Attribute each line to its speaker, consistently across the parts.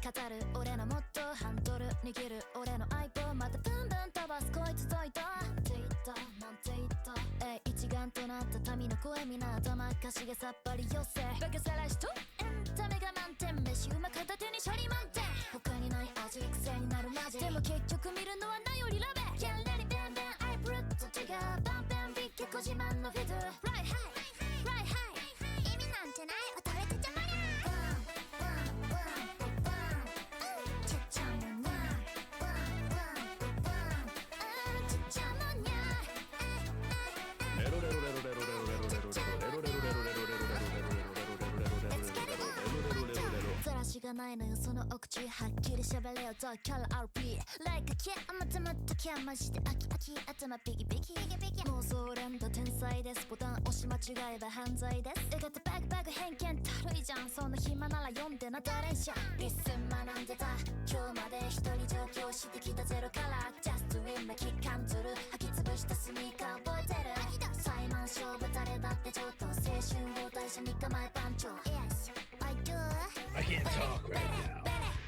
Speaker 1: 語る俺のモットー、ハンドル握る俺の相棒、またブンブン飛ばすこいつといた。なんて言ったなんて言った、一丸となった民の声、皆頭かしげさっぱりよせ。バカさらしとエンタメが満点、飯うま片手に処理満点、他にない味癖になるマジ。でも結局見るのは何よりラベ。キャンレリベンベンアイブルッと違うバンベンビッケコ自慢のフィトゥライハイライハイ、意味なんてない踊れてちゃまりゃ。しがないのよそのお口、はっきり喋れよとキャラ RP Like a kid またまたキャンマジでアキアキ頭ビキビキ妄想連打天才です、ボタン押し間違えば犯罪です。うがったバグバグ偏見たるいじゃん、そんな暇なら読んでなダレンシャン。リッスン学んでた今日まで一人上京してきたゼロから Just win な期間ずる履き潰したスニーカー覚えてる。裁判勝負誰だって上等、青春を大社3日前番長 Yes I do
Speaker 2: I can't talk right now.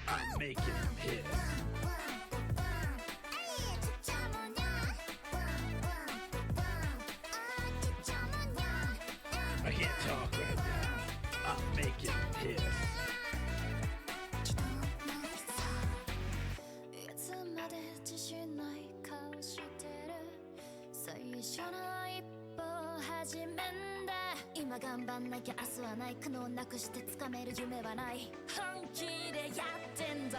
Speaker 2: I'm making him hit. I can't talk right now. I'm making him hiss.
Speaker 1: いつまで自信ない顔してる、最初の一歩始めんだ。今頑張んなきゃ明日はない、苦悩なくして掴める夢はない、本気でやってんだ。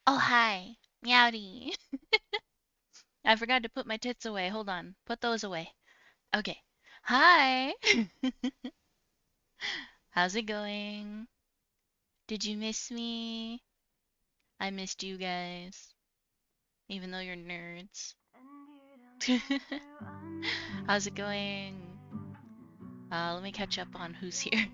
Speaker 3: Oh, hi. Meowdy. I forgot to put my tits away. Hold on. Put those away. Okay. Hi. How's it going? Did you miss me? I missed you guys, even though you're nerds. How's it going? Let me catch up on who's here.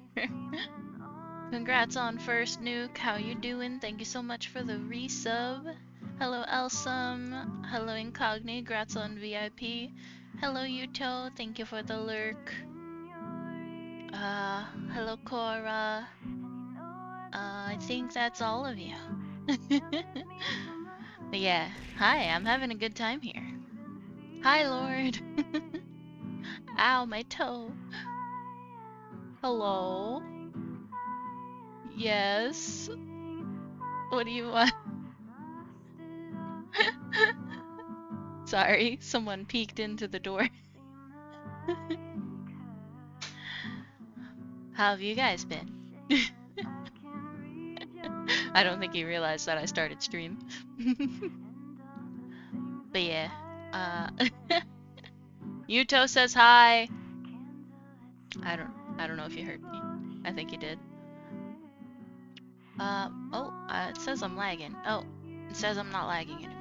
Speaker 3: Congrats on first nuke. How you doing? Thank you so much for the resub. Hello Elsum. Hello Incogni. Congrats on VIP. Hello Yuto. Thank you for the lurk. Hello Cora. I think that's all of you. But yeah, hi, I'm having a good time here. Hi Lord. Ow, my toe. Hello. Yes. What do you want? Sorry, someone peeked into the door. How have you guys been? I don't think he realized that I started stream. But yeah, Yuto says hi. I don't know if you heard me. I think you did. It says I'm lagging. Oh, it says I'm not lagging anymore.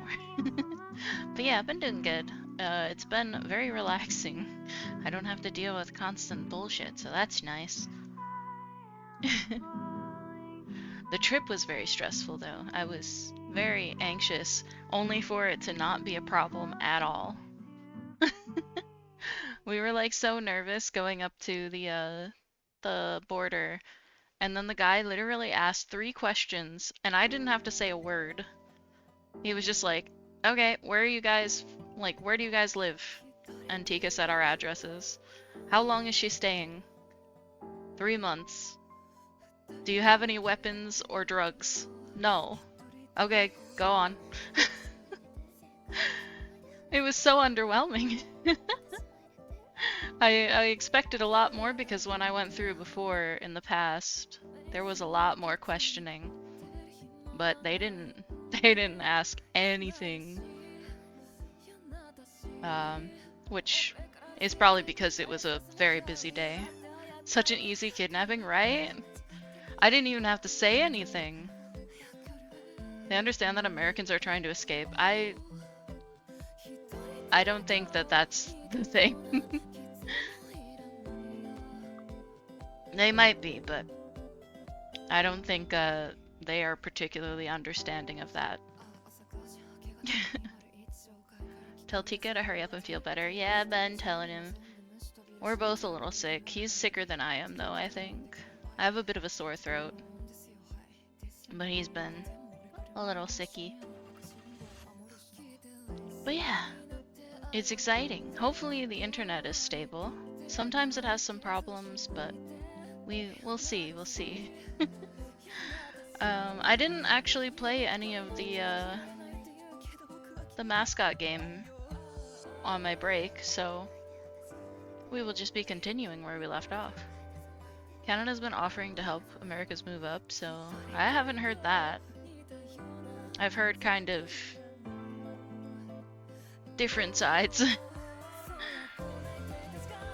Speaker 3: But yeah, I've been doing good. It's been very relaxing. I don't have to deal with constant bullshit, so that's nice. The trip was very stressful though. I was very anxious, only for it to not be a problem at all. We were like so nervous going up to the border, and then the guy literally asked 3 questions, and I didn't have to say a word. He was just like, okay, where do you guys live? And Tika said our addresses. How long is she staying? 3 months. Do you have any weapons or drugs? No. Okay, go on. It was so underwhelming. I expected a lot more because when I went through before in the past, there was a lot more questioning. But they didn't ask anything. Which is probably because it was a very busy day. Such an easy kidnapping, right? I didn't even have to say anything. They understand that Americans are trying to escape. I don't think that that's the thing. They might be, but I don't think they are particularly understanding of that. Tell Tika to hurry up and feel better. Yeah, I've been telling him. We're both a little sick. He's sicker than I am, though, I think. I have a bit of a sore throat. But he's been a little sicky. But yeah, it's exciting. Hopefully the internet is stable. Sometimes it has some problems, but we'll see. I didn't actually play any of the Mascot game on my break, so we will just be continuing where we left off. Canada's been offering to help America's move up, so I haven't heard that. I've heard kind of different sides.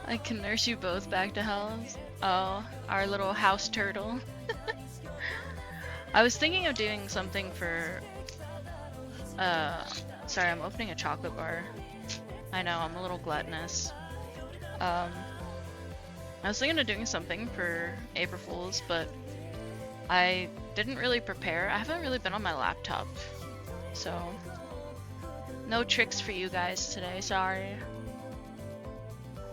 Speaker 3: I can nurse you both back to health. Oh, our little house turtle. I was thinking of doing something for, sorry, I'm opening a chocolate bar. I know, I'm a little gluttonous. I was thinking of doing something for April Fools, but I didn't really prepare. I haven't really been on my laptop, so no tricks for you guys today, sorry.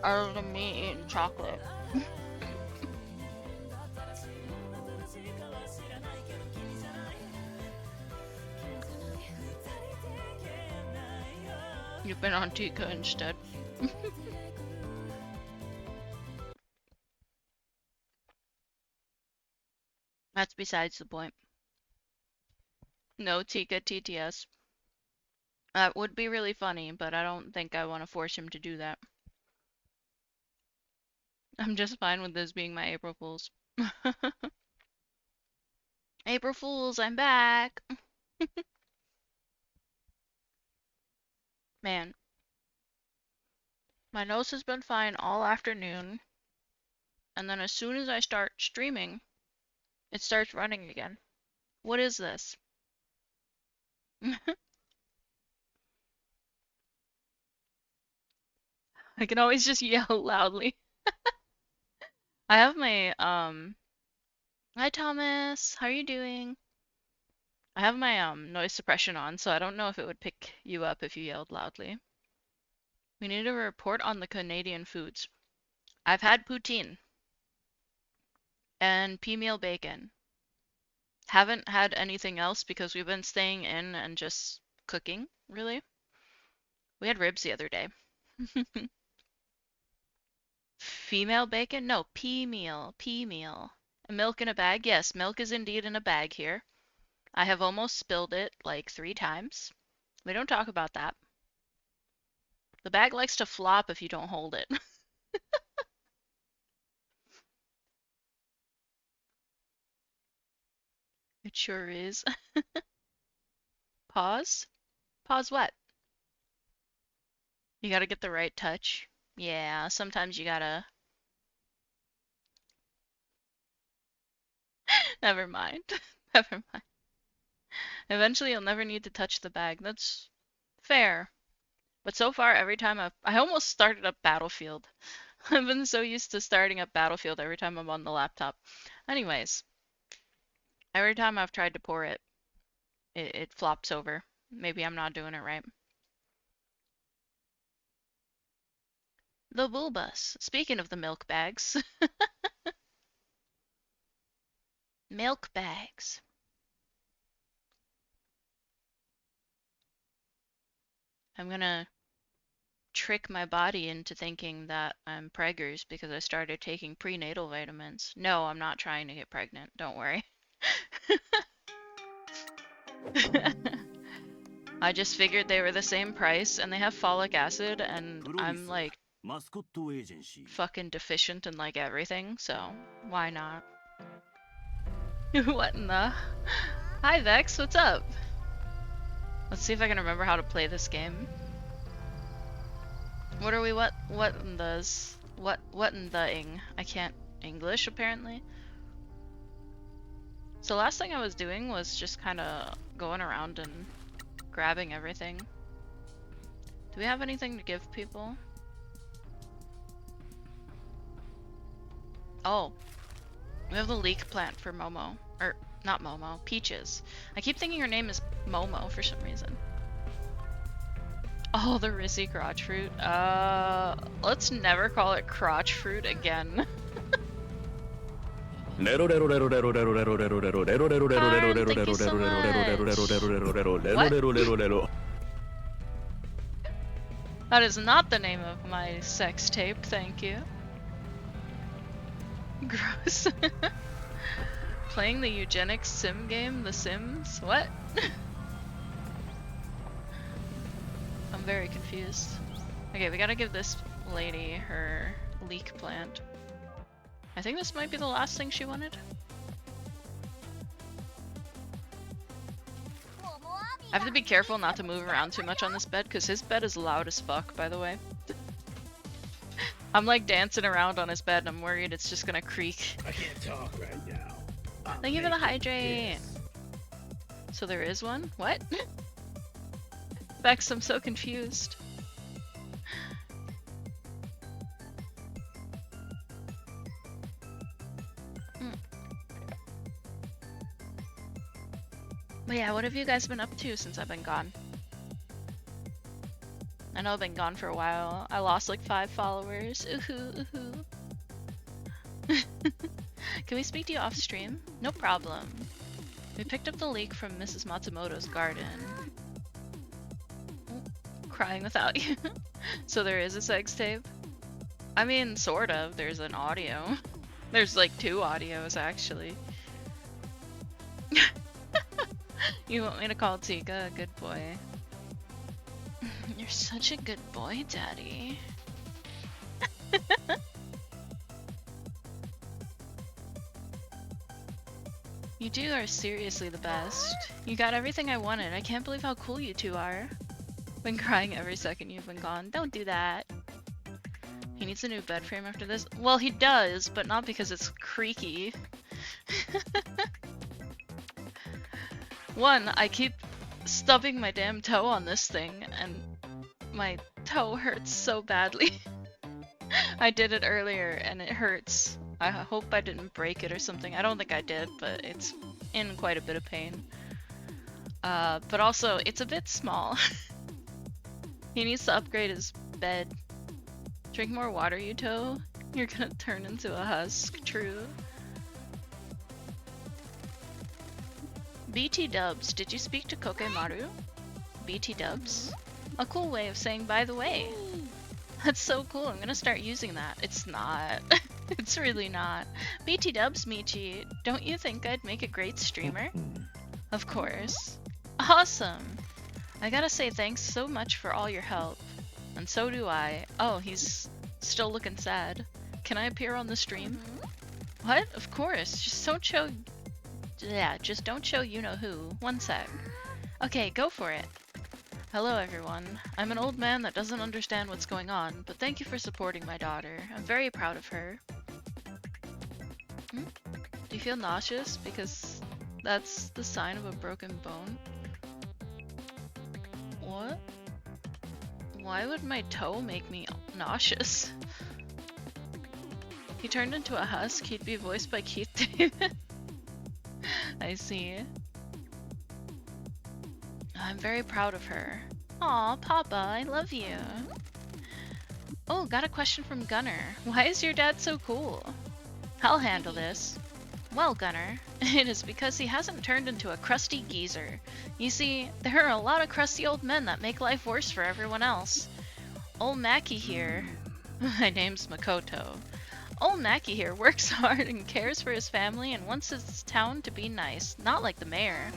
Speaker 3: Other than me eating chocolate. You've been on Tika instead. That's besides the point. No Tika TTS. That would be really funny, but I don't think I want to force him to do that. I'm just fine with this being my April Fools. April Fools, I'm back! Man. My nose has been fine all afternoon, and then as soon as I start streaming, it starts running again. What is this? I can always just yell loudly. I have my, hi Thomas, how are you doing? I have my, noise suppression on, so I don't know if it would pick you up if you yelled loudly. We need a report on the Canadian foods. I've had poutine and pea meal bacon. Haven't had anything else because we've been staying in and just cooking, really. We had ribs the other day. Female bacon? No, pea meal. Pea meal. Milk in a bag? Yes, milk is indeed in a bag here. I have almost spilled it like 3 times. We don't talk about that. The bag likes to flop if you don't hold it. It sure is. Pause? Pause what? You gotta get the right touch. Yeah, sometimes you gotta... Never mind. Never mind. Eventually you'll never need to touch the bag. That's fair. But so far, every time I almost started up Battlefield. I've been so used to starting up Battlefield every time I'm on the laptop. Anyways, every time I've tried to pour it, it flops over. Maybe I'm not doing it right. The Bulbus. Speaking of the milk bags. Milk bags. I'm gonna trick my body into thinking that I'm preggers because I started taking prenatal vitamins. No, I'm not trying to get pregnant. Don't worry. I just figured they were the same price and they have folic acid and I'm like
Speaker 2: Mascot agency.
Speaker 3: fucking deficient in like everything, so why not? What in the... Hi Vex, what's up? Let's see if I can remember how to play this game. What are we what in those? What in the ing? I can't English apparently. So last thing I was doing was just kind of going around and grabbing everything. Do we have anything to give people? Oh, we have the leek plant for Momo. Or, not Momo, Peaches. I keep thinking her name is Momo for some reason. Oh, the Rissy crotch fruit. Let's never call it crotch fruit again. That is not the name of my sex tape, thank you. Gross. Playing the eugenics sim game, The Sims? What? I'm very confused. Okay, we gotta give this lady her leek plant. I think this might be the last thing she wanted. I have to be careful not to move around too much on this bed, because his bed is loud as fuck, by the way. I'm like dancing around on his bed and I'm worried it's just gonna creak.
Speaker 2: I can't talk right now.
Speaker 3: Thank you for the hydrate! So there is one? What? Bex, I'm so confused. But yeah, what have you guys been up to since I've been gone? I know I've been gone for a while. I lost like 5 followers. Oohoo, oohoo. Can we speak to you off stream? No problem. We picked up the leak from Mrs. Matsumoto's garden. Crying without you. So there is a sex tape? I mean, sort of. There's an audio. There's like 2 audios, actually. You want me to call Tika a good boy? You're such a good boy, Daddy. You two are seriously the best. You got everything I wanted. I can't believe how cool you two are. Been crying every second you've been gone. Don't do that. He needs a new bed frame after this. Well, he does, but not because it's creaky. One, I keep stubbing my damn toe on this thing, and my toe hurts so badly. I did it earlier, and it hurts. I hope I didn't break it or something. I don't think I did, but it's in quite a bit of pain. But also, it's a bit small. He needs to upgrade his bed. Drink more water, you toe. You're gonna turn into a husk. True. BT Dubs, did you speak to Kokemaru? BT Dubs? A cool way of saying by the way. That's so cool, I'm gonna start using that. It's not. It's really not. BT Dubs, Michi, don't you think I'd make a great streamer? Of course. Awesome! I gotta say thanks so much for all your help. And so do I. Oh, he's still looking sad. Can I appear on the stream? What? Of course. Just don't show... Yeah, just don't show you-know-who. One sec. Okay, go for it. Hello, everyone. I'm an old man that doesn't understand what's going on, but thank you for supporting my daughter. I'm very proud of her. Do you feel nauseous? Because that's the sign of a broken bone. What? Why would my toe make me nauseous? He turned into a husk. He'd be voiced by Keith David. I see. I'm very proud of her. Aw, Papa, I love you. Oh, got a question from Gunner. Why is your dad so cool? I'll handle this. Well, Gunner, it is because he hasn't turned into a crusty geezer. You see, there are a lot of crusty old men that make life worse for everyone else. Old Mackie here... My name's Makoto. Old Mackie here works hard and cares for his family and wants his town to be nice, not like the mayor.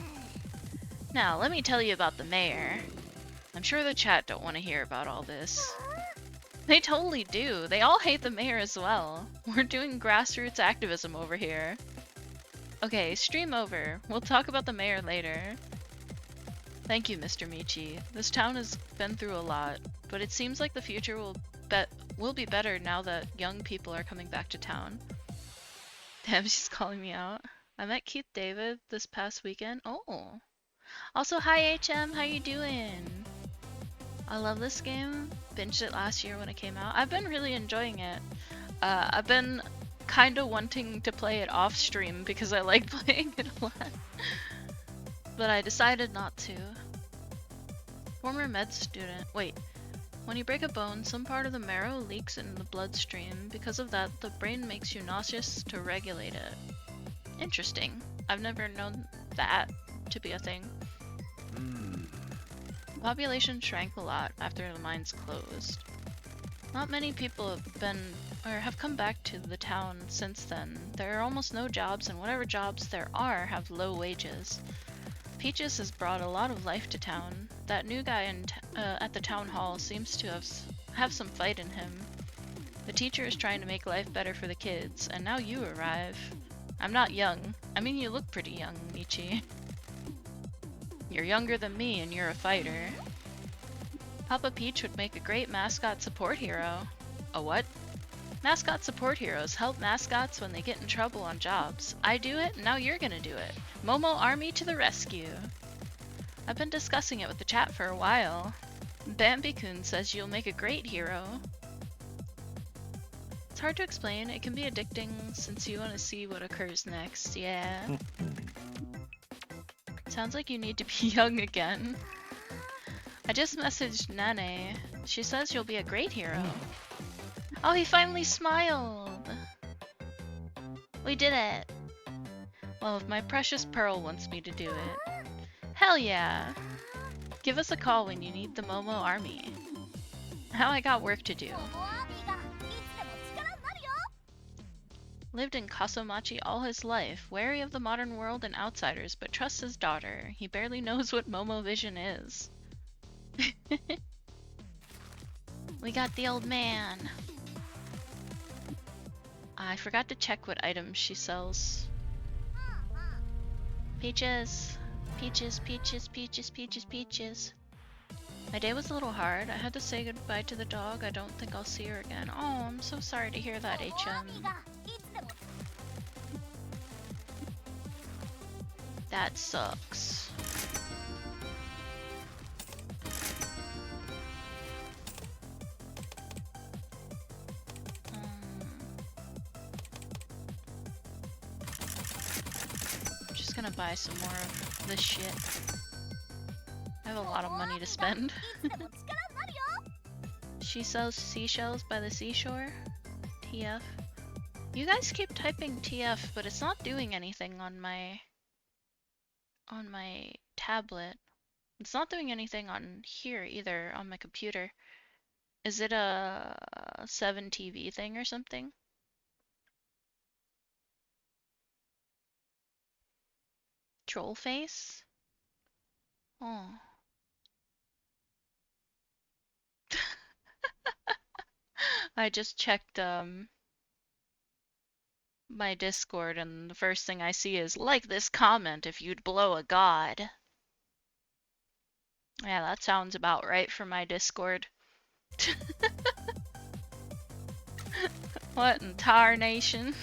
Speaker 3: Now, let me tell you about the mayor. I'm sure the chat don't want to hear about all this. They totally do. They all hate the mayor as well. We're doing grassroots activism over here. Okay, stream over. We'll talk about the mayor later. Thank you, Mr. Michi. This town has been through a lot, but it seems like the future will be better now that young people are coming back to town. Damn, she's calling me out. I met Keith David this past weekend. Oh. Also, hi HM, how you doing? I love this game. Binged it last year when it came out. I've been really enjoying it. I've been kind of wanting to play it off stream because I like playing it a lot. But I decided not to. Former med student. Wait. When you break a bone, some part of the marrow leaks in the bloodstream. Because of that, the brain makes you nauseous to regulate it. Interesting. I've never known that to be a thing. The population shrank a lot after the mines closed. Not many people have come back to the town since then. There are almost no jobs, and whatever jobs there are have low wages. Peaches has brought a lot of life to town. That new guy at the town hall seems to have some fight in him. The teacher is trying to make life better for the kids, and now you arrive. I'm not young. I mean, you look pretty young, Michi. You're younger than me, and you're a fighter. Papa Peach would make a great mascot support hero. A what? Mascot support heroes help mascots when they get in trouble on jobs. I do it, now you're gonna do it. Momo Army to the rescue. I've been discussing it with the chat for a while. Bambi-kun says you'll make a great hero. It's hard to explain. It can be addicting since you want to see what occurs next. Yeah. Sounds like you need to be young again. I just messaged Nane. She says you'll be a great hero. Oh, he finally smiled! We did it! Well, if my precious Pearl wants me to do it. Hell yeah! Give us a call when you need the Momo army. Now I got work to do. Lived in Kasomachi all his life, wary of the modern world and outsiders, but trusts his daughter. He barely knows what Momo Vision is. We got the old man. I forgot to check what items she sells. Peaches. Peaches, peaches, peaches, peaches, peaches. My day was a little hard. I had to say goodbye to the dog. I don't think I'll see her again. Oh, I'm so sorry to hear that, HM. That sucks. I'm just gonna buy some more of this shit. I have a lot of money to spend. She sells seashells by the seashore. TF. You guys keep typing TF, but it's not doing anything on my tablet. It's not doing anything on here either, on my computer. Is it a 7TV thing or something? Troll face? Oh. I just checked my Discord and the first thing I see is like this comment if you'd blow a god. Yeah, that sounds about right for my Discord. What in tarnation?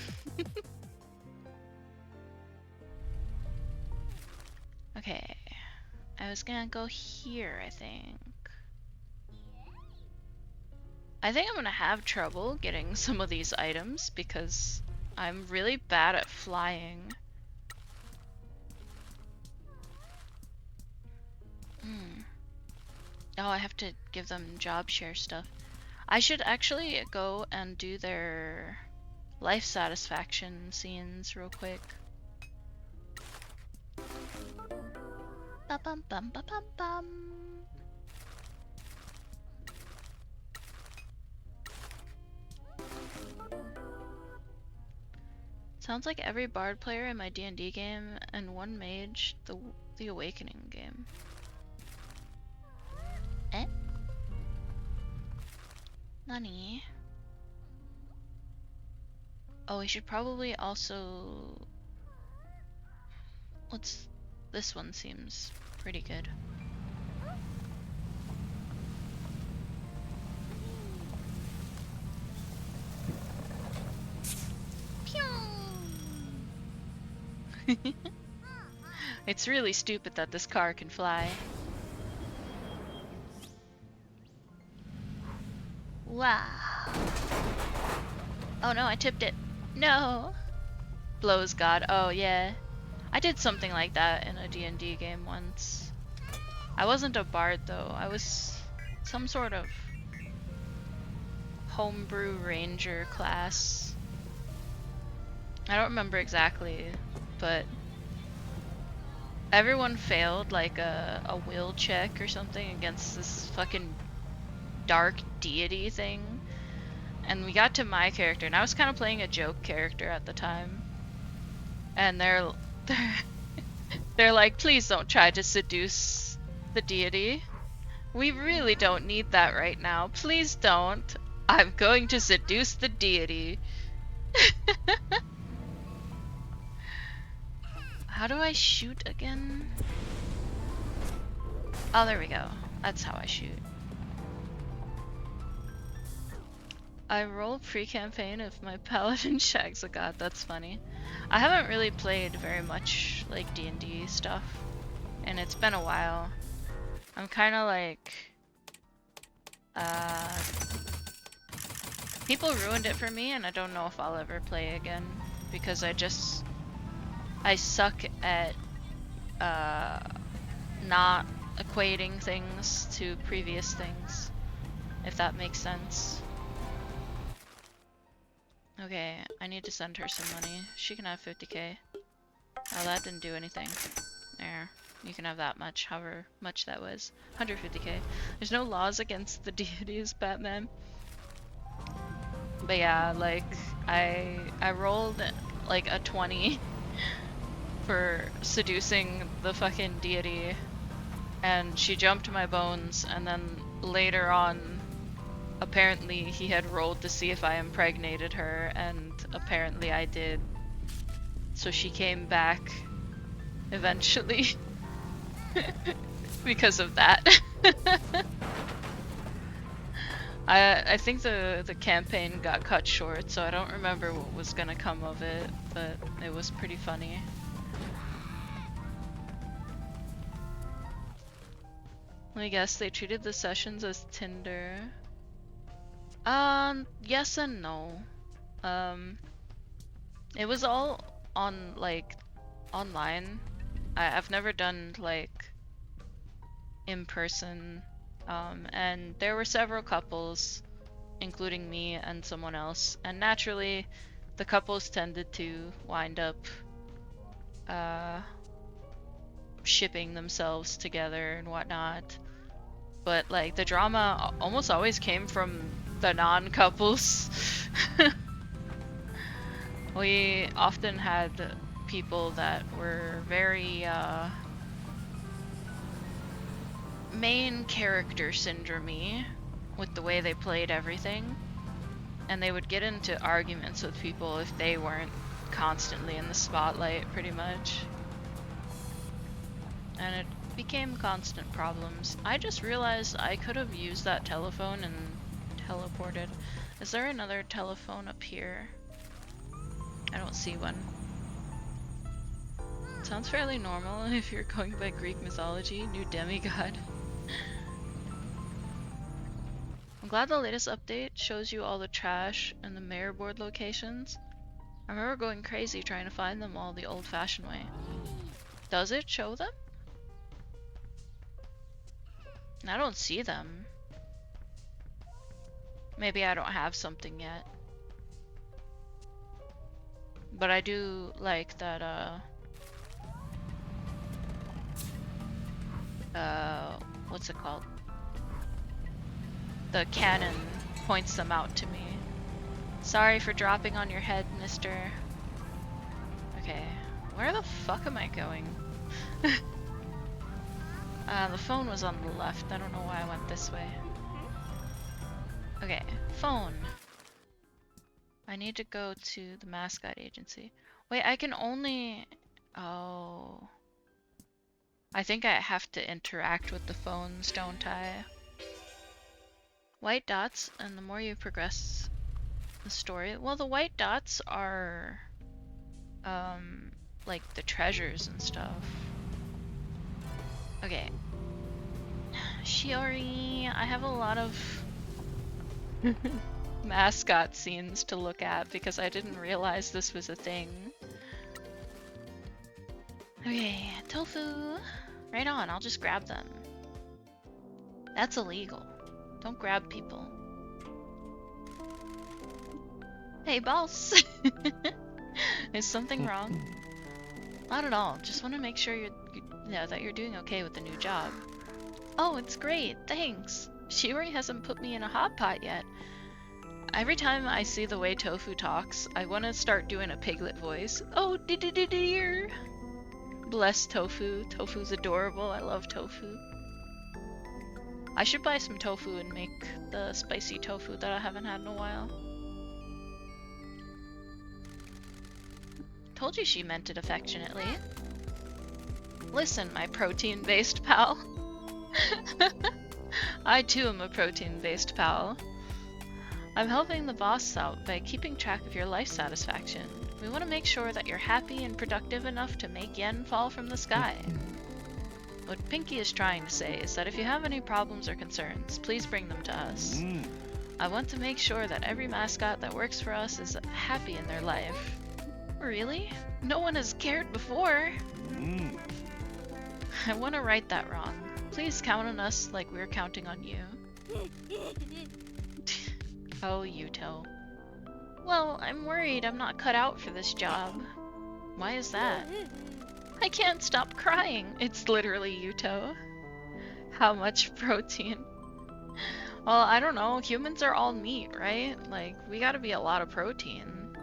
Speaker 3: Okay. I was gonna go here, I think. I think I'm gonna have trouble getting some of these items because I'm really bad at flying. Oh, I have to give them job share stuff. I should actually go and do their life satisfaction scenes real quick. Ba-bum bum ba-bum bum. Sounds like every bard player in my D&D game and one mage, the Awakening game. Eh? Nani? Oh, we should probably also... This one seems pretty good. It's really stupid that this car can fly. Wow. Oh no, I tipped it. No. Blows God. Oh yeah. I did something like that in a D&D game once. I wasn't a bard though. I was some sort of homebrew ranger class. I don't remember exactly, but everyone failed like a will check or something against this fucking dark deity thing. And we got to my character, and I was kind of playing a joke character at the time. And they're like, please don't try to seduce the deity. We really don't need that right now. Please don't. I'm going to seduce the deity. How do I shoot again? Oh, there we go. That's how I shoot. I roll pre-campaign if my paladin shags a god. That's funny. I haven't really played very much like D&D stuff. and it's been a while. I'm kind of like, people ruined it for me, and I don't know if I'll ever play again because I suck at not equating things to previous things, if that makes sense. Okay, I need to send her some money. She can have 50k. Oh, that didn't do anything. There. You can have that much, however much that was. 150k. There's no laws against the deities, Batman. But yeah, like, I rolled like a 20 for seducing the fucking deity, and she jumped my bones, and then later on, apparently he had rolled to see if I impregnated her, and apparently I did. So she came back eventually because of that. I think the campaign got cut short, so I don't remember what was gonna come of it, but it was pretty funny. I guess they treated the sessions as Tinder. Yes and no. It was all on, like, online. I've never done, like, in person. And there were several couples, including me and someone else, and naturally, the couples tended to wind up, shipping themselves together and whatnot. But, like, the drama almost always came from the non-couples. We often had people that were very, main character syndrome-y with the way they played everything. And they would get into arguments with people if they weren't constantly in the spotlight, pretty much. And it became constant problems. I just realized I could have used that telephone and teleported. Is there another telephone up here? I don't see one. Sounds fairly normal if you're going by Greek mythology. New demigod. I'm glad the latest update shows you all the trash and the mayor board locations. I remember going crazy trying to find them all the old-fashioned way. Does it show them? I don't see them. Maybe I don't have something yet. But I do like that, what's it called? The cannon points them out to me. Sorry for dropping on your head, mister. Okay, where the fuck am I going? The phone was on the left. I don't know why I went this way. Okay, phone. I need to go to the Mascot agency. Wait, I can only... Oh... I think I have to interact with the phones, don't I? White dots, and the more you progress the story... Well, the white dots are... like the treasures and stuff. Okay. Shiori, I have a lot of Mascot scenes to look at because I didn't realize this was a thing. Okay, tofu. Right on, I'll just grab them. That's illegal. Don't grab people. Hey, boss! Is something wrong? Not at all. Just want to make sure that you're doing okay with the new job. Oh, it's great. Thanks. Shiori hasn't put me in a hot pot yet. Every time I see the way Tofu talks, I want to start doing a piglet voice. Oh, dear. Bless Tofu. Tofu's adorable. I love Tofu. I should buy some tofu and make the spicy tofu that I haven't had in a while. Told you she meant it affectionately. Listen, my protein-based pal. I too am a protein-based pal. I'm helping the boss out by keeping track of your life satisfaction. We want to make sure that you're happy and productive enough to make yen fall from the sky. What Pinky is trying to say is that if you have any problems or concerns, please bring them to us. I want to make sure that every mascot that works for us is happy in their life. Really? No one has cared before. I want to right that wrong. Please count on us like we're counting on you. Oh, Yuto. Well, I'm worried I'm not cut out for this job. Why is that? I can't stop crying. It's literally Yuto. How much protein? Well, I don't know. Humans are all meat, right? Like, we gotta be a lot of protein.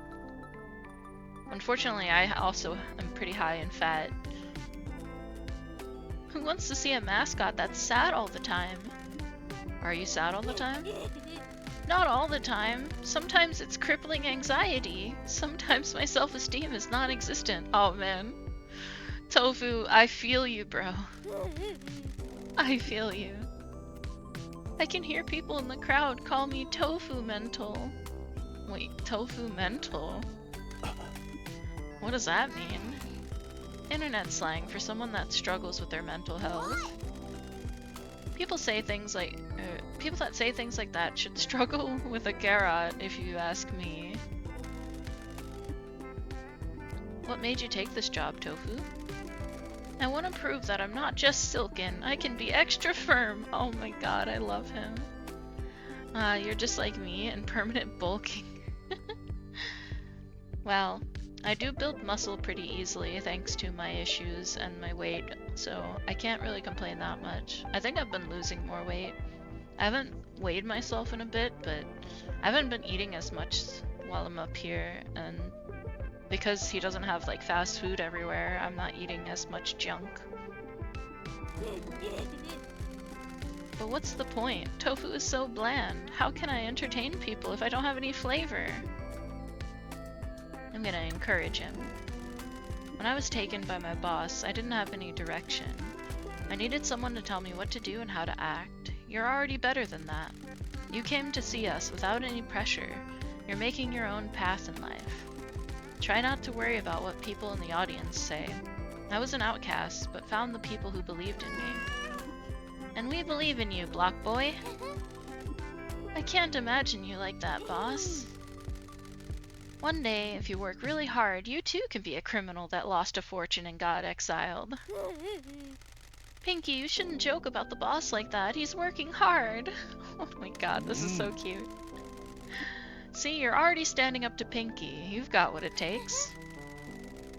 Speaker 3: Unfortunately, I also am pretty high in fat. Who wants to see a mascot that's sad all the time? Are you sad all the time? Not all the time. Sometimes it's crippling anxiety. Sometimes my self-esteem is non-existent. Oh man. Tofu, I feel you, bro. I feel you. I can hear people in the crowd call me tofu mental. Wait, tofu mental? What does that mean? Internet slang for someone that struggles with their mental health. People that say things like that should struggle with a garrot, if you ask me. What made you take this job, Tofu? I want to prove that I'm not just silken, I can be extra firm. Oh my god, I love him. You're just like me and permanent bulking. Well, I do build muscle pretty easily thanks to my issues and my weight, so I can't really complain that much. I think I've been losing more weight. I haven't weighed myself in a bit, but I haven't been eating as much while I'm up here, and because he doesn't have like fast food everywhere, I'm not eating as much junk. But what's the point? Tofu is so bland. How can I entertain people if I don't have any flavor? I'm gonna encourage him. When I was taken by my boss, I didn't have any direction. I needed someone to tell me what to do and how to act. You're already better than that. You came to see us without any pressure. You're making your own path in life. Try not to worry about what people in the audience say. I was an outcast, but found the people who believed in me. And we believe in you, Block Boy. I can't imagine you like that, boss. One day, if you work really hard, you too can be a criminal that lost a fortune and got exiled. Pinky, you shouldn't joke about the boss like that. He's working hard. Oh my god, this is so cute. See, you're already standing up to Pinky. You've got what it takes.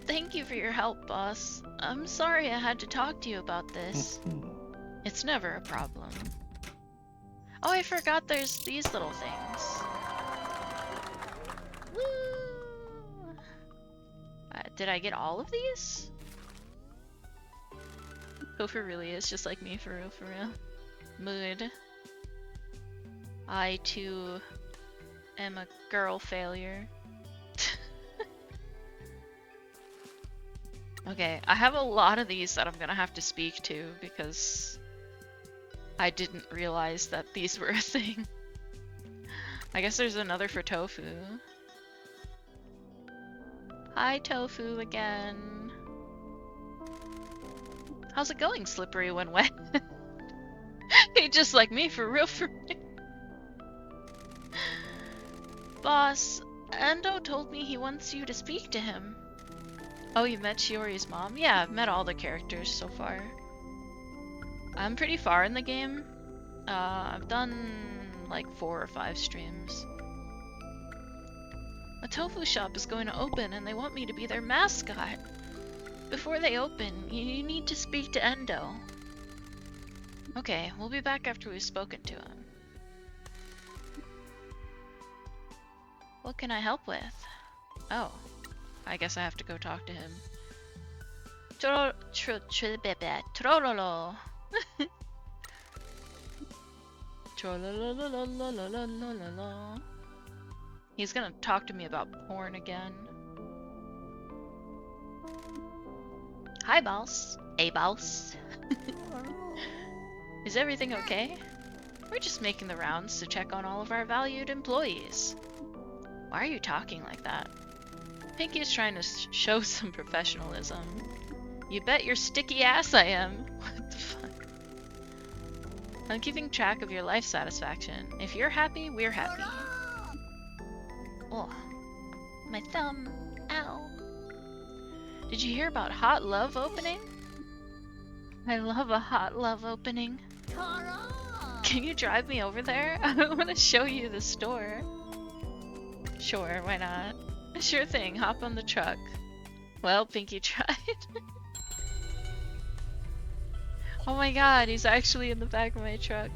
Speaker 3: Thank you for your help, boss. I'm sorry I had to talk to you about this. It's never a problem. Oh, I forgot there's these little things. Woo! Did I get all of these? Gopher really is just like me, for real, for real. Mood. I too am a girl failure. Okay, I have a lot of these that I'm gonna have to speak to because I didn't realize that these were a thing. I guess there's another for Tofu. Hi, Tofu again. How's it going, Slippery when wet? He just like me, for real, for real. Boss, Endo told me he wants you to speak to him. Oh, you met Shiori's mom? Yeah, I've met all the characters so far. I'm pretty far in the game. I've done like 4 or 5 streams. A tofu shop is going to open and they want me to be their mascot. Before they open, you need to speak to Endo. Okay, we'll be back after we've spoken to him. What can I help with? Oh, I guess I have to go talk to him. Trololo. He's gonna talk to me about porn again. Hi, boss. Hey, boss. Is everything okay? We're just making the rounds to check on all of our valued employees. Why are you talking like that? Pinky is trying to show some professionalism. You bet your sticky ass I am. What the fuck? I'm keeping track of your life satisfaction. If you're happy, we're happy. Oh, my thumb. Ow. Did you hear about Hot Love opening? I love a Hot Love opening. Can you drive me over there? I want to show you the store. Sure, why not? Sure thing, hop on the truck. Well, Pinky tried. Oh my god, he's actually in the back of my truck.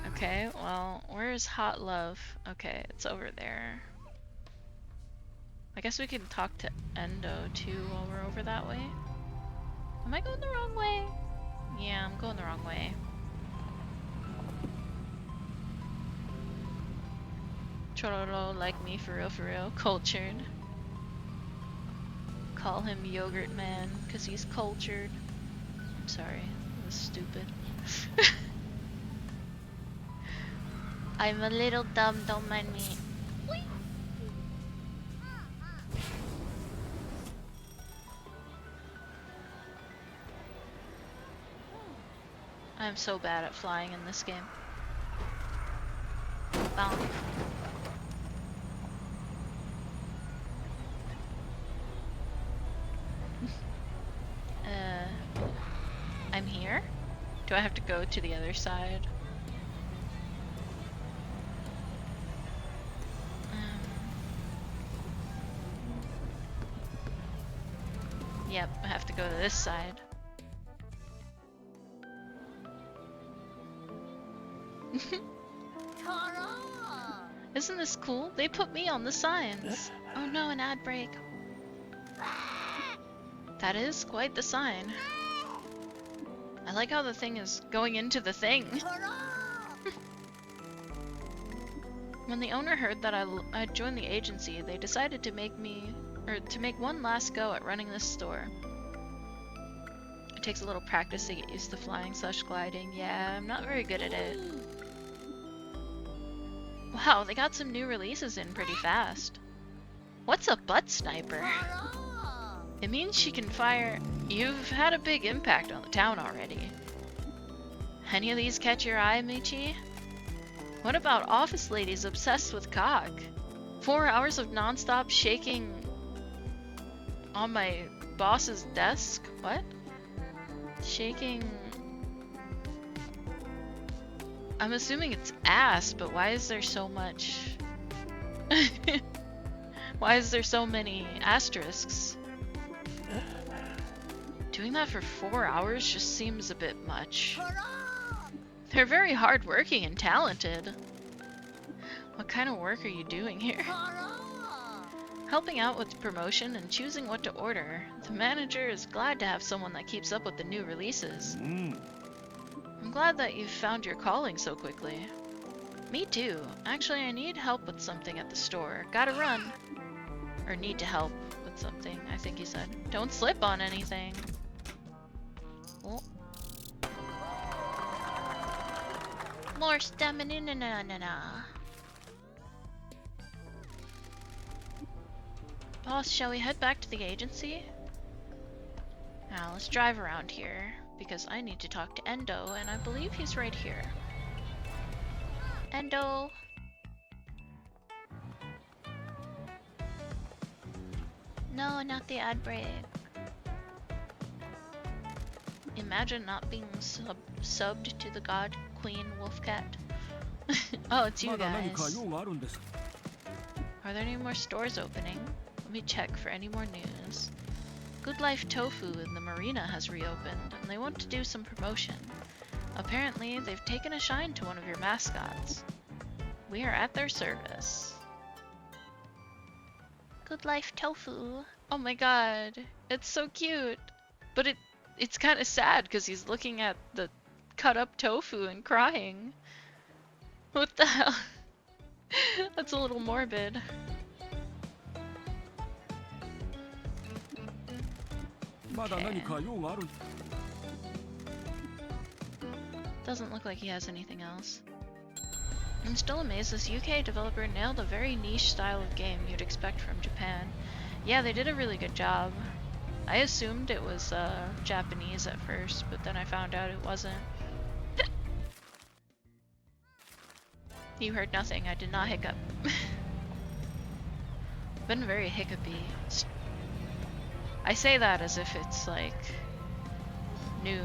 Speaker 3: Okay, well, where's Hot Love? Okay, it's over there. I guess we can talk to Endo too while we're over that way. Am I going the wrong way? Yeah, I'm going the wrong way. Chororo like me for real, cultured. Call him Yogurt Man, cause he's cultured. I'm sorry, that was stupid. I'm a little dumb, don't mind me. I'm so bad at flying in this game. Bonk. I'm here? Do I have to go to the other side? Yep, I have to go to this side. Isn't this cool? They put me on the signs. Oh no, an ad break. That is quite the sign. I like how the thing is going into the thing. When the owner heard that I'd joined the agency, they decided to make one last go at running this store. It takes a little practice to get used to flying / gliding. Yeah, I'm not very good at it. Wow, they got some new releases in pretty fast. What's a butt sniper? It means she can fire. You've had a big impact on the town already. Any of these catch your eye, Michi? What about office ladies obsessed with cock? 4 hours of non-stop shaking on my boss's desk? What? Shaking... I'm assuming it's ass, but why is there so much... Why is there so many asterisks? Doing that for 4 hours just seems a bit much. They're very hardworking and talented. What kind of work are you doing here? Helping out with promotion and choosing what to order. The manager is glad to have someone that keeps up with the new releases. I'm glad that you've found your calling so quickly. Me too. Actually, I need help with something at the store. Gotta run. Or need to help with something, I think he said. Don't slip on anything. Oh. More stamina. Boss, shall we head back to the agency? Now, let's drive around here, because I need to talk to Endo, and I believe he's right here. Endo! No, not the ad break. Imagine not being subbed to the god queen Wolfcat. Oh, it's you guys. Are there any more stores opening? Let me check for any more news. Good Life Tofu in the marina has reopened, and they want to do some promotion. Apparently, they've taken a shine to one of your mascots. We are at their service. Good Life Tofu. Oh my god, it's so cute. But it's kind of sad because he's looking at the cut up tofu and crying. What the hell? That's a little morbid. Okay. Doesn't look like he has anything else. I'm still amazed this UK developer nailed a very niche style of game you'd expect from Japan. Yeah, they did a really good job. I assumed it was Japanese at first, but then I found out it wasn't. You heard nothing. I did not hiccup. Been very hiccupy. I say that as if it's like new.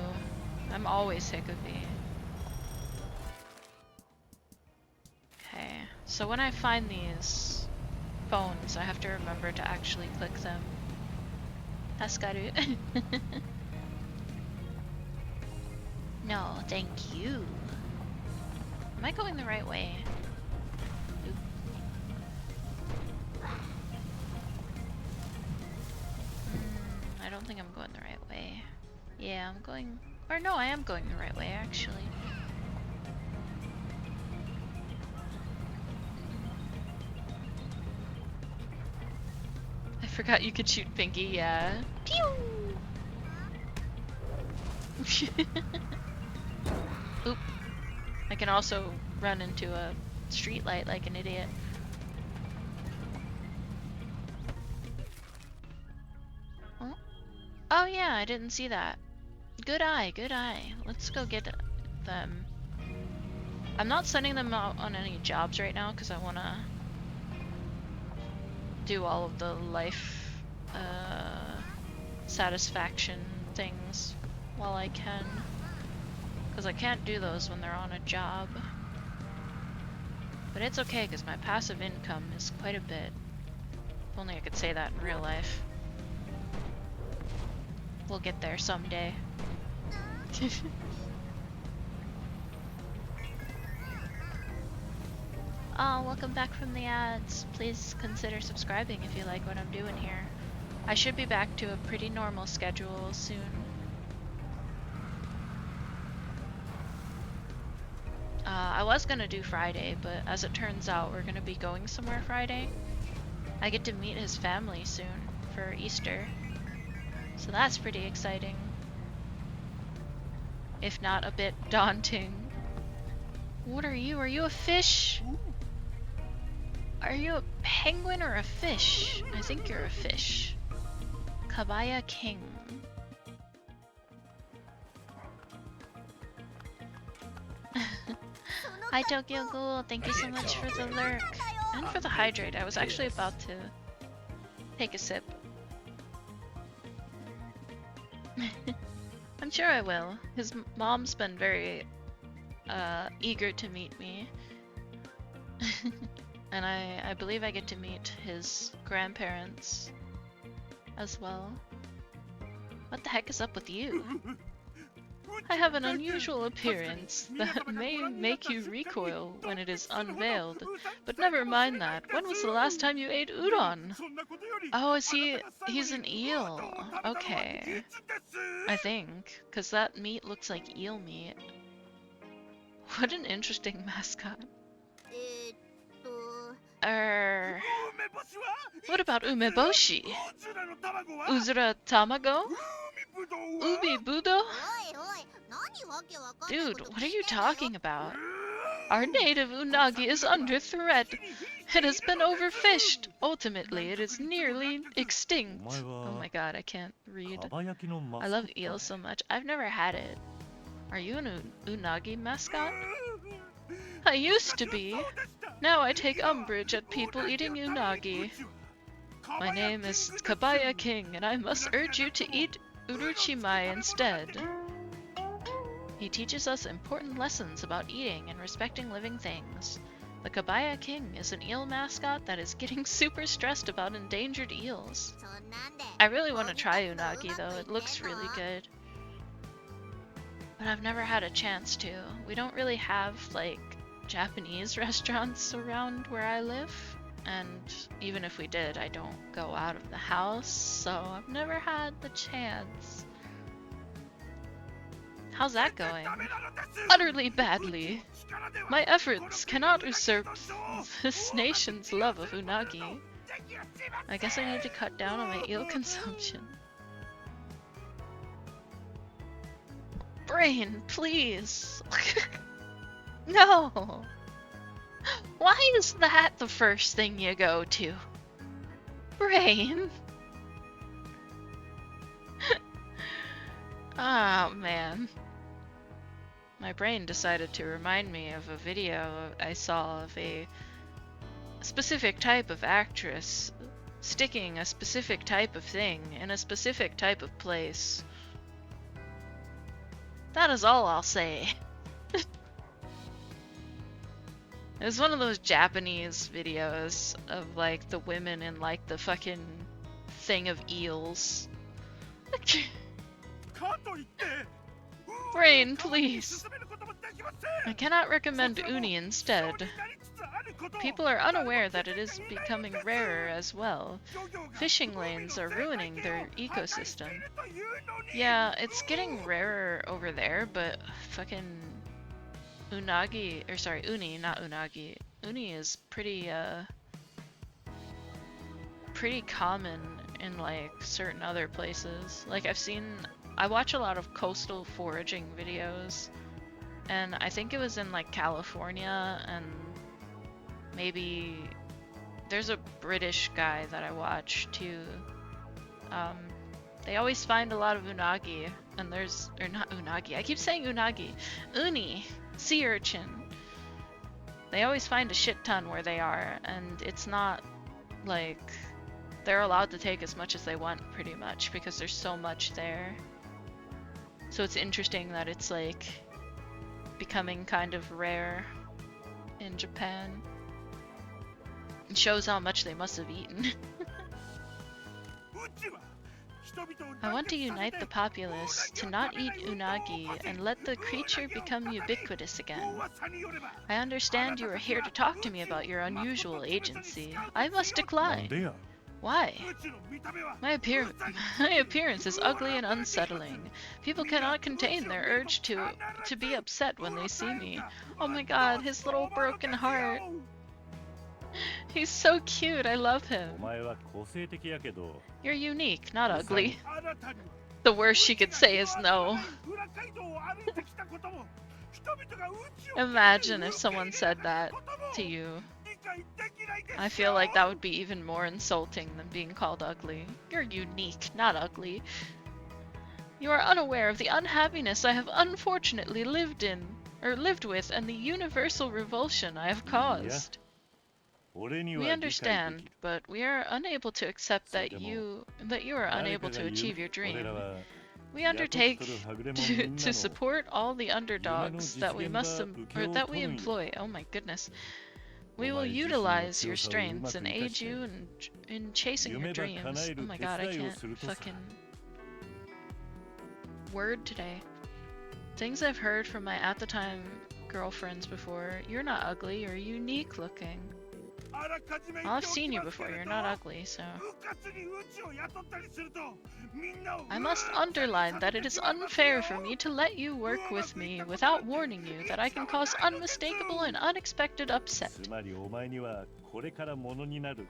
Speaker 3: I'm always hiccupy. Okay, so when I find these phones, I have to remember to actually click them. Haskaru. No, thank you. Am I going the right way? Oop. I don't think I'm going the right way. Yeah, I'm going... Or no, I am going the right way, actually. I forgot you could shoot Pinky, yeah. Pew! Oop. I can also run into a street light like an idiot. Oh, oh yeah, I didn't see that. Good eye, good eye. Let's go get them. I'm not sending them out on any jobs right now because I want to do all of the life satisfaction things while I can. Because I can't do those when they're on a job. But it's okay because my passive income is quite a bit. If only I could say that in real life. We'll get there someday. Oh, welcome back from the ads. Please consider subscribing if you like what I'm doing here. I should be back to a pretty normal schedule soon. I was gonna do Friday, but as it turns out, we're gonna be going somewhere Friday. I get to meet his family soon for Easter. So that's pretty exciting. If not a bit daunting. What are you? Are you a fish? Are you a penguin or a fish? I think you're a fish. Kabaya King. Hi Tokyo Ghoul, thank you so much for the lurk. And for the hydrate. I was actually about to take a sip. I'm sure I will. His mom's been very eager to meet me. And I believe I get to meet his grandparents as well. What the heck is up with you? I have an unusual appearance that may make you recoil when it is unveiled. But never mind that. When was the last time you ate udon? Oh, he's an eel. Okay. I think. Because that meat looks like eel meat. What an interesting mascot. What about umeboshi? Uzura tamago? Ubi budo? Dude, what are you talking about? Our native unagi is under threat. It has been overfished. Ultimately, it is nearly extinct. Oh my god, I can't read. I love eel so much. I've never had it. Are you an unagi mascot? I used to be. Now I take umbrage at people eating unagi. My name is Kabaya King, and I must urge you to eat uruchimai instead. He teaches us important lessons about eating and respecting living things. The Kabaya King is an eel mascot that is getting super stressed about endangered eels. I really want to try unagi though, it looks really good. But I've never had a chance to. We don't really have like Japanese restaurants around where I live. And even if we did, I don't go out of the house, so I've never had the chance. How's that going? Utterly badly. My efforts cannot usurp this nation's love of unagi. I guess I need to cut down on my eel consumption. Brain, please! No! Why is that the first thing you go to? Brain? Oh man. My brain decided to remind me of a video I saw of a specific type of actress sticking a specific type of thing in a specific type of place. That is all I'll say. It was one of those Japanese videos of like the women in like the fucking thing of eels. Brain, please. I cannot recommend uni instead. People are unaware that it is becoming rarer as well. Fishing lanes are ruining their ecosystem. Yeah, it's getting rarer over there, but fucking unagi, or sorry, uni, not unagi. Uni is pretty common in like certain other places. Like I watch a lot of coastal foraging videos, and I think it was in like California, and maybe there's a British guy that I watch too. They always find a lot of unagi, and or not unagi, I keep saying unagi, uni, sea urchin. They always find a shit ton where they are, and it's not like they're allowed to take as much as they want pretty much because there's so much there. So it's interesting that it's like becoming kind of rare in Japan. It shows how much they must have eaten. I want to unite the populace to not eat unagi and let the creature become ubiquitous again. I understand you are here to talk to me about your unusual agency. I must decline. Why? My appearance is ugly and unsettling. People cannot contain their urge to be upset when they see me. Oh my god, his little broken heart. He's so cute, I love him. You're unique, not ugly. The worst she could say is no. Imagine if someone said that to you. I feel like that would be even more insulting than being called ugly. You're unique, not ugly. You are unaware of the unhappiness I have unfortunately lived with, and the universal revulsion I have caused. We understand, but we are unable to accept that you are unable to achieve your dream. We undertake to support all the underdogs that we employ. Oh my goodness. We will utilize your strengths and aid you in chasing your dreams. Oh my god, I can't fucking word today. Things I've heard from my at the time girlfriends before. You're not ugly, you're unique looking. Well, I've seen you before, you're not ugly, so... I must underline that it is unfair for me to let you work with me without warning you that I can cause unmistakable and unexpected upset.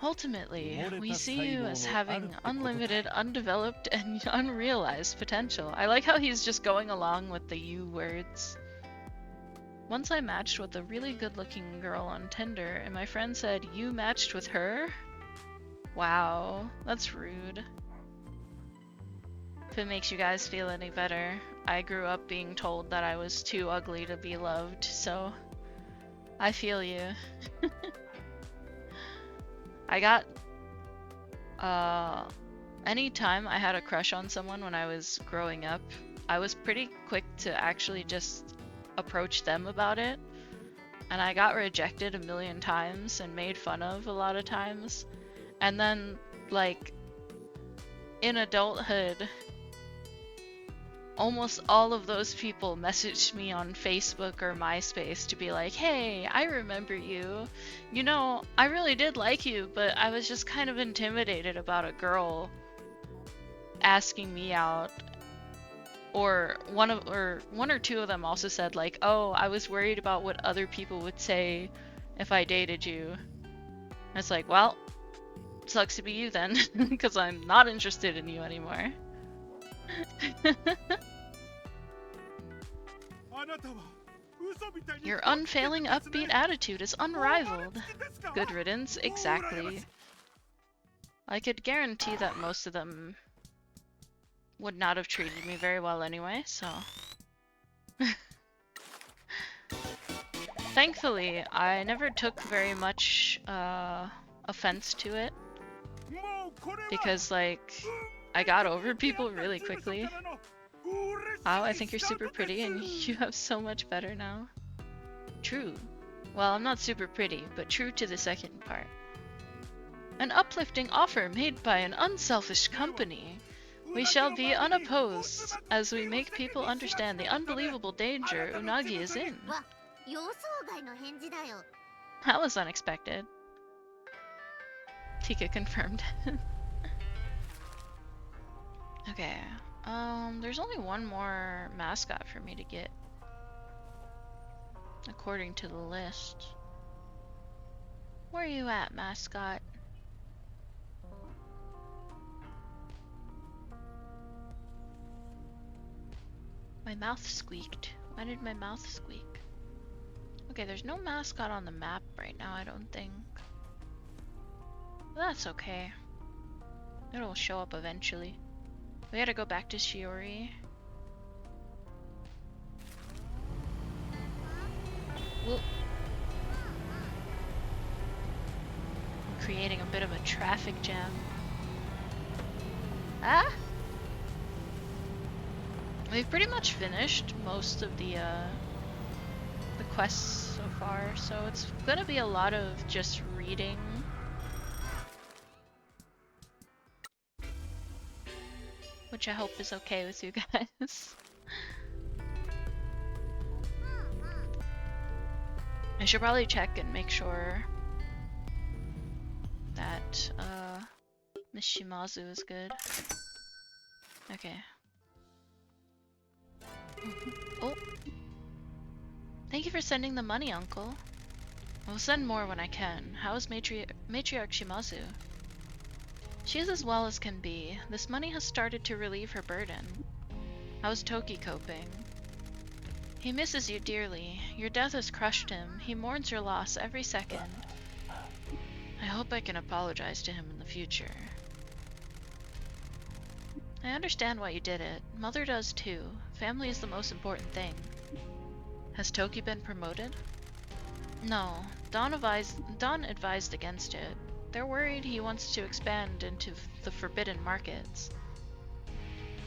Speaker 3: Ultimately, we see you as having unlimited, undeveloped, and unrealized potential. I like how he's just going along with the you words. Once I matched with a really good-looking girl on Tinder, and my friend said, "You matched with her?" Wow, that's rude. If it makes you guys feel any better, I grew up being told that I was too ugly to be loved, so I feel you. I got, anytime I had a crush on someone when I was growing up, I was pretty quick to actually just approach them about it, and I got rejected a million times and made fun of a lot of times. And then, like, in adulthood, almost all of those people messaged me on Facebook or MySpace to be like, "Hey, I remember you. You know, I really did like you, but I was just kind of intimidated about a girl asking me out." Or one or two of them also said like, "Oh, I was worried about what other people would say if I dated you." And it's like, well, sucks to be you then, because I'm not interested in you anymore. Your unfailing upbeat attitude is unrivaled. Good riddance, exactly. I could guarantee that most of them would not have treated me very well anyway, so. Thankfully, I never took very much offense to it, because like, I got over people really quickly. Wow, I think you're super pretty and you have so much better now. True. Well, I'm not super pretty, but true to the second part. An uplifting offer made by an unselfish company. We shall be unopposed as we make people understand the unbelievable danger Unagi is in. That was unexpected. Tika confirmed. Okay. There's only one more mascot for me to get, according to the list. Where are you at, mascot? My mouth squeaked. Why did my mouth squeak? Okay, there's no mascot on the map right now, I don't think. But that's okay. It'll show up eventually. We gotta go back to Shiori. Well, I'm creating a bit of a traffic jam. Ah! We've pretty much finished most of the quests so far, so it's gonna be a lot of just reading. Which I hope is okay with you guys. I should probably check and make sure that Miss Shimazu is good. Okay. Oh. Thank you for sending the money, Uncle. I'll send more when I can. How is Matriarch Shimazu? She is as well as can be. This money has started to relieve her burden. How's Toki coping? He misses you dearly. Your death has crushed him. He mourns your loss every second. I hope I can apologize to him in the future. I understand why you did it. Mother does too. Family is the most important thing. Has Toki been promoted? No. Dawn advised against it. They're worried he wants to expand into the forbidden markets.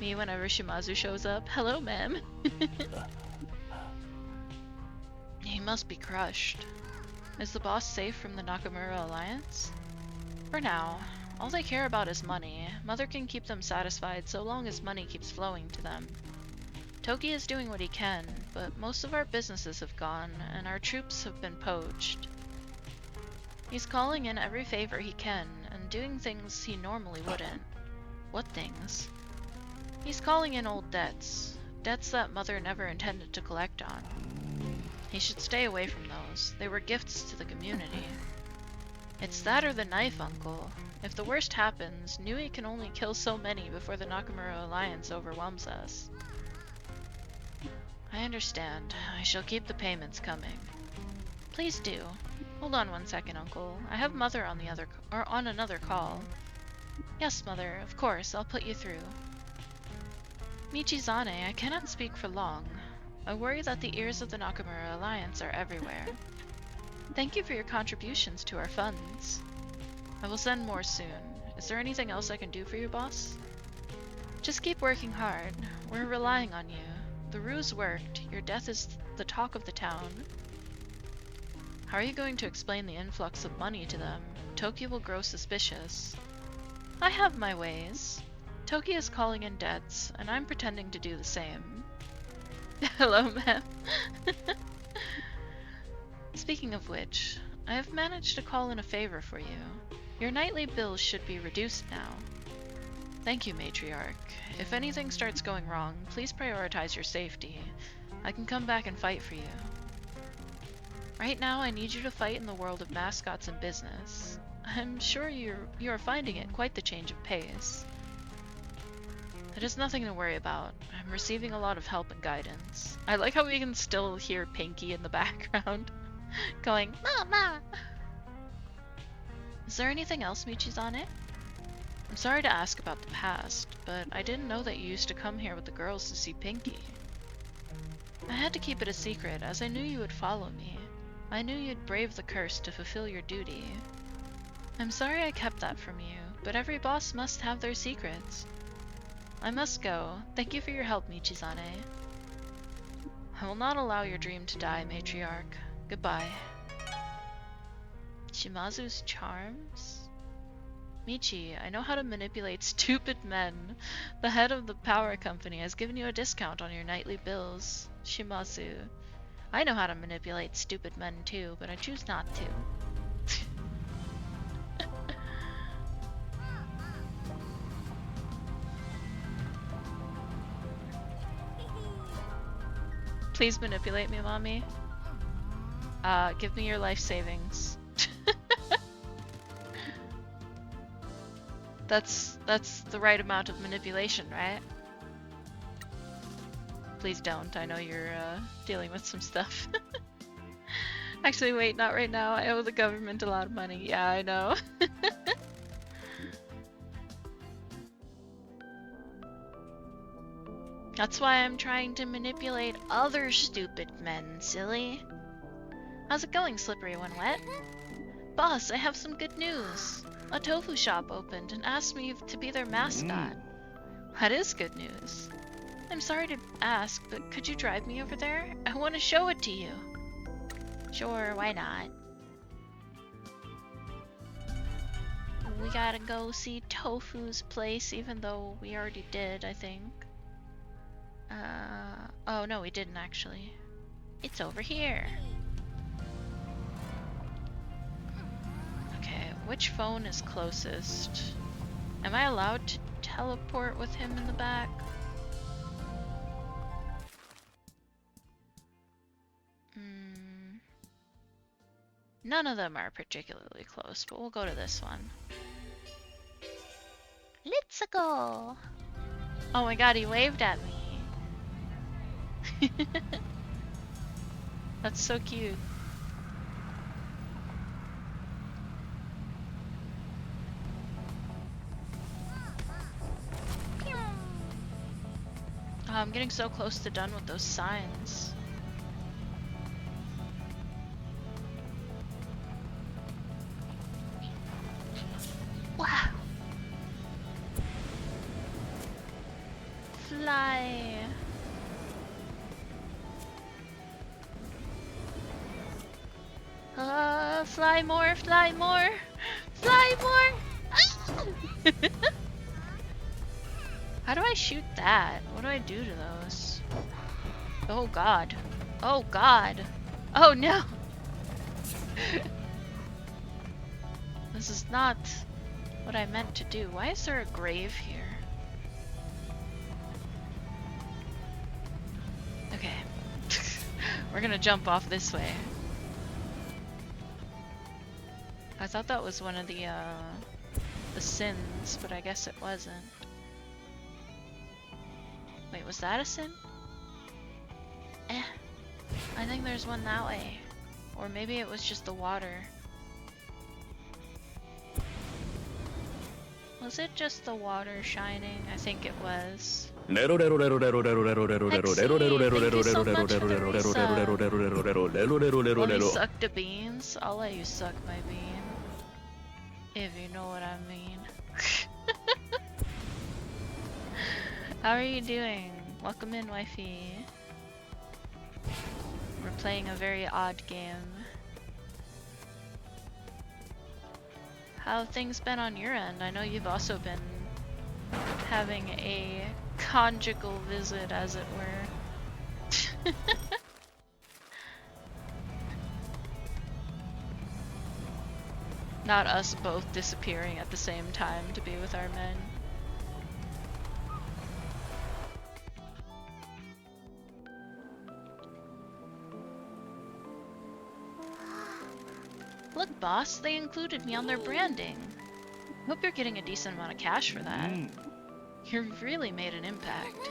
Speaker 3: Me whenever Shimazu shows up. Hello, ma'am. He must be crushed. Is the boss safe from the Nakamura Alliance? For now. All they care about is money. Mother can keep them satisfied so long as money keeps flowing to them. Toki is doing what he can, but most of our businesses have gone, and our troops have been poached. He's calling in every favor he can, and doing things he normally wouldn't. What things? He's calling in old debts. Debts that Mother never intended to collect on. He should stay away from those. They were gifts to the community. It's that or the knife, Uncle. If the worst happens, Nui can only kill so many before the Nakamura Alliance overwhelms us. I understand. I shall keep the payments coming. Please do. Hold on 1 second, Uncle. I have Mother on on another call. Yes, Mother. Of course. I'll put you through. Michizane, I cannot speak for long. I worry that the ears of the Nakamura Alliance are everywhere. Thank you for your contributions to our funds. I will send more soon. Is there anything else I can do for you, boss? Just keep working hard. We're relying on you. The ruse worked. Your death is the talk of the town. How are you going to explain the influx of money to them? Toki will grow suspicious. I have my ways. Toki is calling in debts, and I'm pretending to do the same. Hello, ma'am. Speaking of which, I have managed to call in a favor for you. Your nightly bills should be reduced now. Thank you, Matriarch. If anything starts going wrong, please prioritize your safety. I can come back and fight for you. Right now, I need you to fight in the world of mascots and business. I'm sure you are finding it quite the change of pace. It is nothing to worry about. I'm receiving a lot of help and guidance. I like how we can still hear Pinky in the background going, Mama! Is there anything else, Michizane? I'm sorry to ask about the past, but I didn't know that you used to come here with the girls to see Pinky. I had to keep it a secret, as I knew you would follow me. I knew you'd brave the curse to fulfill your duty. I'm sorry I kept that from you, but every boss must have their secrets. I must go. Thank you for your help, Michizane. I will not allow your dream to die, Matriarch. Goodbye. Shimazu's charms? Michi, I know how to manipulate stupid men. The head of the power company has given you a discount on your nightly bills. Shimazu. I know how to manipulate stupid men too, but I choose not to. Please manipulate me, mommy. Give me your life savings. That's the right amount of manipulation, right? Please don't. I know you're dealing with some stuff. Actually, wait, not right now. I owe the government a lot of money. Yeah, I know. That's why I'm trying to manipulate other stupid men, silly. How's it going, Slippery When Wet? Boss, I have some good news. A tofu shop opened and asked me to be their mascot. That is good news. I'm sorry to ask, but could you drive me over there? I want to show it to you. Sure, why not? We gotta go see Tofu's place, even though we already did, I think. Oh no, we didn't actually. It's over here. Okay, which phone is closest? Am I allowed to teleport with him in the back? None of them are particularly close, but we'll go to this one. Let's go! Oh my god, he waved at me. That's so cute. Oh, I'm getting so close to done with those signs. Wow. Fly. Fly more, fly more, fly more! Ah! How do I shoot that? What do I do to those? Oh god. Oh god. Oh no! This is not what I meant to do. Why is there a grave here? Okay. We're gonna jump off this way. I thought that was one of the sins, but I guess it wasn't. Wait, was that a sin? I think there's one that way. Or maybe it was just the water. Was it just the water shining? I think it was. Lexi, thank you so much for the resub. Let me suck the beans. I'll let you suck my bean. If you know what I mean. How are you doing? Welcome in, wifey. We're playing a very odd game. How have things been on your end? I know you've also been having a conjugal visit, as it were. Not us both disappearing at the same time to be with our men. Look, boss, they included me on their branding. Hope you're getting a decent amount of cash for that. You've really made an impact.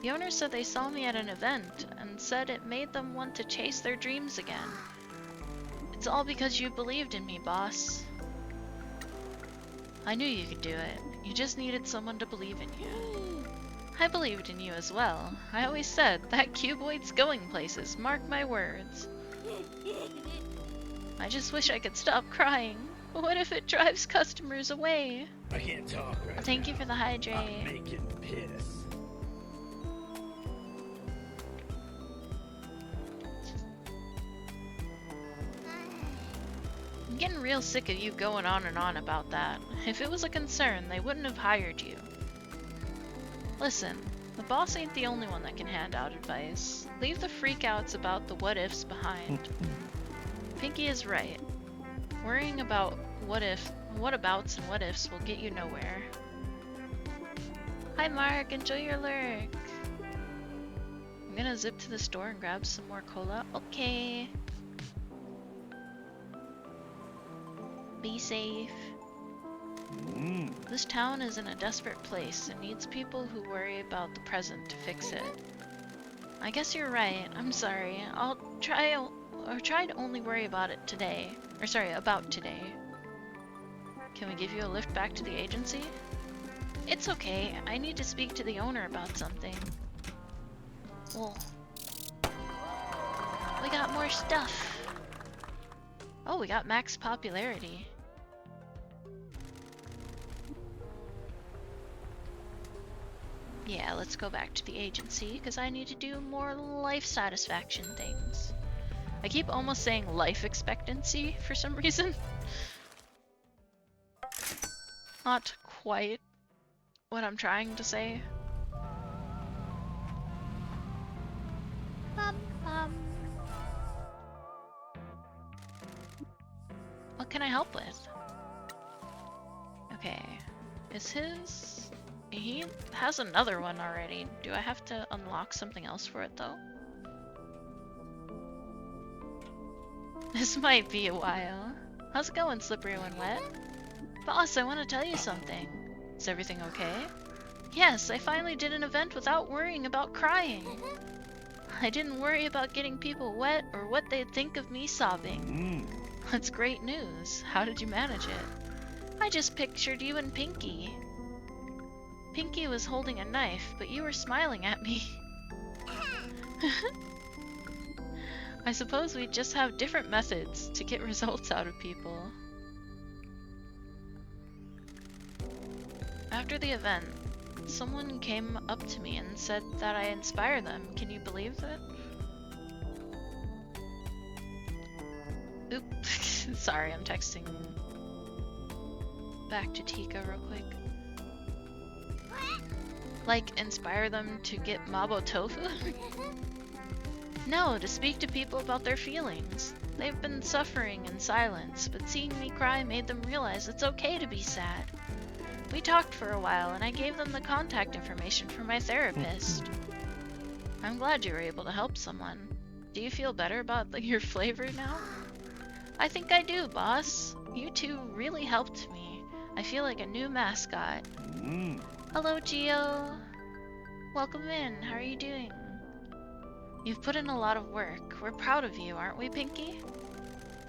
Speaker 3: The owner said they saw me at an event and said it made them want to chase their dreams again. It's all because you believed in me, boss. I knew you could do it. You just needed someone to believe in you. I believed in you as well. I always said, that cuboid's going places, mark my words. I just wish I could stop crying. What if it drives customers away?
Speaker 2: I can't talk right
Speaker 3: Thank
Speaker 2: now.
Speaker 3: you for the
Speaker 2: I'm
Speaker 3: hydrate.
Speaker 2: making piss.
Speaker 3: I'm getting real sick of you going on and on about that. If it was a concern, they wouldn't have hired you. Listen, the boss ain't the only one that can hand out advice. Leave the freakouts about the what-ifs behind. Pinky is right. Worrying about what-abouts and what-ifs will get you nowhere. Hi Mark, enjoy your lurk. I'm gonna zip to the store and grab some more cola. Okay. Be safe. This town is in a desperate place and needs people who worry about the present to fix it. I guess you're right. I'm sorry. I'll try to only worry about it today. Or sorry, about today. Can we give you a lift back to the agency? It's okay. I need to speak to the owner about something. Well, we got more stuff. Oh, we got max popularity. Yeah, let's go back to the agency, because I need to do more life satisfaction things. I keep almost saying life expectancy for some reason. Not quite what I'm trying to say. What can I help with? Okay, is his... He has another one already. Do I have to unlock something else for it though? This might be a while. How's it going, Slippery When Wet? Boss, I want to tell you something. Is everything okay? Yes, I finally did an event without worrying about crying. I didn't worry about getting people wet or what they'd think of me sobbing. That's great news. How did you manage it? I just pictured you and Pinky. Pinky was holding a knife, but you were smiling at me. I suppose we just have different methods to get results out of people. After the event, someone came up to me and said that I inspire them. Can you believe that? Oops. Sorry, I'm texting back to Tika real quick. Like, inspire them to get Mabo Tofu? No, to speak to people about their feelings. They've been suffering in silence, but seeing me cry made them realize it's okay to be sad. We talked for a while, and I gave them the contact information for my therapist. I'm glad you were able to help someone. Do you feel better about your flavor now? I think I do, boss. You two really helped me. I feel like a new mascot. Hello, Gio. Welcome in. How are you doing? You've put in a lot of work. We're proud of you, aren't we, Pinky?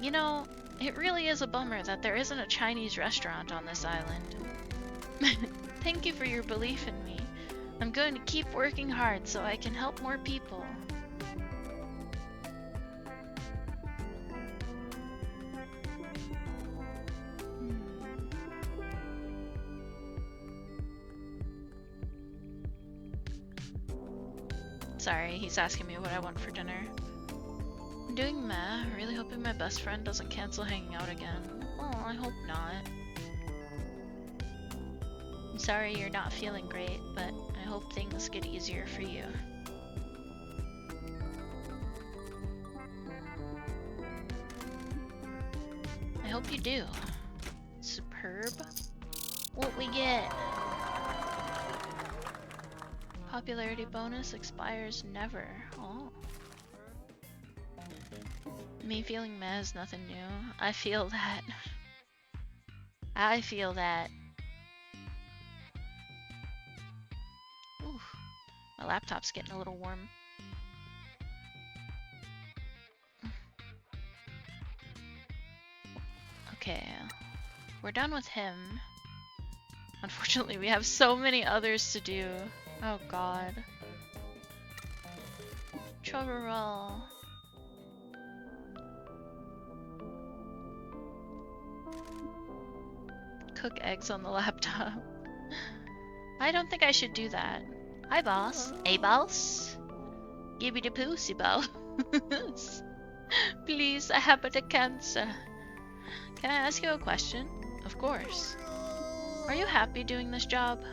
Speaker 3: You know, it really is a bummer that there isn't a Chinese restaurant on this island. Thank you for your belief in me. I'm going to keep working hard so I can help more people. Sorry, he's asking me what I want for dinner. I'm doing meh, really hoping my best friend doesn't cancel hanging out again. Oh, I hope not. I'm sorry you're not feeling great, but I hope things get easier for you. I hope you do. Superb. What we get? Popularity bonus expires never. Oh. Me feeling meh is nothing new. I feel that. I feel that. Ooh, my laptop's getting a little warm. Okay, we're done with him. Unfortunately, we have so many others to do. Oh god. Chororol. Cook eggs on the laptop. I don't think I should do that. Hi, boss. Hey, boss. Give me the pussy, boss. Please, I have the cancer. Can I ask you a question? Of course. Are you happy doing this job?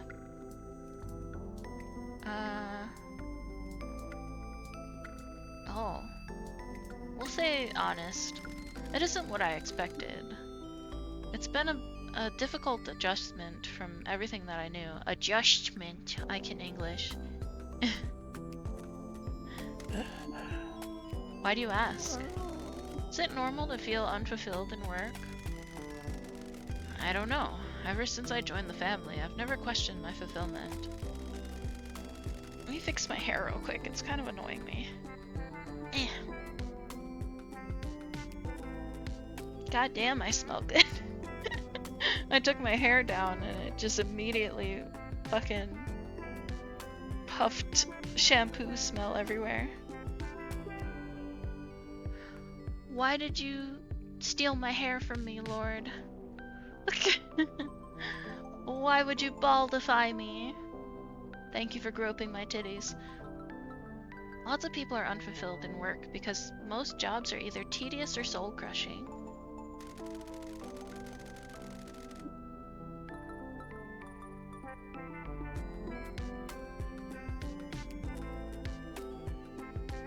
Speaker 3: Oh. We'll say honest. It isn't what I expected. It's been a difficult adjustment from everything that I knew. Adjustment. I can English. Why do you ask? Is it normal to feel unfulfilled in work? I don't know. Ever since I joined the family, I've never questioned my fulfillment. Let me fix my hair real quick. It's kind of annoying me. God damn, I smell good. I took my hair down and it just immediately fucking puffed shampoo smell everywhere. Why did you steal my hair from me, Lord? Why would you baldify me? Thank you for groping my titties. Lots of people are unfulfilled in work because most jobs are either tedious or soul-crushing.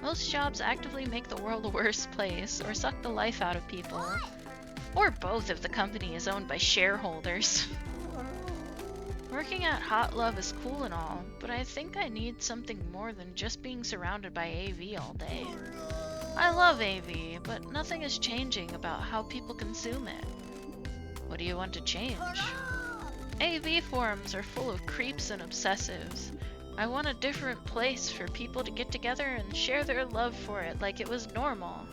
Speaker 3: Most jobs actively make the world a worse place, or suck the life out of people. Or both if the company is owned by shareholders. Working at Hot Love is cool and all, but I think I need something more than just being surrounded by AV all day. I love AV, but nothing is changing about how people consume it. What do you want to change? AV forums are full of creeps and obsessives. I want a different place for people to get together and share their love for it like it was normal.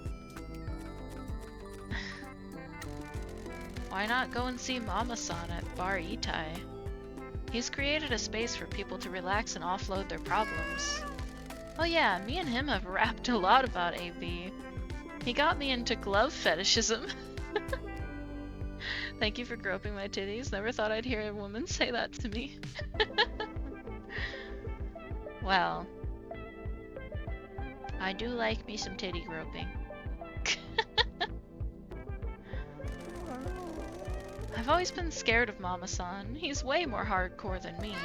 Speaker 3: Why not go and see Mama-san at Bar Itai? He's created a space for people to relax and offload their problems. Oh yeah, me and him have rapped a lot about AV. He got me into glove fetishism. Thank you for groping my titties. Never thought I'd hear a woman say that to me. Well, I do like me some titty groping. I've always been scared of Mama-san. He's way more hardcore than me.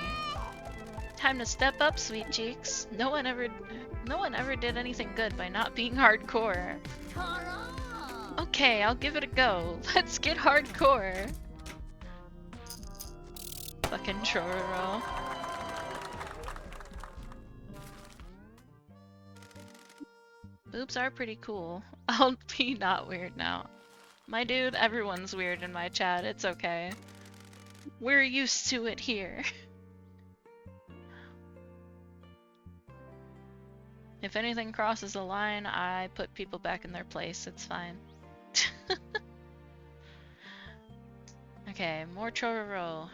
Speaker 3: Time to step up, sweet cheeks. No one ever did anything good by not being hardcore. Okay, I'll give it a go. Let's get hardcore. Fucking Chororo. Boobs are pretty cool. I'll be not weird now. My dude, everyone's weird in my chat. It's okay. We're used to it here. If anything crosses a line, I put people back in their place. It's fine. Okay, more Chororo.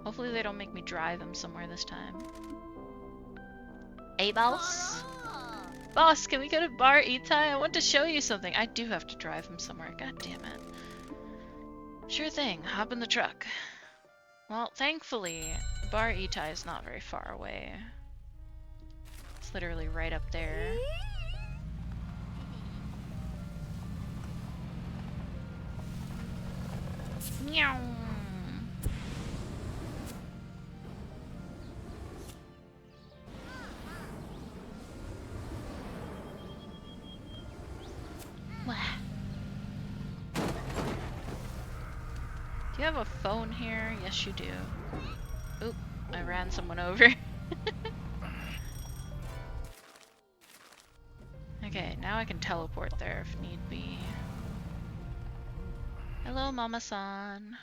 Speaker 3: Hopefully they don't make me drive him somewhere this time. Hey, boss? Boss, can we go to Bar Itai? I want to show you something. I do have to drive him somewhere. God damn it. Sure thing. Hop in the truck. Well, thankfully, Bar Itai is not very far away. It's literally right up there. Meow. Do you have a phone here? Yes, you do. Oop, I ran someone over. Okay, now I can teleport there if need be. Hello, Mama-san.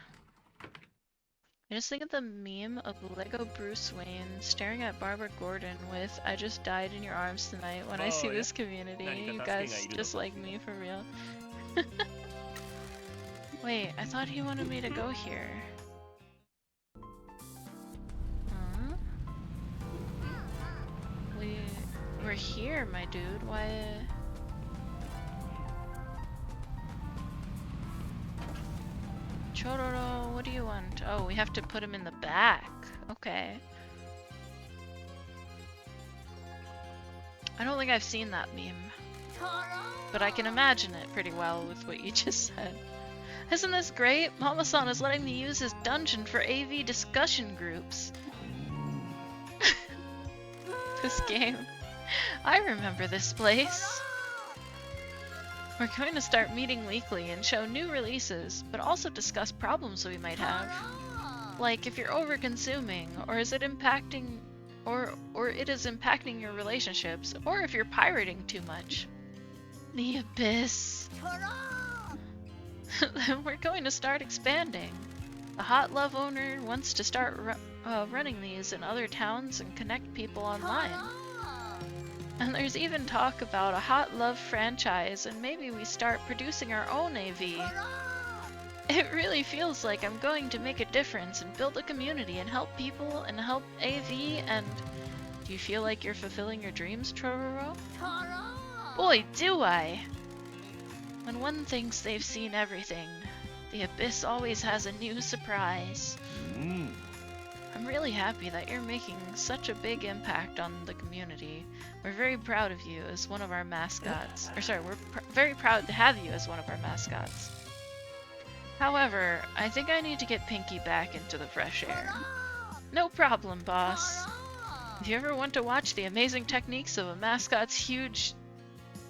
Speaker 3: I just think of the meme of Lego Bruce Wayne staring at Barbara Gordon with "I just died in your arms tonight" when I see this community. You guys just like me, for real. Wait, I thought he wanted me to go here. over here, my dude. Why? Chororo, what do you want? Oh, we have to put him in the back. Okay. I don't think I've seen that meme, but I can imagine it pretty well with what you just said. Isn't this great? Mama-san is letting me use his dungeon for AV discussion groups. This game. I remember this place. We're going to start meeting weekly and show new releases, but also discuss problems we might have. Like if you're over-consuming, or is it impacting or it is impacting your relationships, or if you're pirating too much. The abyss. Then we're going to start expanding. The Hot Love owner wants to start running these in other towns and connect people online. And there's even talk about a Hot Love franchise, and maybe we start producing our own AV. It really feels like I'm going to make a difference and build a community and help people and help AV. And do you feel like you're fulfilling your dreams, Chororo? Boy, do I! When one thinks they've seen everything, the abyss always has a new surprise. I'm really happy that you're making such a big impact on the community. We're very proud of you as one of our mascots. Or sorry, we're very proud to have you as one of our mascots. However, I think I need to get Pinky back into the fresh air. No problem, boss. If you ever want to watch the amazing techniques of a mascot's huge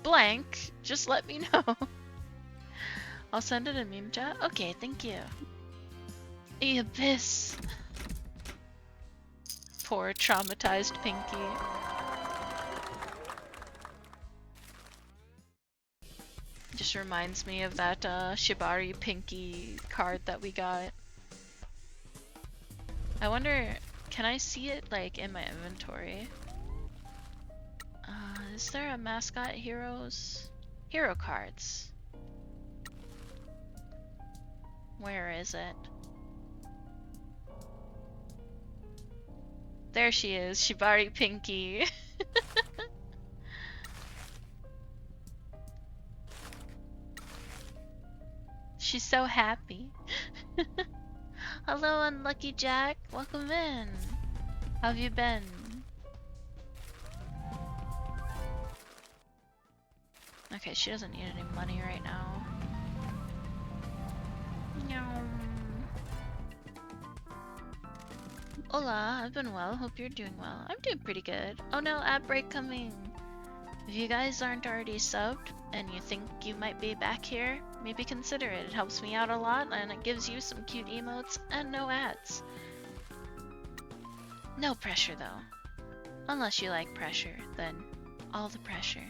Speaker 3: blank, just let me know. I'll send it in meme chat. Okay, thank you. The abyss. Poor traumatized Pinky. Just reminds me of that Shibari Pinky card that we got. I wonder, can I see it like in my inventory? Is there a mascot heroes? Hero cards. Where is it? There she is, Shibari Pinky. She's so happy. Hello, Unlucky Jack. Welcome in. How have you been? Okay, she doesn't need any money right now. Hola, I've been well. Hope you're doing well. I'm doing pretty good. Oh no, ad break coming. If you guys aren't already subbed and you think you might be back here, maybe consider it. It helps me out a lot and it gives you some cute emotes and no ads. No pressure though. Unless you like pressure, then all the pressure.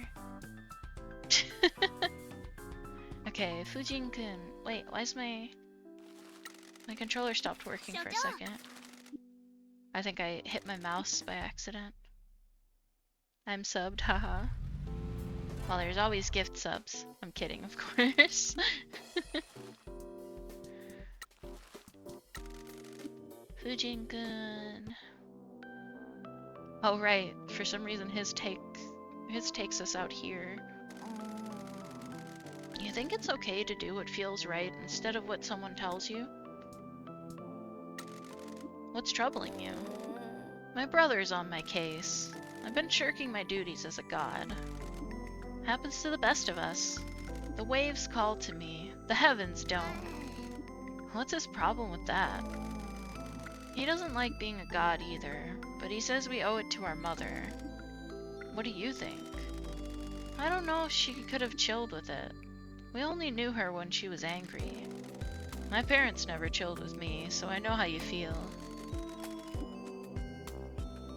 Speaker 3: Okay, Fujin-kun. Wait, why's my controller stopped working for a second? I think I hit my mouse by accident. I'm subbed, haha. Well, there's always gift subs. I'm kidding, of course. Fujin-kun. Oh right, for some reason his takes us out here. You think it's okay to do what feels right instead of what someone tells you? What's troubling you? My brother's on my case. I've been shirking my duties as a god. Happens to the best of us. The waves call to me, the heavens don't. What's his problem with that? He doesn't like being a god either, but he says we owe it to our mother. What do you think? I don't know if she could have chilled with it. We only knew her when she was angry. My parents never chilled with me, so I know how you feel.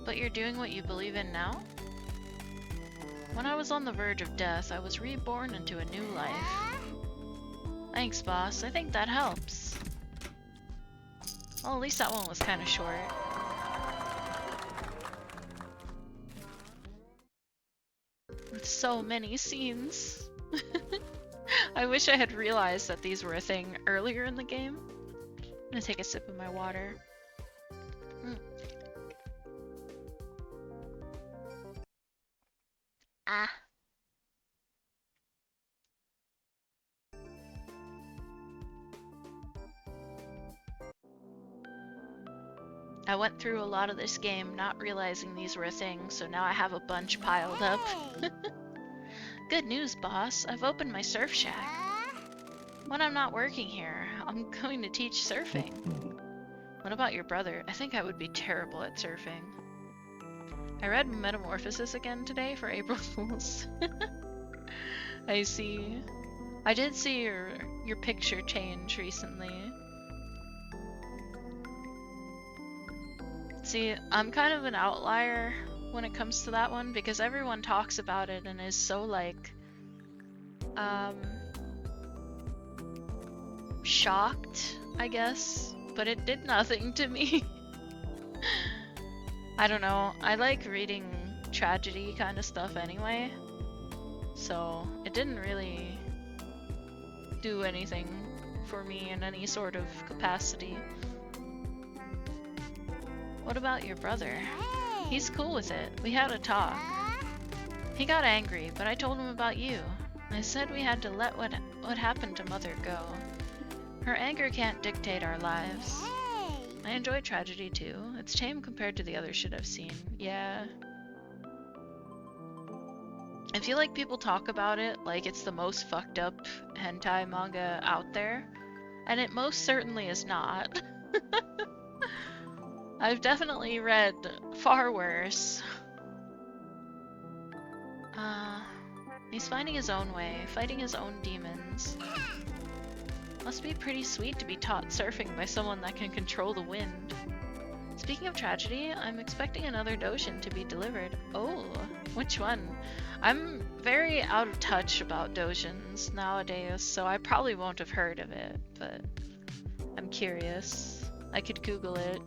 Speaker 3: But you're doing what you believe in now? When I was on the verge of death, I was reborn into a new life. Thanks, boss. I think that helps. Well, at least that one was kind of short. With so many scenes. I wish I had realized that these were a thing earlier in the game. I'm gonna take a sip of my water. I went through a lot of this game not realizing these were a thing, so now I have a bunch piled up. Good news, boss. I've opened my surf shack. When I'm not working here, I'm going to teach surfing. What about your brother? I think I would be terrible at surfing. I read Metamorphosis again today for April Fools. I see. I did see your picture change recently. See, I'm kind of an outlier when it comes to that one because everyone talks about it and is so like shocked, I guess, but it did nothing to me. I don't know, I like reading tragedy kind of stuff anyway, so it didn't really do anything for me in any sort of capacity. What about your brother? He's cool with it. We had a talk. He got angry, but I told him about you. I said we had to let what happened to Mother go. Her anger can't dictate our lives. I enjoy tragedy too. It's tame compared to the other shit I've seen. Yeah. I feel like people talk about it like it's the most fucked up hentai manga out there, and it most certainly is not. I've definitely read far worse. He's finding his own way, fighting his own demons. Must be pretty sweet to be taught surfing by someone that can control the wind. Speaking of tragedy, I'm expecting another doshin to be delivered. Oh, which one? I'm very out of touch about doshins nowadays, so I probably won't have heard of it, but I'm curious. I could Google it.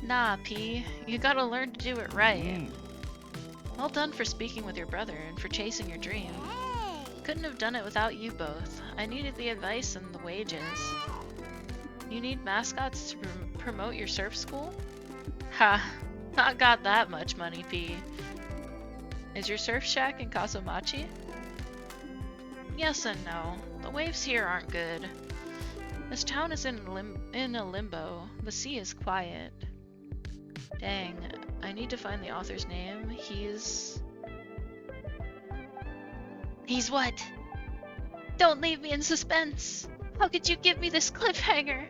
Speaker 3: Nah, P. You gotta learn to do it right. Well done for speaking with your brother and for chasing your dream. Couldn't have done it without you both. I needed the advice and the wages. You need mascots to promote your surf school? Ha! Not got that much money, P. Is your surf shack in Kasumachi? Yes and no. The waves here aren't good. This town is in a limbo. The sea is quiet. Dang, I need to find the author's name. He's what? Don't leave me in suspense! How could you give me this cliffhanger?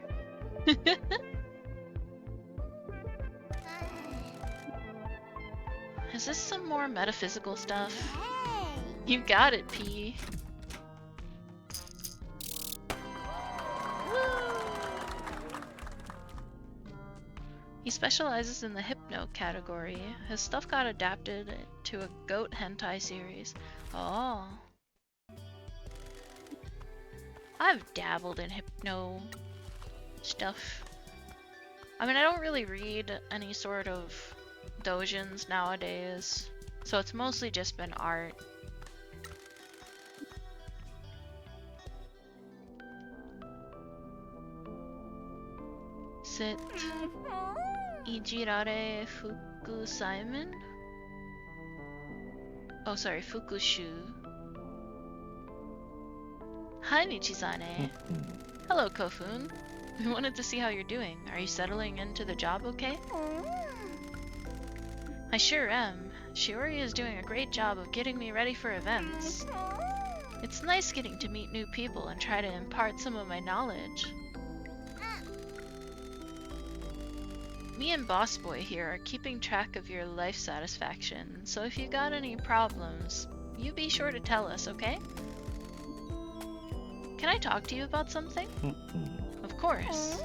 Speaker 3: Is this some more metaphysical stuff? You got it, P. He specializes in the hypno category. His stuff got adapted to a goat hentai series. Oh. I've dabbled in hypno stuff. I mean, I don't really read any sort of doujins nowadays, so it's mostly just been art. Sit. Ijirare Fuku Simon? Oh, sorry, Fukushu. Hi, Michizane. Hello, Kofun. We wanted to see how you're doing. Are you settling into the job okay? I sure am. Shiori is doing a great job of getting me ready for events. It's nice getting to meet new people and try to impart some of my knowledge. Me and Boss Boy here are keeping track of your life satisfaction, so if you got any problems, you be sure to tell us, okay? Can I talk to you about something? Of course.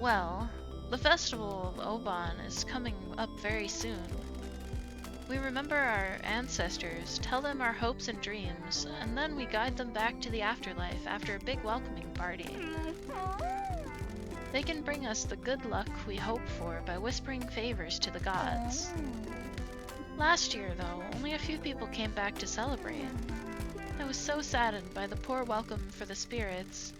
Speaker 3: Well, the festival of Oban is coming up very soon. We remember our ancestors, tell them our hopes and dreams, and then we guide them back to the afterlife after a big welcoming party. They can bring us the good luck we hope for by whispering favors to the gods. Last year, though, only a few people came back to celebrate. I was so saddened by the poor welcome for the spirits.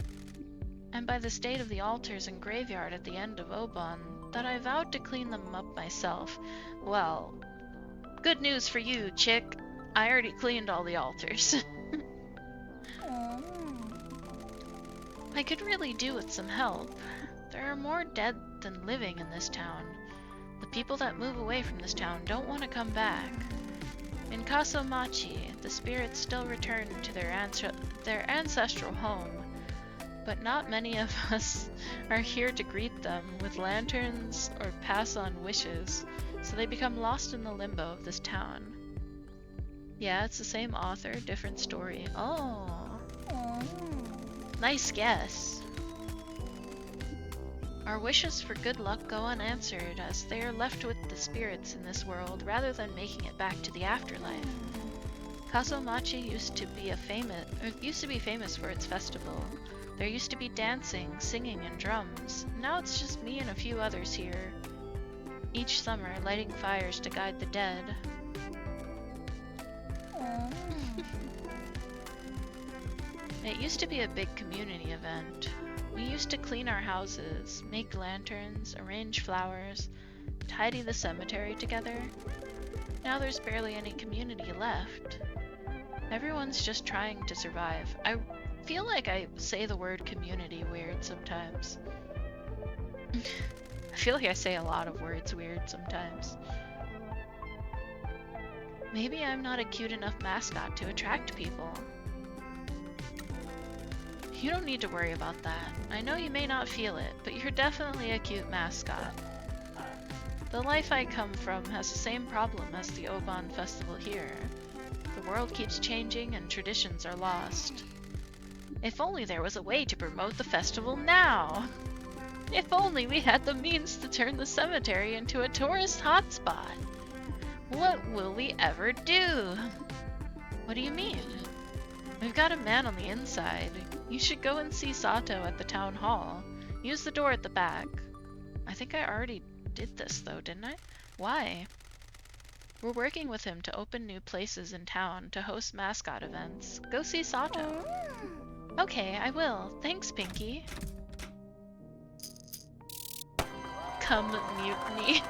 Speaker 3: and by the state of the altars and graveyard at the end of Oban, that I vowed to clean them up myself. Well, good news for you, chick. I already cleaned all the altars. I could really do with some help. There are more dead than living in this town. The people that move away from this town don't want to come back. In Kasomachi, the spirits still return to their ancestral home, but not many of us are here to greet them with lanterns or pass on wishes, so they become lost in the limbo of this town. Yeah, it's the same author, different story. Oh. Nice guess. Our wishes for good luck go unanswered, as they are left with the spirits in this world rather than making it back to the afterlife. Kasomachi used to be famous for its festival. There used to be dancing, singing, and drums. Now it's just me and a few others here, each summer lighting fires to guide the dead. It used to be a big community event. We used to clean our houses, make lanterns, arrange flowers, tidy the cemetery together. Now there's barely any community left. Everyone's just trying to survive. I feel like I say the word community weird sometimes. I feel like I say a lot of words weird sometimes. Maybe I'm not a cute enough mascot to attract people. You don't need to worry about that. I know you may not feel it, but you're definitely a cute mascot. The life I come from has the same problem as the Oban festival here. The world keeps changing and traditions are lost. If only there was a way to promote the festival now! If only we had the means to turn the cemetery into a tourist hotspot! What will we ever do? What do you mean? We've got a man on the inside. You should go and see Sato at the town hall. Use the door at the back. I think I already did this though, didn't I? Why? We're working with him to open new places in town to host mascot events. Go see Sato. Okay, I will. Thanks, Pinky. Come mutiny.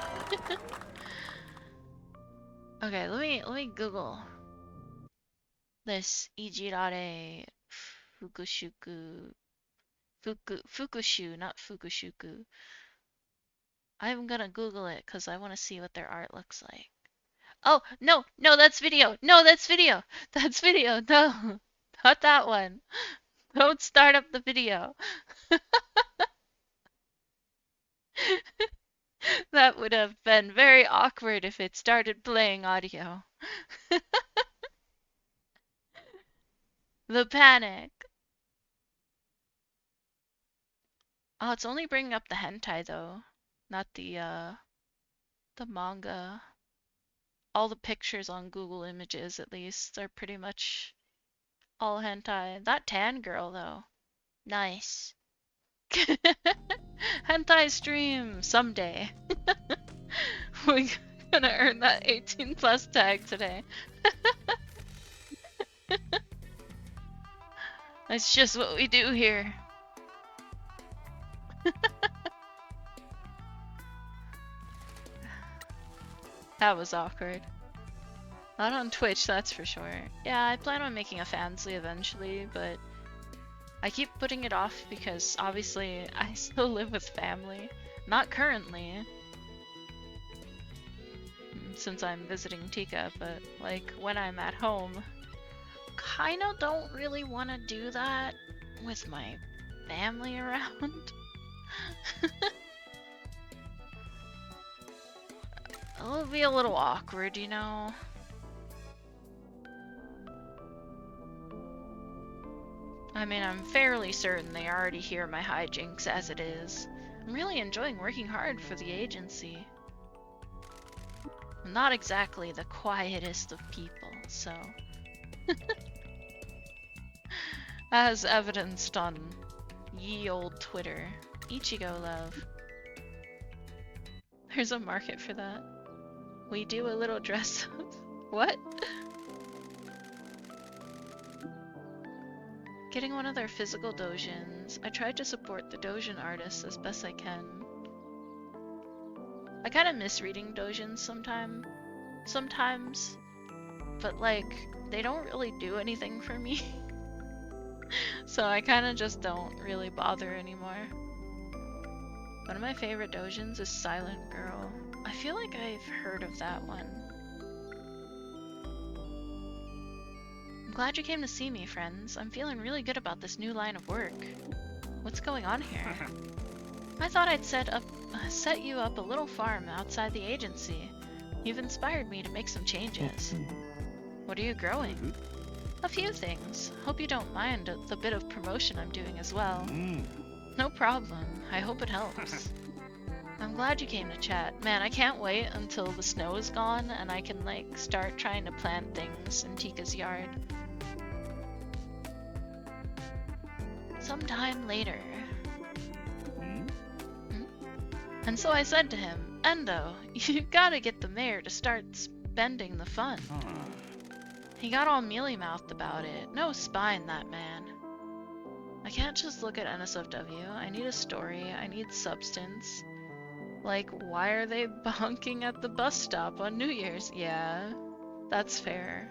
Speaker 3: Okay, let me Google this Ijirare Fukushu, not Fukushuku. I'm gonna Google it because I want to see what their art looks like. Oh, no, that's video. No, that's video. That's video. No, not that one. Don't start up the video. That would have been very awkward if it started playing audio. The panic. Oh, it's only bringing up the hentai though, not the manga. All the pictures on Google Images, at least, are pretty much all hentai. That tan girl though, nice. Hentai stream someday. We're gonna earn that 18+ tag today. That's just what we do here. That was awkward. Not on Twitch, that's for sure. Yeah, I plan on making a fansly eventually, but I keep putting it off because obviously I still live with family. Not currently, since I'm visiting Tika, but like when I'm at home, kinda don't really want to do that with my family around. It'll be a little awkward, you know? I mean, I'm fairly certain they already hear my hijinks as it is. I'm really enjoying working hard for the agency. I'm not exactly the quietest of people, so... As evidenced on ye old Twitter. Ichigo love. There's a market for that. We do a little dress up. What? Getting one of their physical dojins. I tried to support the dojin artists as best I can. I kind of miss reading dojins sometimes, but like, they don't really do anything for me. So I kind of just don't really bother anymore. One of my favorite dojins is Silent Girl. I feel like I've heard of that one. I'm glad you came to see me, friends. I'm feeling really good about this new line of work. What's going on here? I thought I'd set you up a little farm outside the agency. You've inspired me to make some changes. What are you growing? A few things. Hope you don't mind the bit of promotion I'm doing as well. No problem. I hope it helps. I'm glad you came to chat. Man, I can't wait until the snow is gone and I can like start trying to plant things in Tika's yard. Sometime later. And so I said to him, Endo, you gotta get the mayor to start spending the funds. He got all mealy-mouthed about it. No spine, that man. I can't just look at NSFW. I need a story. I need substance. Like, why are they bonking at the bus stop on New Year's? Yeah, that's fair.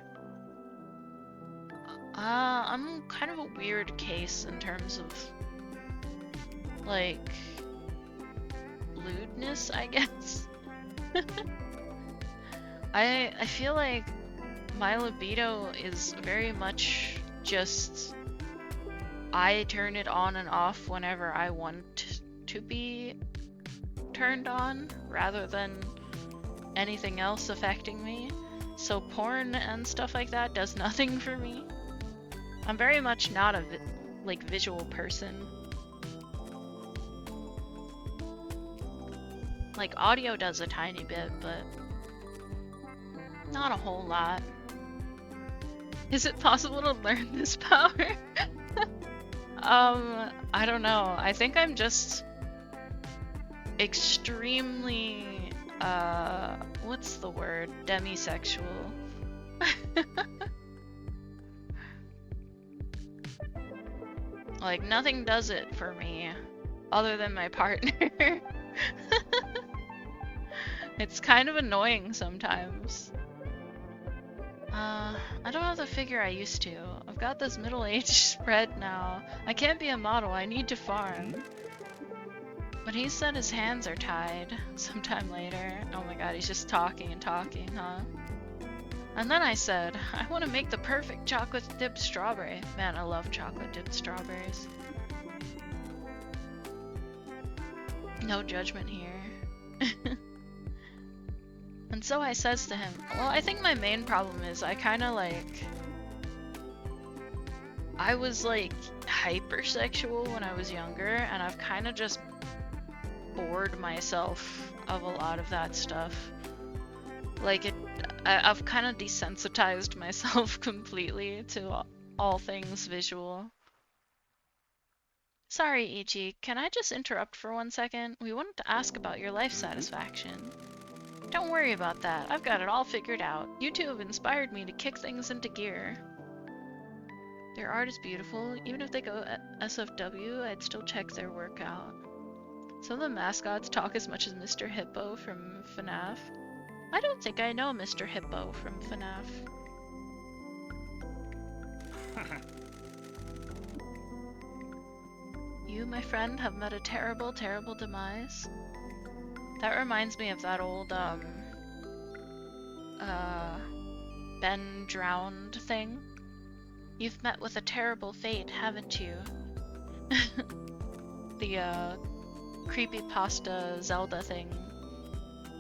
Speaker 3: I'm kind of a weird case in terms of, like, lewdness, I guess. I feel like my libido is very much just, I turn it on and off whenever I want to be turned on, rather than anything else affecting me. So porn and stuff like that does nothing for me. I'm very much not a visual person. Like, audio does a tiny bit, but not a whole lot. Is it possible to learn this power? I don't know. I think I'm just extremely, what's the word? Demisexual. Like, nothing does it for me other than my partner. It's kind of annoying sometimes. I don't have the figure I used to. I've got this middle-aged spread now. I can't be a model, I need to farm. But he said his hands are tied sometime later. Oh my god, he's just talking and talking, huh? And then I said, I want to make the perfect chocolate-dipped strawberry. Man, I love chocolate-dipped strawberries. No judgment here. And so I says to him, well, I think my main problem is I kind of like, I was like hypersexual when I was younger, and I've kind of just bored myself of a lot of that stuff. Like, I've kind of desensitized myself completely to all things visual. Sorry, Ichi, can I just interrupt for 1 second? We wanted to ask about your life satisfaction. Don't worry about that, I've got it all figured out. You two have inspired me to kick things into gear. Their art is beautiful. Even if they go SFW, I'd still check their work out. Some of the mascots talk as much as Mr. Hippo from FNAF. I don't think I know Mr. Hippo from FNAF. You, my friend, have met a terrible, terrible demise. That reminds me of that old, Ben drowned thing. You've met with a terrible fate, haven't you? The, creepypasta Zelda thing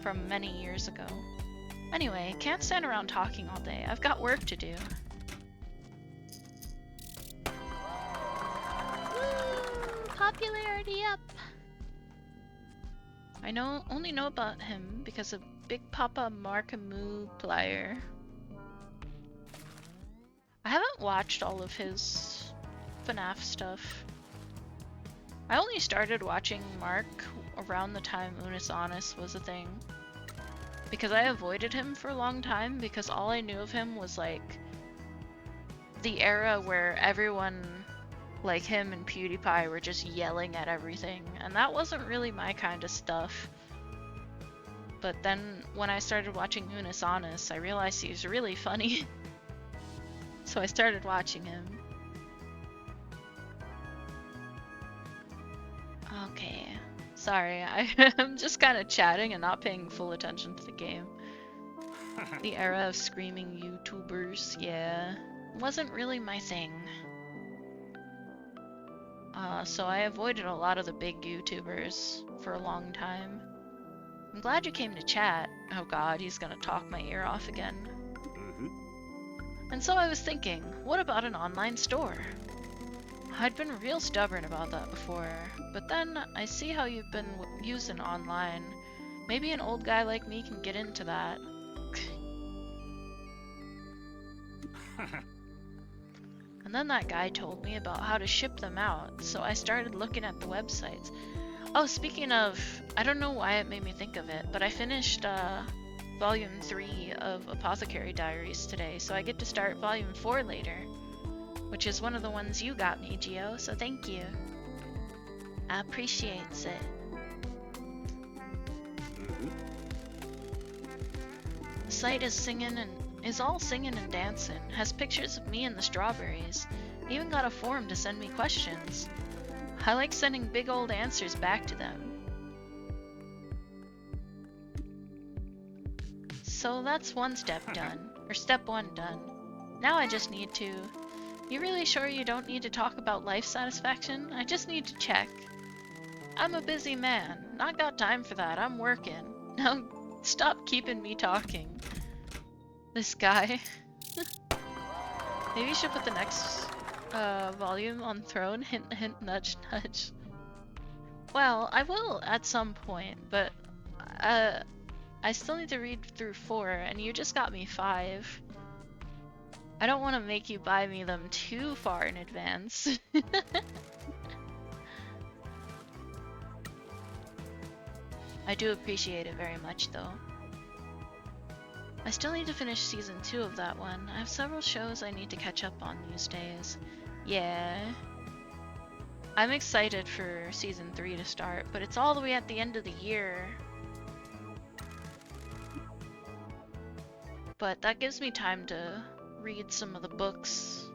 Speaker 3: from many years ago. Anyway, can't stand around talking all day. I've got work to do. Woo! Popularity up! I only know about him because of Big Papa Markiplier. I haven't watched all of his FNAF stuff. I only started watching Mark around the time Unis Honest was a thing. Because I avoided him for a long time because all I knew of him was like the era where everyone Like him and PewDiePie were just yelling at everything, and that wasn't really my kind of stuff. But then when I started watching Unis Honest, I realized he was really funny. So I started watching him. Okay. Sorry, I'm just kind of chatting and not paying full attention to the game. The era of screaming YouTubers, yeah, wasn't really my thing. So I avoided a lot of the big YouTubers for a long time. I'm glad you came to chat. Oh god, he's gonna talk my ear off again. And so I was thinking, what about an online store? I'd been real stubborn about that before, but then I see how you've been using online. Maybe an old guy like me can get into that. And then that guy told me about how to ship them out, so I started looking at the websites. Oh, speaking of, I don't know why it made me think of it, but I finished Volume 3 of Apothecary Diaries today, so I get to start Volume 4 later, which is one of the ones you got me, Gio, so thank you. I appreciate it. The site is all singing and dancing, has pictures of me and the strawberries, even got a form to send me questions. I like sending big old answers back to them. So that's one step done, or step 1 done. Now I just need to... You really sure you don't need to talk about life satisfaction? I just need to check. I'm a busy man, not got time for that, I'm working. Now stop keeping me talking. This guy. Maybe you should put the next volume on Throne. Hint, hint, nudge, nudge. Well, I will at some point, but I still need to read through 4, and you just got me 5. I don't want to make you buy me them too far in advance. I do appreciate it very much, though. I still need to finish Season 2 of that one. I have several shows I need to catch up on these days. Yeah. I'm excited for Season 3 to start, but it's all the way at the end of the year. But that gives me time to read some of the books.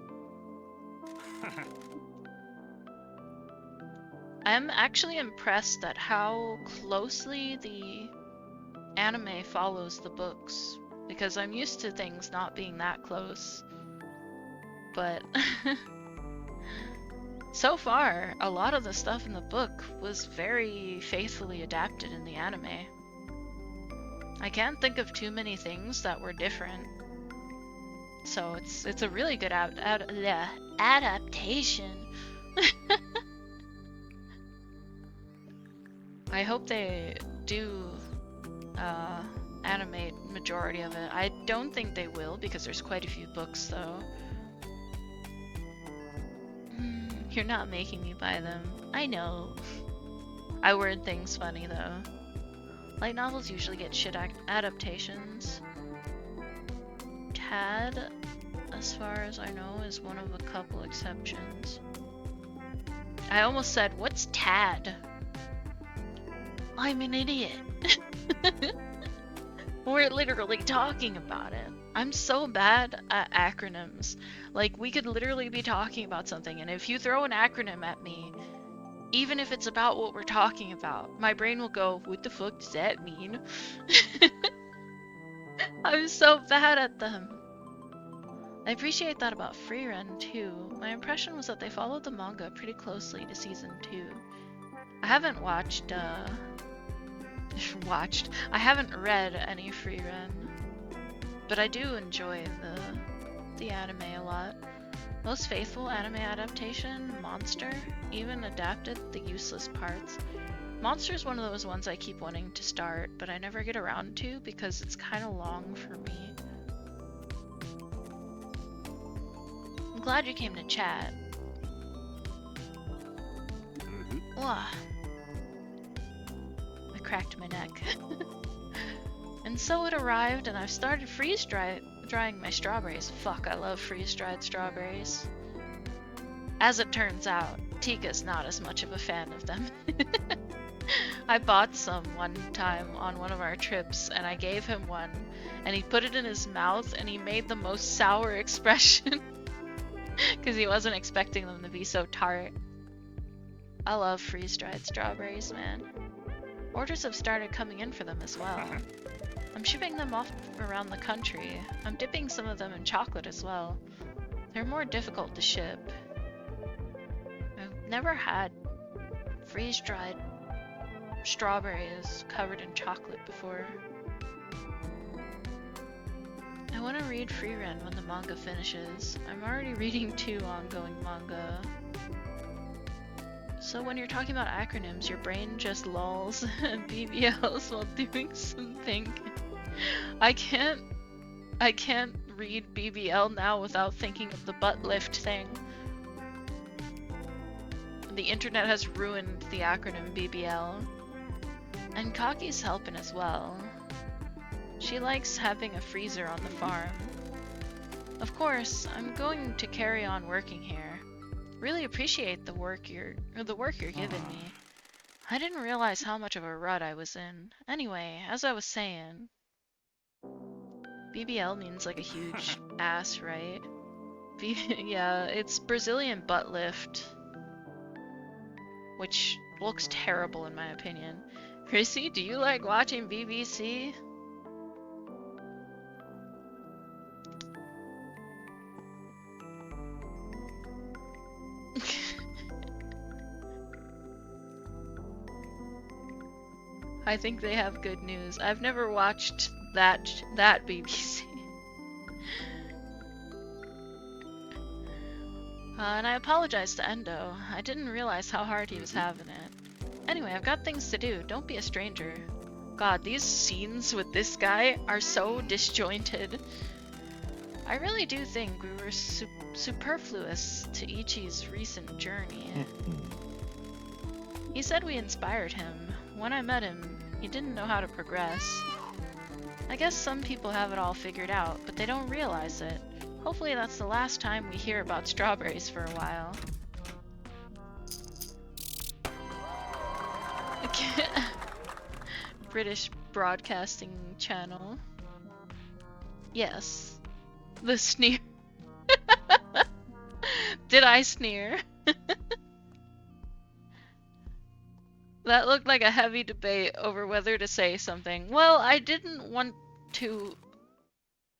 Speaker 3: I'm actually impressed at how closely the anime follows the books, because I'm used to things not being that close. But so far, a lot of the stuff in the book was very faithfully adapted in the anime. I can't think of too many things that were different. So it's a really good adaptation. I hope they do animate majority of it. I don't think they will, because there's quite a few books though. You're not making me buy them. I know. I word things funny though. Light novels usually get shit adaptations. Tad, as far as I know, is one of a couple exceptions. I almost said, what's Tad? I'm an idiot. We're literally talking about it. I'm so bad at acronyms. Like, we could literally be talking about something, and if you throw an acronym at me, even if it's about what we're talking about, my brain will go, what the fuck does that mean? I'm so bad at them. I appreciate that about Freerun too. My impression was that they followed the manga pretty closely to season 2. I haven't I haven't read any Freerun, but I do enjoy the anime a lot. Most faithful anime adaptation, Monster, even adapted the useless parts. Monster's one of those ones I keep wanting to start, but I never get around to because it's kind of long for me. I'm glad you came to chat. Wah. I cracked my neck. And so it arrived, and I've started drying my strawberries. Fuck, I love freeze-dried strawberries. As it turns out, Tika's not as much of a fan of them. I bought some one time on one of our trips, and I gave him one, and he put it in his mouth, and he made the most sour expression because he wasn't expecting them to be so tart. I love freeze-dried strawberries, man. Orders have started coming in for them as well. I'm shipping them off around the country. I'm dipping some of them in chocolate as well. They're more difficult to ship. I've never had freeze-dried strawberries covered in chocolate before. I want to read Vroomin when the manga finishes. I'm already reading 2 ongoing manga. So when you're talking about acronyms, your brain just lulls and BBLs while doing something. I can't read BBL now without thinking of the butt lift thing. The internet has ruined the acronym BBL. And Kaki's helping as well. She likes having a freezer on the farm. Of course, I'm going to carry on working here. Really appreciate the work you're giving me. I didn't realize how much of a rut I was in. Anyway, as I was saying, BBL means like a huge ass, right? Yeah, it's Brazilian butt lift, which looks terrible in my opinion. Chrissy, do you like watching BBC? I think they have good news. I've never watched that BBC. And I apologize to Endo. I didn't realize how hard he was having it. Anyway, I've got things to do. Don't be a stranger. God, these scenes with this guy are so disjointed. I really do think we were superfluous to Ichi's recent journey. He said we inspired him. When I met him, he didn't know how to progress. I guess some people have it all figured out, but they don't realize it. Hopefully that's the last time we hear about strawberries for a while. British Broadcasting Channel. Yes. The sneer. Did I sneer? That looked like a heavy debate over whether to say something. Well, I didn't want to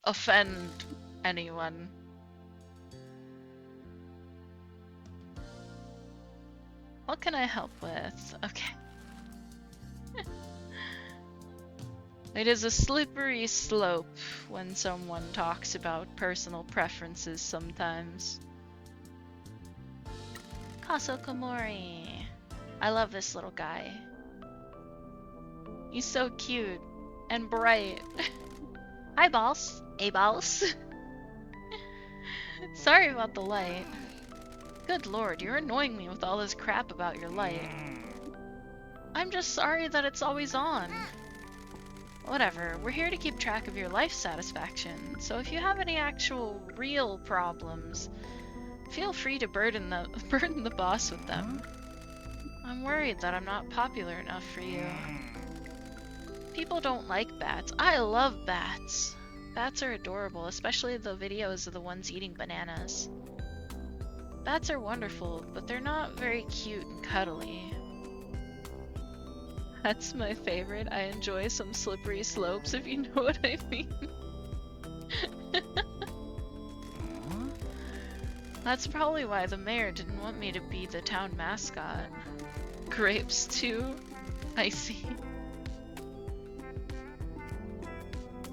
Speaker 3: offend anyone. What can I help with? Okay. It is a slippery slope when someone talks about personal preferences sometimes. Kasokomori. I love this little guy. He's so cute and bright. Hi, boss. Hey, boss. Sorry about the light. Good lord, you're annoying me with all this crap about your light. I'm just sorry that it's always on. Whatever, we're here to keep track of your life satisfaction, so if you have any actual real problems, feel free to burden the boss with them. I'm worried that I'm not popular enough for you. People don't like bats. I love bats. Bats are adorable, especially the videos of the ones eating bananas. Bats are wonderful, but they're not very cute and cuddly. That's my favorite. I enjoy some slippery slopes, if you know what I mean. That's probably why the mayor didn't want me to be the town mascot. Grapes too? I see.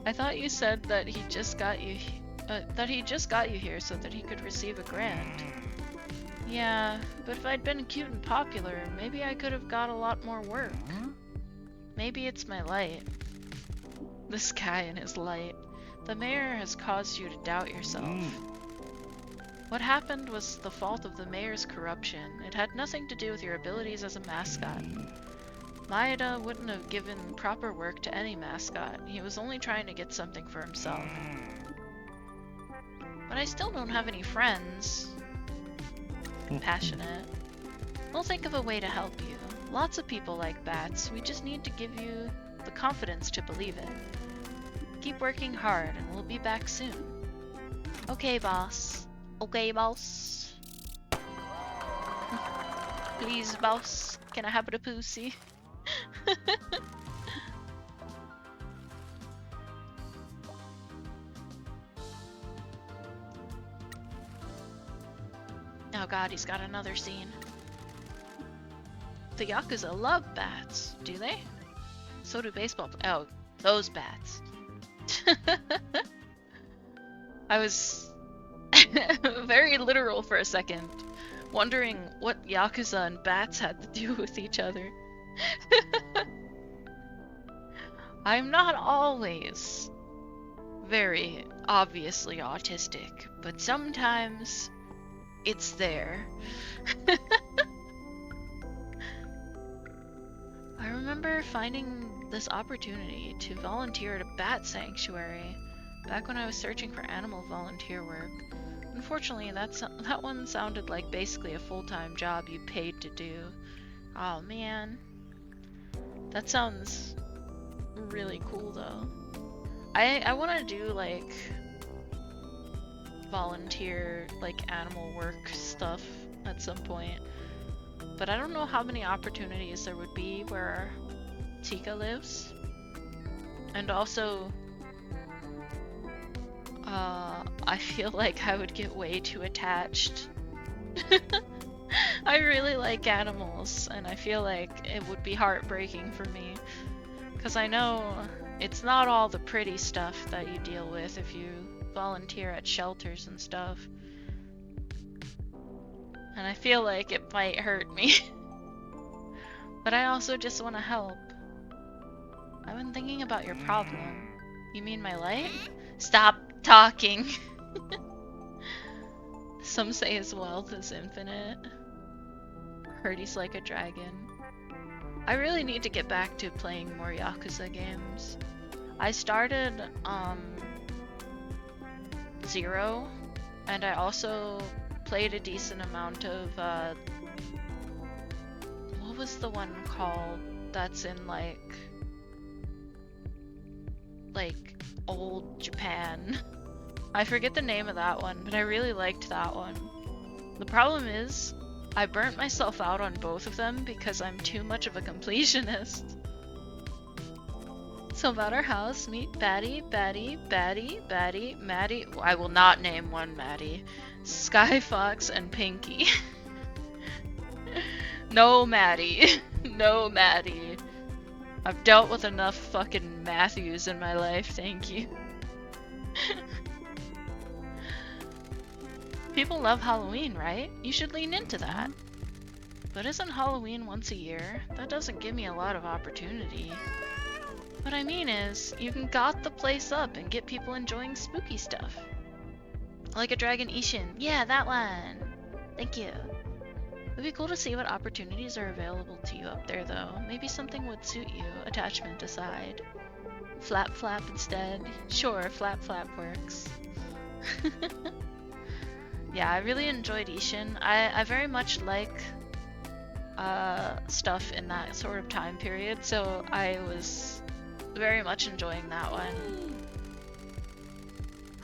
Speaker 3: I thought you said that he just got you here so that he could receive a grant. Yeah, but if I'd been cute and popular, maybe I could have got a lot more work. Maybe it's my light. This guy and his light. The mayor has caused you to doubt yourself. What happened was the fault of the mayor's corruption. It had nothing to do with your abilities as a mascot. Maeda wouldn't have given proper work to any mascot. He was only trying to get something for himself. But I still don't have any friends. Passionate. We'll think of a way to help you. Lots of people like bats. We just need to give you the confidence to believe it. Keep working hard and we'll be back soon. Okay, boss. Okay, boss. Please, boss. Can I have the pussy? Oh god, he's got another scene. The Yakuza love bats, do they? So do baseball. Oh, those bats. I was very literal for a second, wondering what Yakuza and bats had to do with each other. I'm not always very obviously autistic, but sometimes it's there. I remember finding this opportunity to volunteer at a bat sanctuary back when I was searching for animal volunteer work. Unfortunately, that one sounded like basically a full-time job you paid to do. Oh man. That sounds really cool though. I want to do like volunteer like animal work stuff at some point. But I don't know how many opportunities there would be where Tika lives. And also, I feel like I would get way too attached. I really like animals, and I feel like it would be heartbreaking for me. Because I know it's not all the pretty stuff that you deal with if you volunteer at shelters and stuff. And I feel like it might hurt me. But I also just want to help. I've been thinking about your problem. You mean my life? Stop talking! Some say his wealth is infinite. Heard he's like a dragon. I really need to get back to playing more Yakuza games. I started, 0, and I also played a decent amount of, what was the one called that's in like old Japan? I forget the name of that one, but I really liked that one. The problem is, I burnt myself out on both of them because I'm too much of a completionist. So about our house, meet Batty, Maddie. I will not name one Maddie. Sky Fox and Pinky. No Maddie. No Maddie. I've dealt with enough fucking Matthews in my life, thank you. People love Halloween, right? You should lean into that. But isn't Halloween once a year? That doesn't give me a lot of opportunity. What I mean is, you can got the place up and get people enjoying spooky stuff. Like a Dragon Ishin. Yeah, that one! Thank you. It'd be cool to see what opportunities are available to you up there though. Maybe something would suit you, attachment aside. Flap flap instead. Sure, flap flap works. Yeah, I really enjoyed Ishin. I very much like stuff in that sort of time period, so I was very much enjoying that one.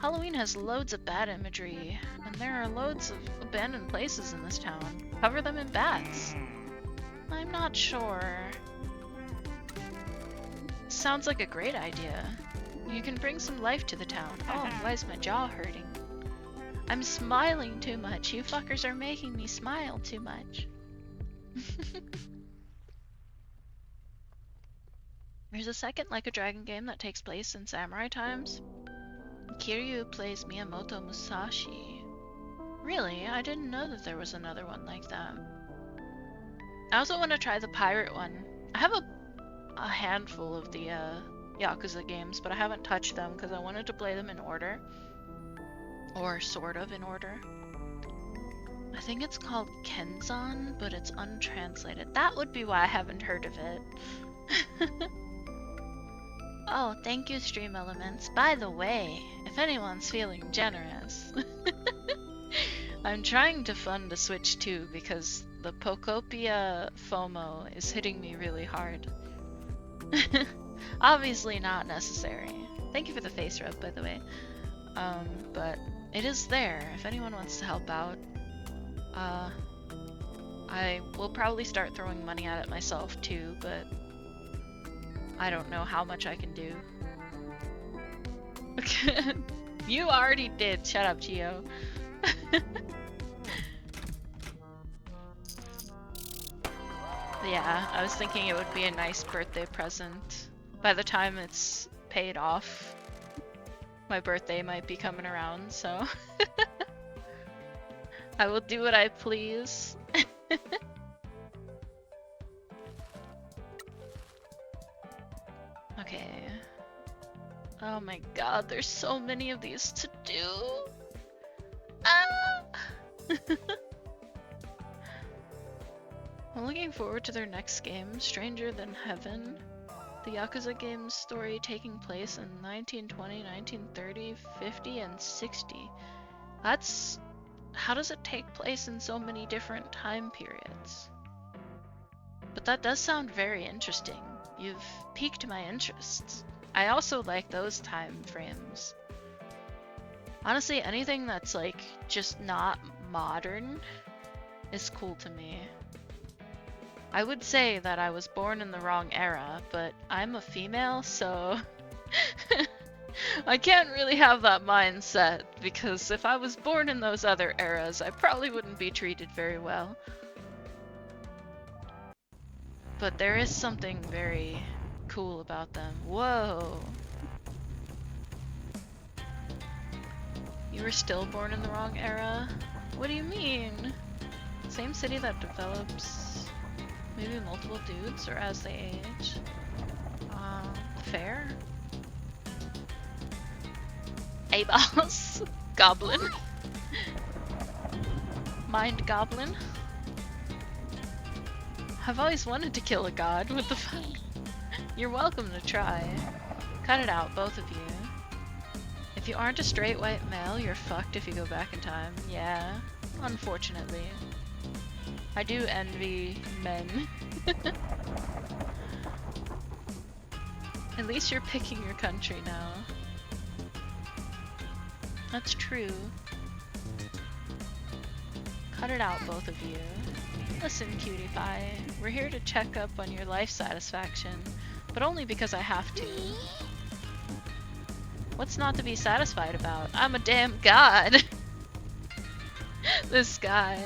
Speaker 3: Halloween has loads of bad imagery, and there are loads of abandoned places in this town. Cover them in bats. I'm not sure. Sounds like a great idea. You can bring some life to the town. Oh, why is my jaw hurting? I'm smiling too much. You fuckers are making me smile too much. There's a second Like a Dragon game that takes place in samurai times. Kiryu plays Miyamoto Musashi. Really? I didn't know that there was another one like that. I also want to try the pirate one. I have a handful of the Yakuza games, but I haven't touched them because I wanted to play them in order. Or sort of in order. I think it's called Kenzan, but it's untranslated. That would be why I haven't heard of it. Oh, thank you, Stream Elements. By the way, if anyone's feeling generous, I'm trying to fund a Switch too because the Pokopia FOMO is hitting me really hard. Obviously not necessary. Thank you for the face rub, by the way. But it is there if anyone wants to help out. I will probably start throwing money at it myself too, but I don't know how much I can do. You already did. Shut up, Gio. Yeah, I was thinking it would be a nice birthday present. By the time it's paid off, my birthday might be coming around, so I will do what I please. Okay. Oh my god, there's so many of these to do. Ah! I'm looking forward to their next game, Stranger Than Heaven. The Yakuza game's story taking place in 1920, 1930, 50, and 60. That's... How does it take place in so many different time periods? But that does sound very interesting. You've piqued my interest. I also like those time frames. Honestly, anything that's like just not modern is cool to me. I would say that I was born in the wrong era, but I'm a female, so I can't really have that mindset, because if I was born in those other eras, I probably wouldn't be treated very well. But there is something very cool about them. Whoa! You were still born in the wrong era? What do you mean? Same city that develops maybe multiple dudes, or as they age. Fair? Hey boss! Goblin. Mind goblin. I've always wanted to kill a god, what the fuck? You're welcome to try. Cut it out, both of you. If you aren't a straight white male, you're fucked if you go back in time. Yeah, unfortunately. I do envy men. At least you're picking your country now. That's true. Cut it out, both of you. Listen, cutie pie, we're here to check up on your life satisfaction, but only because I have to. What's not to be satisfied about? I'm a damn god! This guy.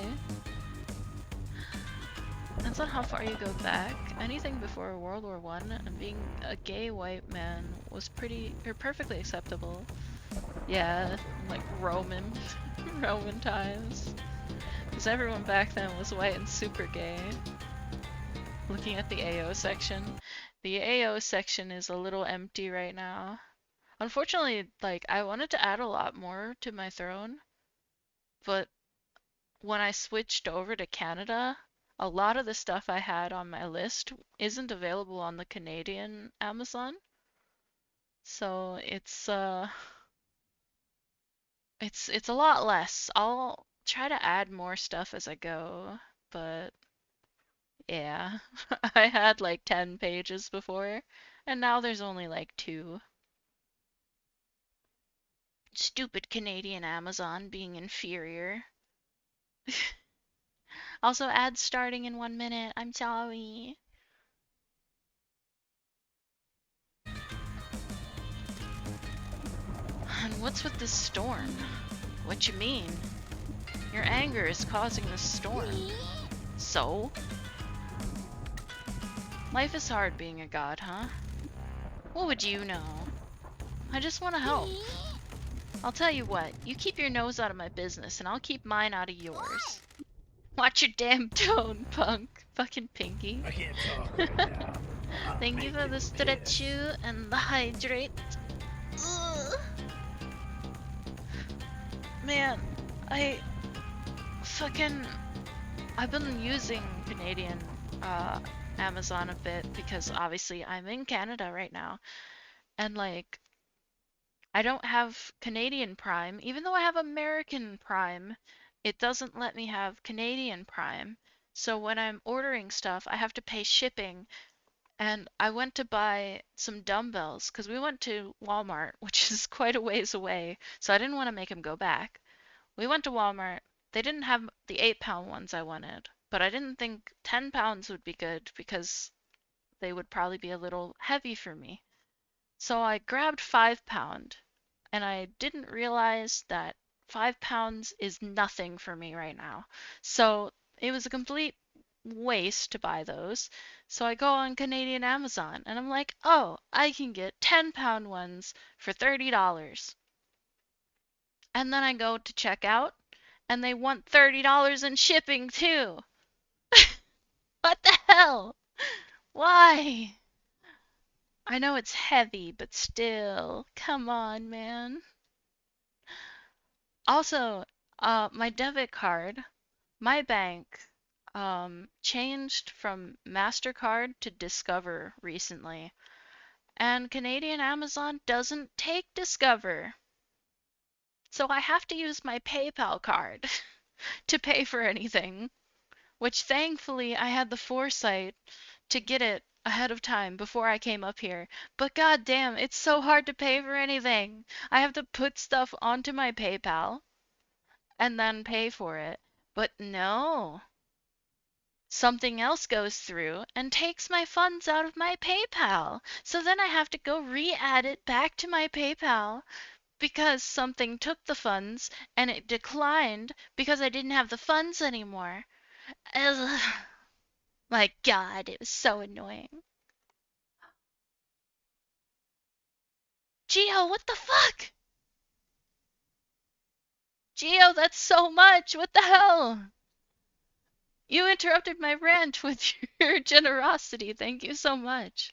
Speaker 3: That's not how far you go back. Anything before World War I and being a gay white man was perfectly acceptable. Yeah, like Roman times. Because everyone back then was white and super gay. Looking at the AO section. The AO section is a little empty right now. Unfortunately, like, I wanted to add a lot more to my throne, but when I switched over to Canada, a lot of the stuff I had on my list isn't available on the Canadian Amazon. So it's a lot less. I'll try to add more stuff as I go, but yeah. I had like 10 pages before, and now there's only like 2. Stupid Canadian Amazon being inferior. Also, ads starting in 1 minute. I'm sorry. And what's with this storm? What you mean? Your anger is causing this storm. So? Life is hard being a god, huh? What would you know? I just want to help. I'll tell you what, you keep your nose out of my business and I'll keep mine out of yours. Watch your damn tone, punk. Fucking Pinky.
Speaker 2: I can't talk right now.
Speaker 3: Thank you for the stretch and the hydrate. Ugh. Man, I've been using Canadian Amazon a bit because obviously I'm in Canada right now. And like, I don't have Canadian Prime, even though I have American Prime, it doesn't let me have Canadian Prime. So when I'm ordering stuff, I have to pay shipping. And I went to buy some dumbbells because we went to Walmart, which is quite a ways away. So I didn't want to make him go back. We went to Walmart. They didn't have the 8-pound ones I wanted, but I didn't think 10 pounds would be good because they would probably be a little heavy for me. So I grabbed 5-pound, and I didn't realize that 5 pounds is nothing for me right now. So it was a complete waste to buy those. So I go on Canadian Amazon and I'm like, oh, I can get 10-pound ones for $30. And then I go to check out and they want $30 in shipping too. What the hell? Why? I know it's heavy, but still, come on, man. Also, my debit card, my bank, changed from MasterCard to Discover recently, and Canadian Amazon doesn't take Discover. So I have to use my PayPal card to pay for anything, which thankfully I had the foresight to get it ahead of time before I came up here. But goddamn, it's so hard to pay for anything. I have to put stuff onto my PayPal and then pay for it. But no, something else goes through and takes my funds out of my PayPal. So then I have to go re-add it back to my PayPal because something took the funds and it declined because I didn't have the funds anymore. Ugh. My God, it was so annoying. Gio, what the fuck? Gio, that's so much. What the hell? You interrupted my rant with your generosity. Thank you so much.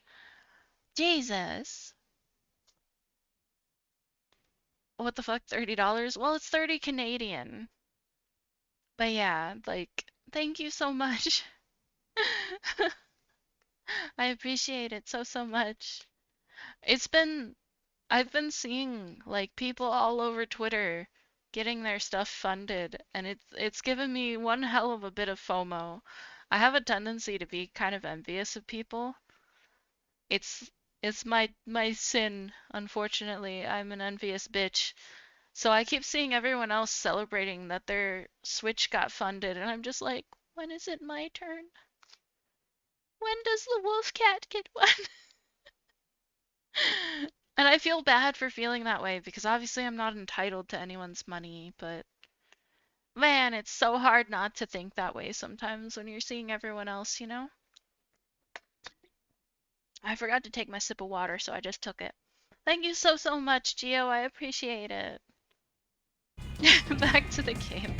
Speaker 3: Jesus. What the fuck, $30? Well, it's 30 Canadian. But yeah, like, thank you so much. I appreciate it so, so much. It's been, I've been seeing like people all over Twitter getting their stuff funded, and it's given me one hell of a bit of FOMO. I have a tendency to be kind of envious of people. It's it's my sin, unfortunately. I'm an envious bitch. So I keep seeing everyone else celebrating that their Switch got funded, and I'm just like, when is it my turn? When does the Wolfcat get one? And I feel bad for feeling that way because obviously I'm not entitled to anyone's money, but man, it's so hard not to think that way sometimes when you're seeing everyone else, you know? I forgot to take my sip of water, so I just took it. Thank you so, so much, Gio. I appreciate it. Back to the game.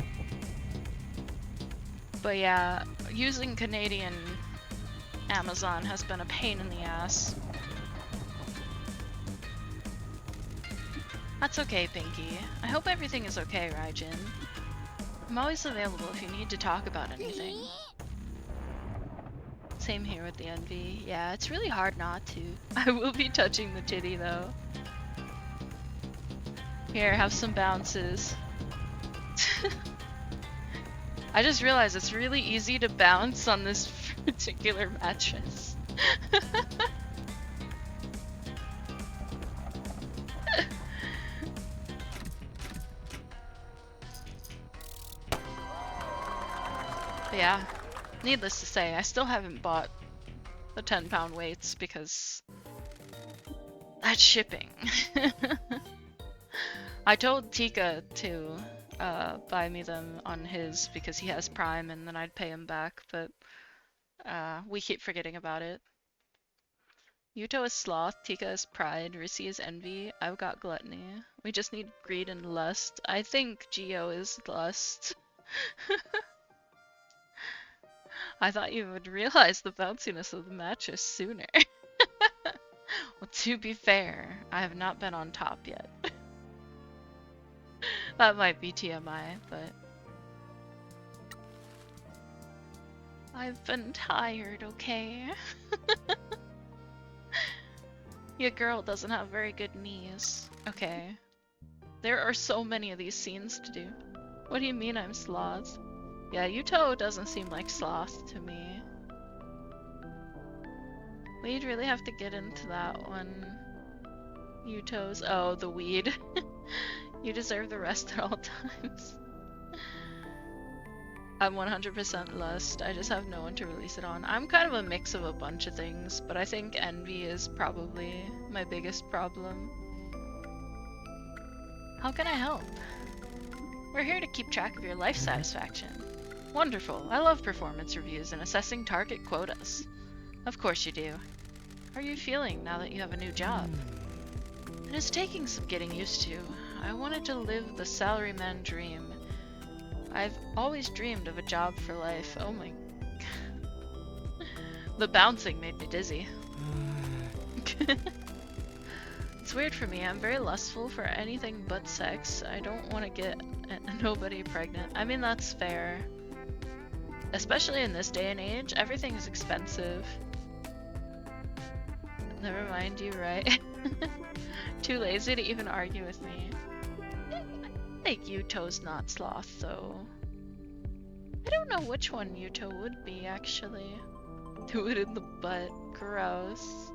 Speaker 3: But yeah, using Canadian Amazon has been a pain in the ass. That's okay, Pinky. I hope everything is okay, Raijin. I'm always available if you need to talk about anything. Same here with the envy. Yeah, it's really hard not to. I will be touching the titty though. Here, have some bounces. I just realized it's really easy to bounce on this particular mattress. But yeah, needless to say, I still haven't bought the 10-pound weights because that's shipping. I told Tika to buy me them on his because he has Prime and then I'd pay him back, but we keep forgetting about it. Yuto is sloth, Tika is pride, Rissy is envy, I've got gluttony. We just need greed and lust. I think Gio is lust. I thought you would realize the bounciness of the mattress sooner. Well, to be fair, I have not been on top yet. That might be TMI, but... I've been tired, okay? Your girl doesn't have very good knees. Okay. There are so many of these scenes to do. What do you mean I'm sloth? Yeah, Yuto doesn't seem like sloth to me. We'd really have to get into that one. Yuto's. Oh, the weed. You deserve the rest at all times. I'm 100% lust. I just have no one to release it on. I'm kind of a mix of a bunch of things, but I think envy is probably my biggest problem. How can I help? We're here to keep track of your life satisfaction. Wonderful. I love performance reviews and assessing target quotas. Of course you do. How are you feeling now that you have a new job? It is taking some getting used to. I wanted to live the salaryman dream. I've always dreamed of a job for life. Oh my... The bouncing made me dizzy. It's weird for me. I'm very lustful for anything but sex. I don't want to get nobody pregnant. I mean, that's fair. Especially in this day and age, everything is expensive. Never mind, you right. Too lazy to even argue with me. I think Yuto's not sloth, though. I don't know which one Yuto would be, actually. Do it in the butt. Gross.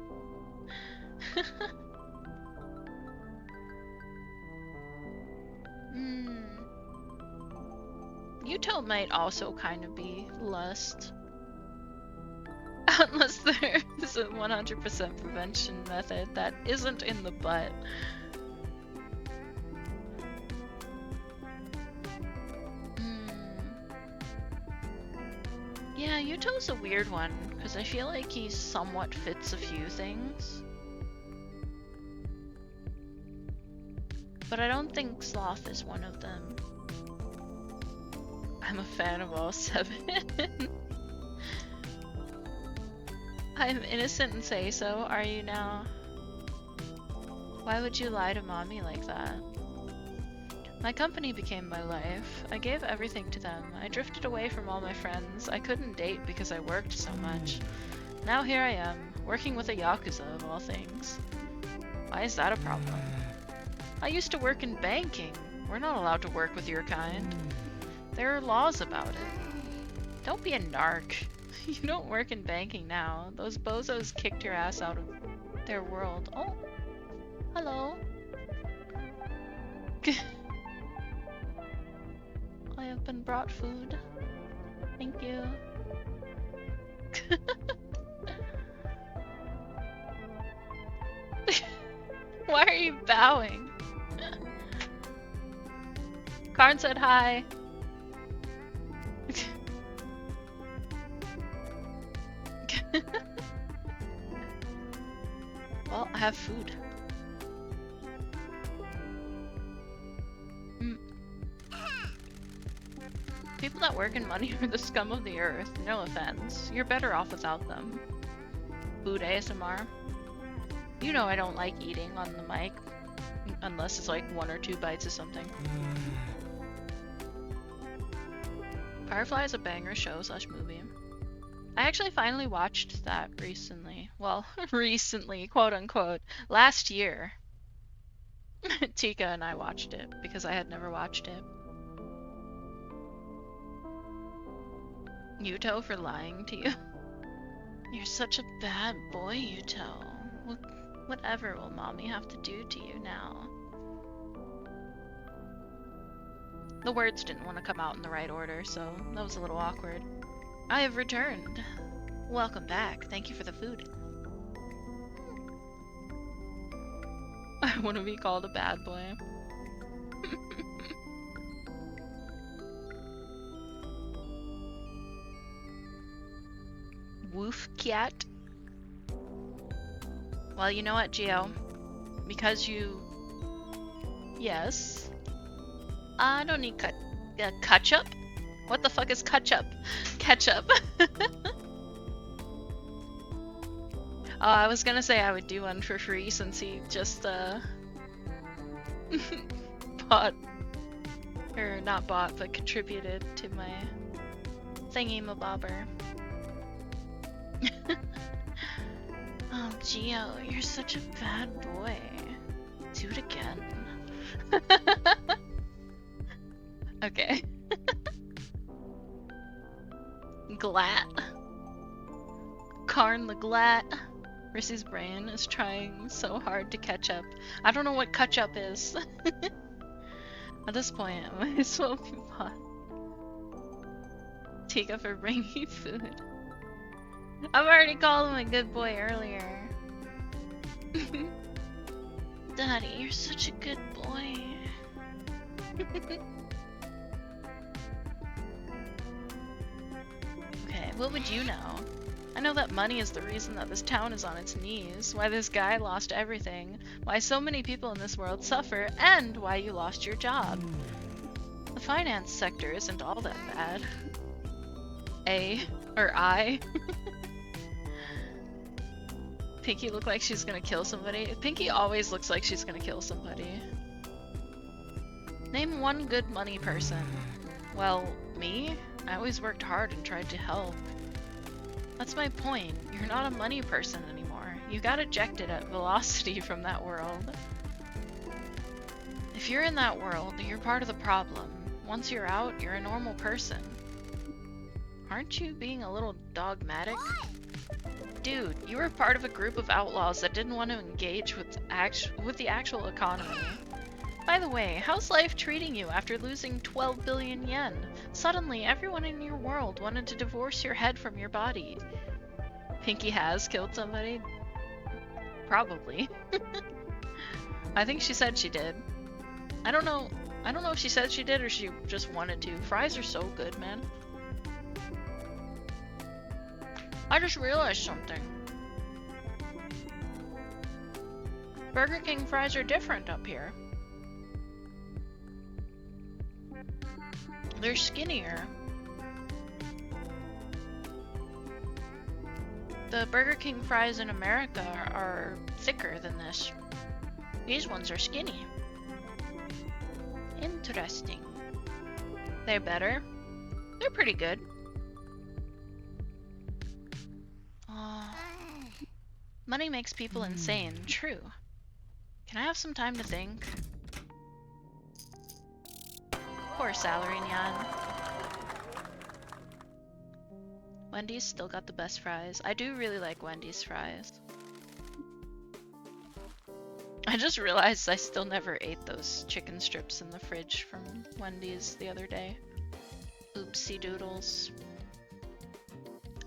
Speaker 3: Yuto might also kind of be lust. Unless there is a 100% prevention method that isn't in the butt. Yeah, Yuto's a weird one, because I feel like he somewhat fits a few things. But I don't think sloth is one of them. I'm a fan of all 7. I'm innocent and say so, are you now? Why would you lie to mommy like that? My company became my life. I gave everything to them. I drifted away from all my friends. I couldn't date because I worked so much. Now here I am, working with a Yakuza of all things. Why is that a problem? I used to work in banking. We're not allowed to work with your kind. There are laws about it. Don't be a narc. You don't work in banking now. Those bozos kicked your ass out of their world. Oh, hello. I have been brought food. Thank you. Why are you bowing? Karn said hi. Well, I have food. People that work in money are the scum of the earth. No offense. You're better off without them. Food ASMR. You know I don't like eating on the mic. Unless it's like 1 or 2 bites of something. Firefly is a banger show / movie. I actually finally watched that recently. Well, recently, quote unquote. Last year. Tika and I watched it because I had never watched it. Yuto for lying to you. You're such a bad boy, Yuto. Whatever will mommy have to do to you now? The words didn't want to come out in the right order, so that was a little awkward. I have returned. Welcome back. Thank you for the food. I want to be called a bad boy. Wolfcat. Well, you know what, Geo? Because you... Yes. I don't need ketchup? What the fuck is ketchup? Ketchup. Oh, I was gonna say I would do one for free since he just, bought... Or not bought, but contributed to my thingy-mabobber. Oh, Geo, you're such a bad boy. Do it again. Okay. Glat. Karn the Glat. Rissy's brain is trying so hard to catch up. I don't know what catch up is. At this point, I might as well be bought. Tika for bringing me food. I've already called him a good boy earlier. Daddy, you're such a good boy. Okay, what would you know? I know that money is the reason that this town is on its knees, why this guy lost everything, why so many people in this world suffer, and why you lost your job. The finance sector isn't all that bad. I. Pinky look like she's gonna kill somebody. Pinky always looks like she's gonna kill somebody. Name one good money person. Well, me? I always worked hard and tried to help. That's my point. You're not a money person anymore. You got ejected at velocity from that world. If you're in that world, you're part of the problem. Once you're out, you're a normal person. Aren't you being a little dogmatic? Dude, you were part of a group of outlaws that didn't want to engage with the actual economy. By the way, how's life treating you after losing 12 billion yen? Suddenly, everyone in your world wanted to divorce your head from your body. Pinky has killed somebody? Probably. I think she said she did. I don't know if she said she did or she just wanted to. Fries are so good, man. I just realized something. Burger King fries are different up here. They're skinnier. The Burger King fries in America are thicker than this. These ones are skinny. Interesting. They're better? They're pretty good. Money makes people insane. True. Can I have some time to think? Poor salary, Nyan. Wendy's still got the best fries. I do really like Wendy's fries. I just realized I still never ate those chicken strips in the fridge from Wendy's the other day. Oopsie doodles.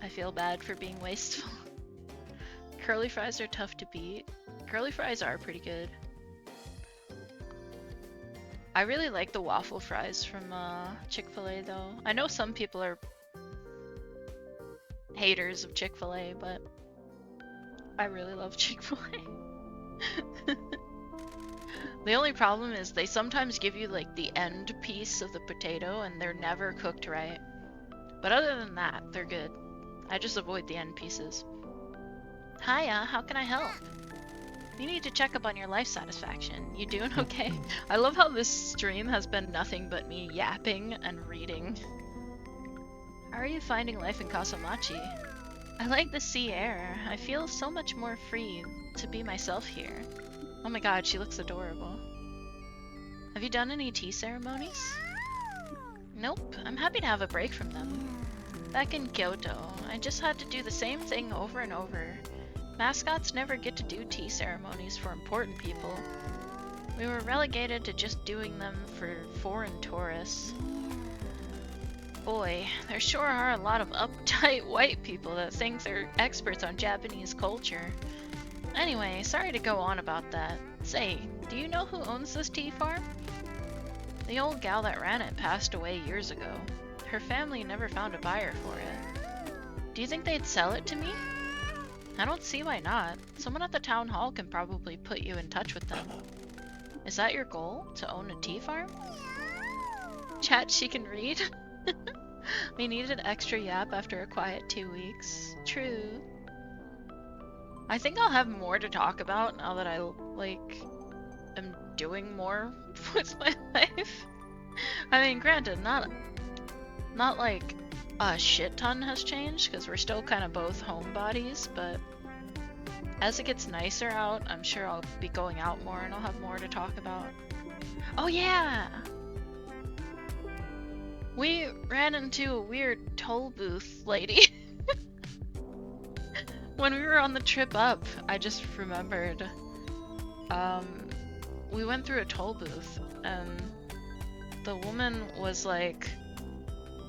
Speaker 3: I feel bad for being wasteful. Curly fries are tough to beat. Curly fries are pretty good. I really like the waffle fries from Chick-fil-A though. I know some people are haters of Chick-fil-A, but I really love Chick-fil-A. The only problem is they sometimes give you like the end piece of the potato and they're never cooked right. But other than that, they're good. I just avoid the end pieces. Hiya, how can I help? You need to check up on your life satisfaction. You doing okay? I love how this stream has been nothing but me yapping and reading. How are you finding life in Kasamachi? I like the sea air. I feel so much more free to be myself here. Oh my god, she looks adorable. Have you done any tea ceremonies? Nope, I'm happy to have a break from them. Back in Kyoto, I just had to do the same thing over and over. Mascots never get to do tea ceremonies for important people. We were relegated to just doing them for foreign tourists. Boy, there sure are a lot of uptight white people that think they're experts on Japanese culture. Anyway, sorry to go on about that. Say, do you know who owns this tea farm? The old gal that ran it passed away years ago. Her family never found a buyer for it. Do you think they'd sell it to me? I don't see why not. Someone at the town hall can probably put you in touch with them. Is that your goal? To own a tea farm? Chat she can read? We needed extra yap after a quiet 2 weeks. True. I think I'll have more to talk about now that I, like, am doing more with my life. I mean, granted, not like a shit ton has changed, because we're still kind of both homebodies, but as it gets nicer out, I'm sure I'll be going out more and I'll have more to talk about. Oh yeah! We ran into a weird toll booth lady. When we were on the trip up, I just remembered. We went through a toll booth, and the woman was like,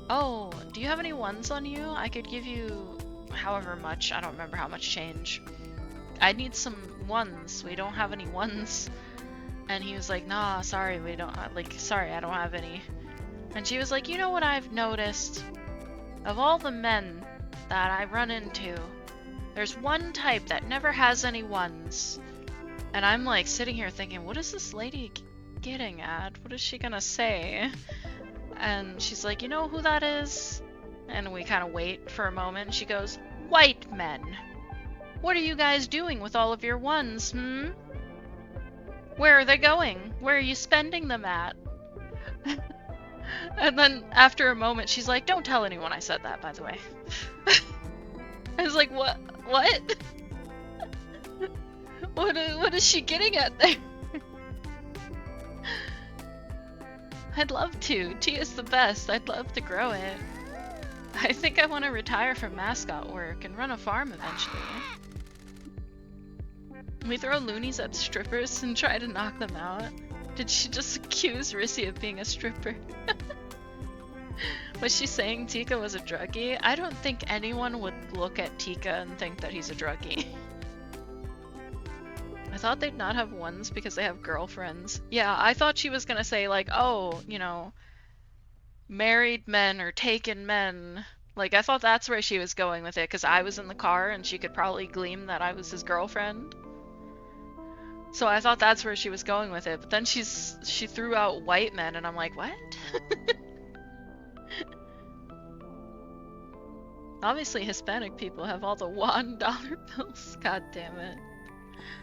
Speaker 3: "Oh, do you have any ones on you? I could give you however much, I don't remember how much change. I need some ones, we don't have any ones." And he was like, "Nah, sorry, we don't, sorry, I don't have any." And she was like, "You know what I've noticed? Of all the men that I run into, there's one type that never has any ones." And I'm like sitting here thinking, what is this lady getting at? What is she gonna say? And she's like, "You know who that is?" And we kind of wait for a moment. And she goes, "White men. What are you guys doing with all of your ones, hmm? Where are they going? Where are you spending them at?" And then after a moment, she's like, "Don't tell anyone I said that, by the way." I was like, what? What? What is she getting at there? I'd love to. Tea is the best. I'd love to grow it. I think I want to retire from mascot work and run a farm eventually. We throw loonies at strippers and try to knock them out. Did she just accuse Rissy of being a stripper? Was she saying Tika was a druggie? I don't think anyone would look at Tika and think that he's a druggie. I thought they'd not have ones because they have girlfriends. Yeah, I thought she was gonna say like, oh, you know, married men or taken men. Like, I thought that's where she was going with it, because I was in the car and she could probably glean that I was his girlfriend. So I thought that's where she was going with it, but then she threw out white men and I'm like, what? Obviously Hispanic people have all the $1 bills. God damn it.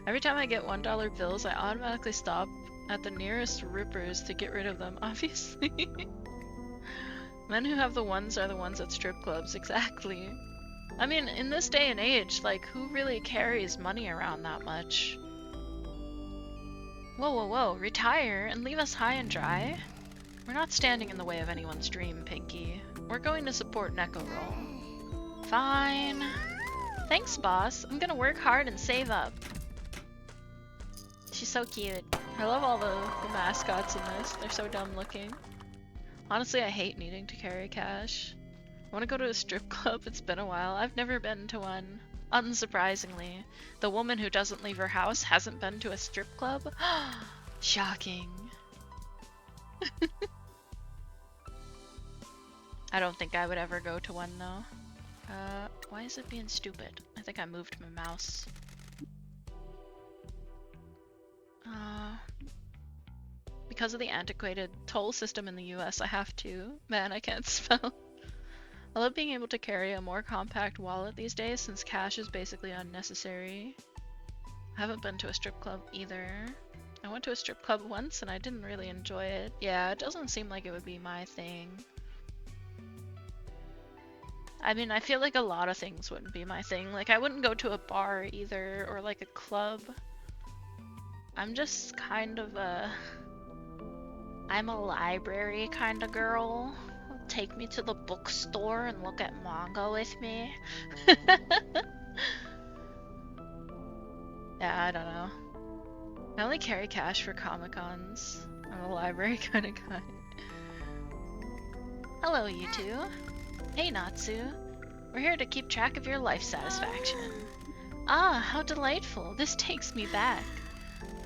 Speaker 3: Every time I get $1 bills, I automatically stop at the nearest rippers to get rid of them, obviously. Men who have the ones are the ones at strip clubs, exactly. I mean, in this day and age, like, who really carries money around that much? Whoa, whoa, whoa, retire and leave us high and dry? We're not standing in the way of anyone's dream, Pinky. We're going to support Neko Roll. Fine. Thanks, boss. I'm gonna work hard and save up. She's so cute. I love all the mascots in this. They're so dumb looking. Honestly, I hate needing to carry cash. I want to go to a strip club. It's been a while. I've never been to one. Unsurprisingly, the woman who doesn't leave her house hasn't been to a strip club? Shocking. I don't think I would ever go to one though. Why is it being stupid? I think I moved my mouse. Because of the antiquated toll system in the US, I have to. Man, I can't spell. I love being able to carry a more compact wallet these days since cash is basically unnecessary. I haven't been to a strip club either. I went to a strip club once and I didn't really enjoy it. Yeah, it doesn't seem like it would be my thing. I mean, I feel like a lot of things wouldn't be my thing. Like, I wouldn't go to a bar either, or like a club. I'm just kind of I'm a library kind of girl. Take me to the bookstore and look at manga with me. Yeah, I don't know. I only carry cash for Comic-Cons. I'm a library kind of guy. Hello, you two. Hey, Natsu. We're here to keep track of your life satisfaction. Ah, how delightful. This takes me back.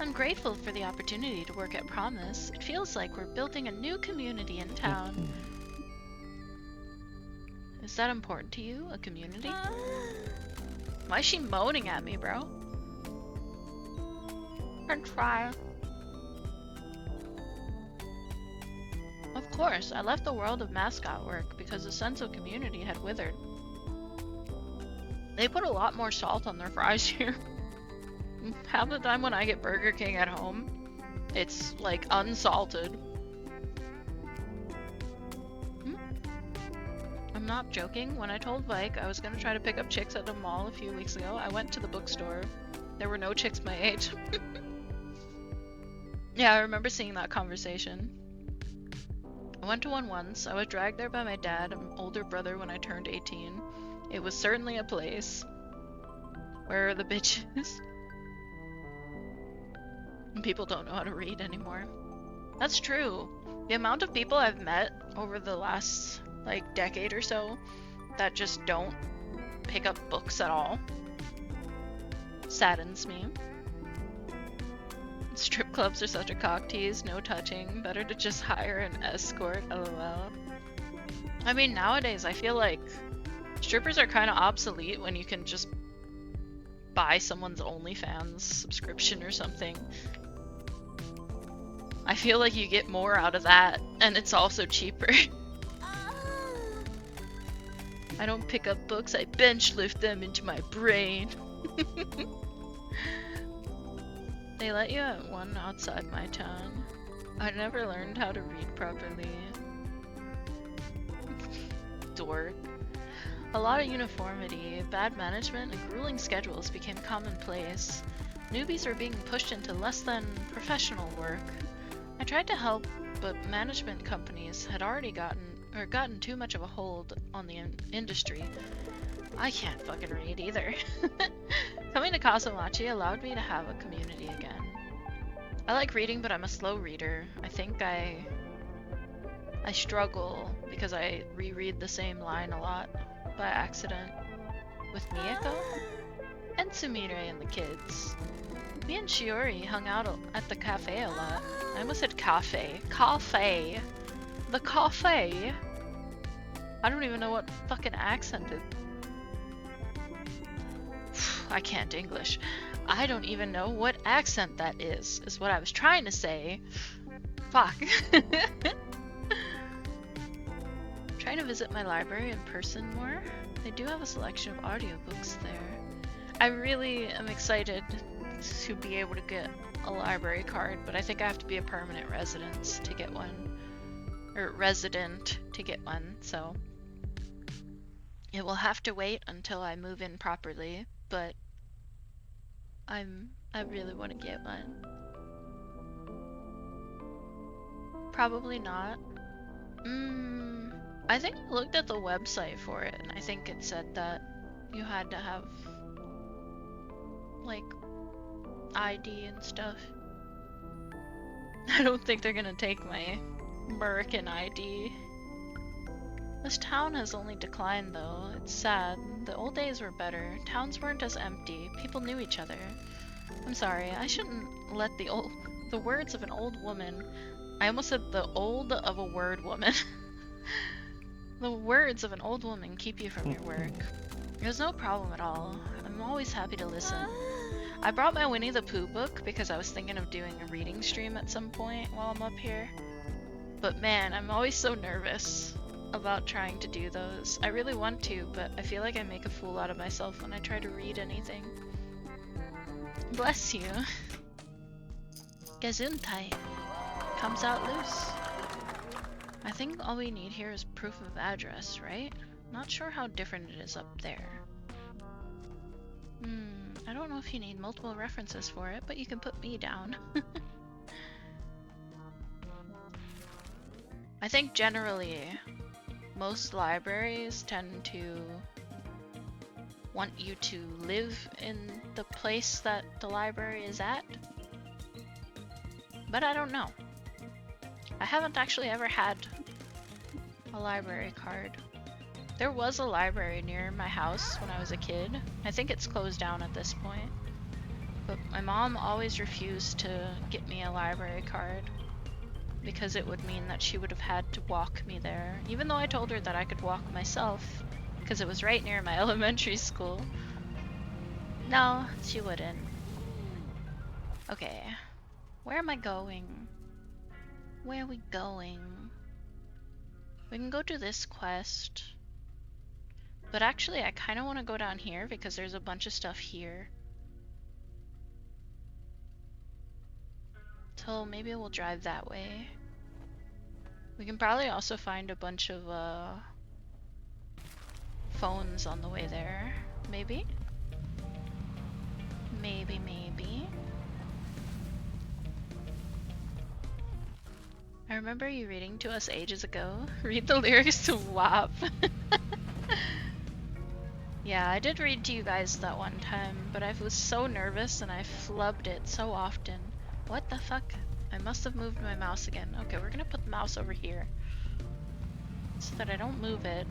Speaker 3: I'm grateful for the opportunity to work at Promise. It feels like we're building a new community in town. Is that important to you? A community? Why is she moaning at me, bro? And try. Of course, I left the world of mascot work because the sense of community had withered. They put a lot more salt on their fries here. Half the time when I get Burger King at home, it's like unsalted. I'm not joking. When I told Vike I was gonna try to pick up chicks at the mall a few weeks ago, I went to the bookstore. There were no chicks my age. Yeah, I remember seeing that conversation. I went to one once. I was dragged there by my dad and older brother when I turned 18. It was certainly a place. Where are the bitches? People don't know how to read anymore. That's true. The amount of people I've met over the last, like, decade or so that just don't pick up books at all saddens me. Strip clubs are such a cock tease, no touching. Better to just hire an escort, lol. I mean, nowadays I feel like strippers are kind of obsolete when you can just buy someone's OnlyFans subscription or something. I feel like you get more out of that, and it's also cheaper. I don't pick up books, I bench lift them into my brain. They let you at one outside my town. I never learned how to read properly. Dork. A lot of uniformity, bad management, and grueling schedules became commonplace. Newbies were being pushed into less than professional work. I tried to help, but management companies had already gotten too much of a hold on the industry. I can't fucking read either. Coming to Kasamachi allowed me to have a community again. I like reading, but I'm a slow reader. I think I struggle because I reread the same line a lot by accident. With Miyako and Sumire and the kids. Me and Shiori hung out at the cafe a lot. I almost said cafe. Cafe! The cafe! I don't even know what fucking accent it... I can't English. I don't even know what accent that is what I was trying to say. Fuck. Trying to visit my library in person more. They do have a selection of audiobooks there. I really am excited to be able to get a library card, but I think I have to be a permanent resident to get one. Or resident to get one, so it will have to wait until I move in properly, but I really want to get one. Probably not. I think I looked at the website for it, and I think it said that you had to have, like, ID and stuff. I don't think they're gonna take my American ID. This town has only declined, though. It's sad. The old days were better. Towns weren't as empty. People knew each other. I'm sorry, I shouldn't let the words of an old woman... I almost said the old of a word woman. The words of an old woman keep you from your work. There's no problem at all. I'm always happy to listen. I brought my Winnie the Pooh book because I was thinking of doing a reading stream at some point while I'm up here. But man, I'm always so nervous about trying to do those. I really want to, but I feel like I make a fool out of myself when I try to read anything. Bless you. Gesundheit. Comes out loose. I think all we need here is proof of address, right? Not sure how different it is up there. I don't know if you need multiple references for it, but you can put me down. I think generally, most libraries tend to want you to live in the place that the library is at. But I don't know. I haven't actually ever had a library card. There was a library near my house when I was a kid. I think it's closed down at this point. But my mom always refused to get me a library card because it would mean that she would have had to walk me there, even though I told her that I could walk myself because it was right near my elementary school. No, she wouldn't. Okay, where am I going? Where are we going? We can go to this quest. But actually, I kind of want to go down here because there's a bunch of stuff here. So maybe we'll drive that way. We can probably also find a bunch of phones on the way there. Maybe? Maybe. I remember you reading to us ages ago. Read the lyrics to WAP. Yeah, I did read to you guys that one time, but I was so nervous and I flubbed it so often. What the fuck? I must have moved my mouse again. Okay, we're gonna put the mouse over here so that I don't move it.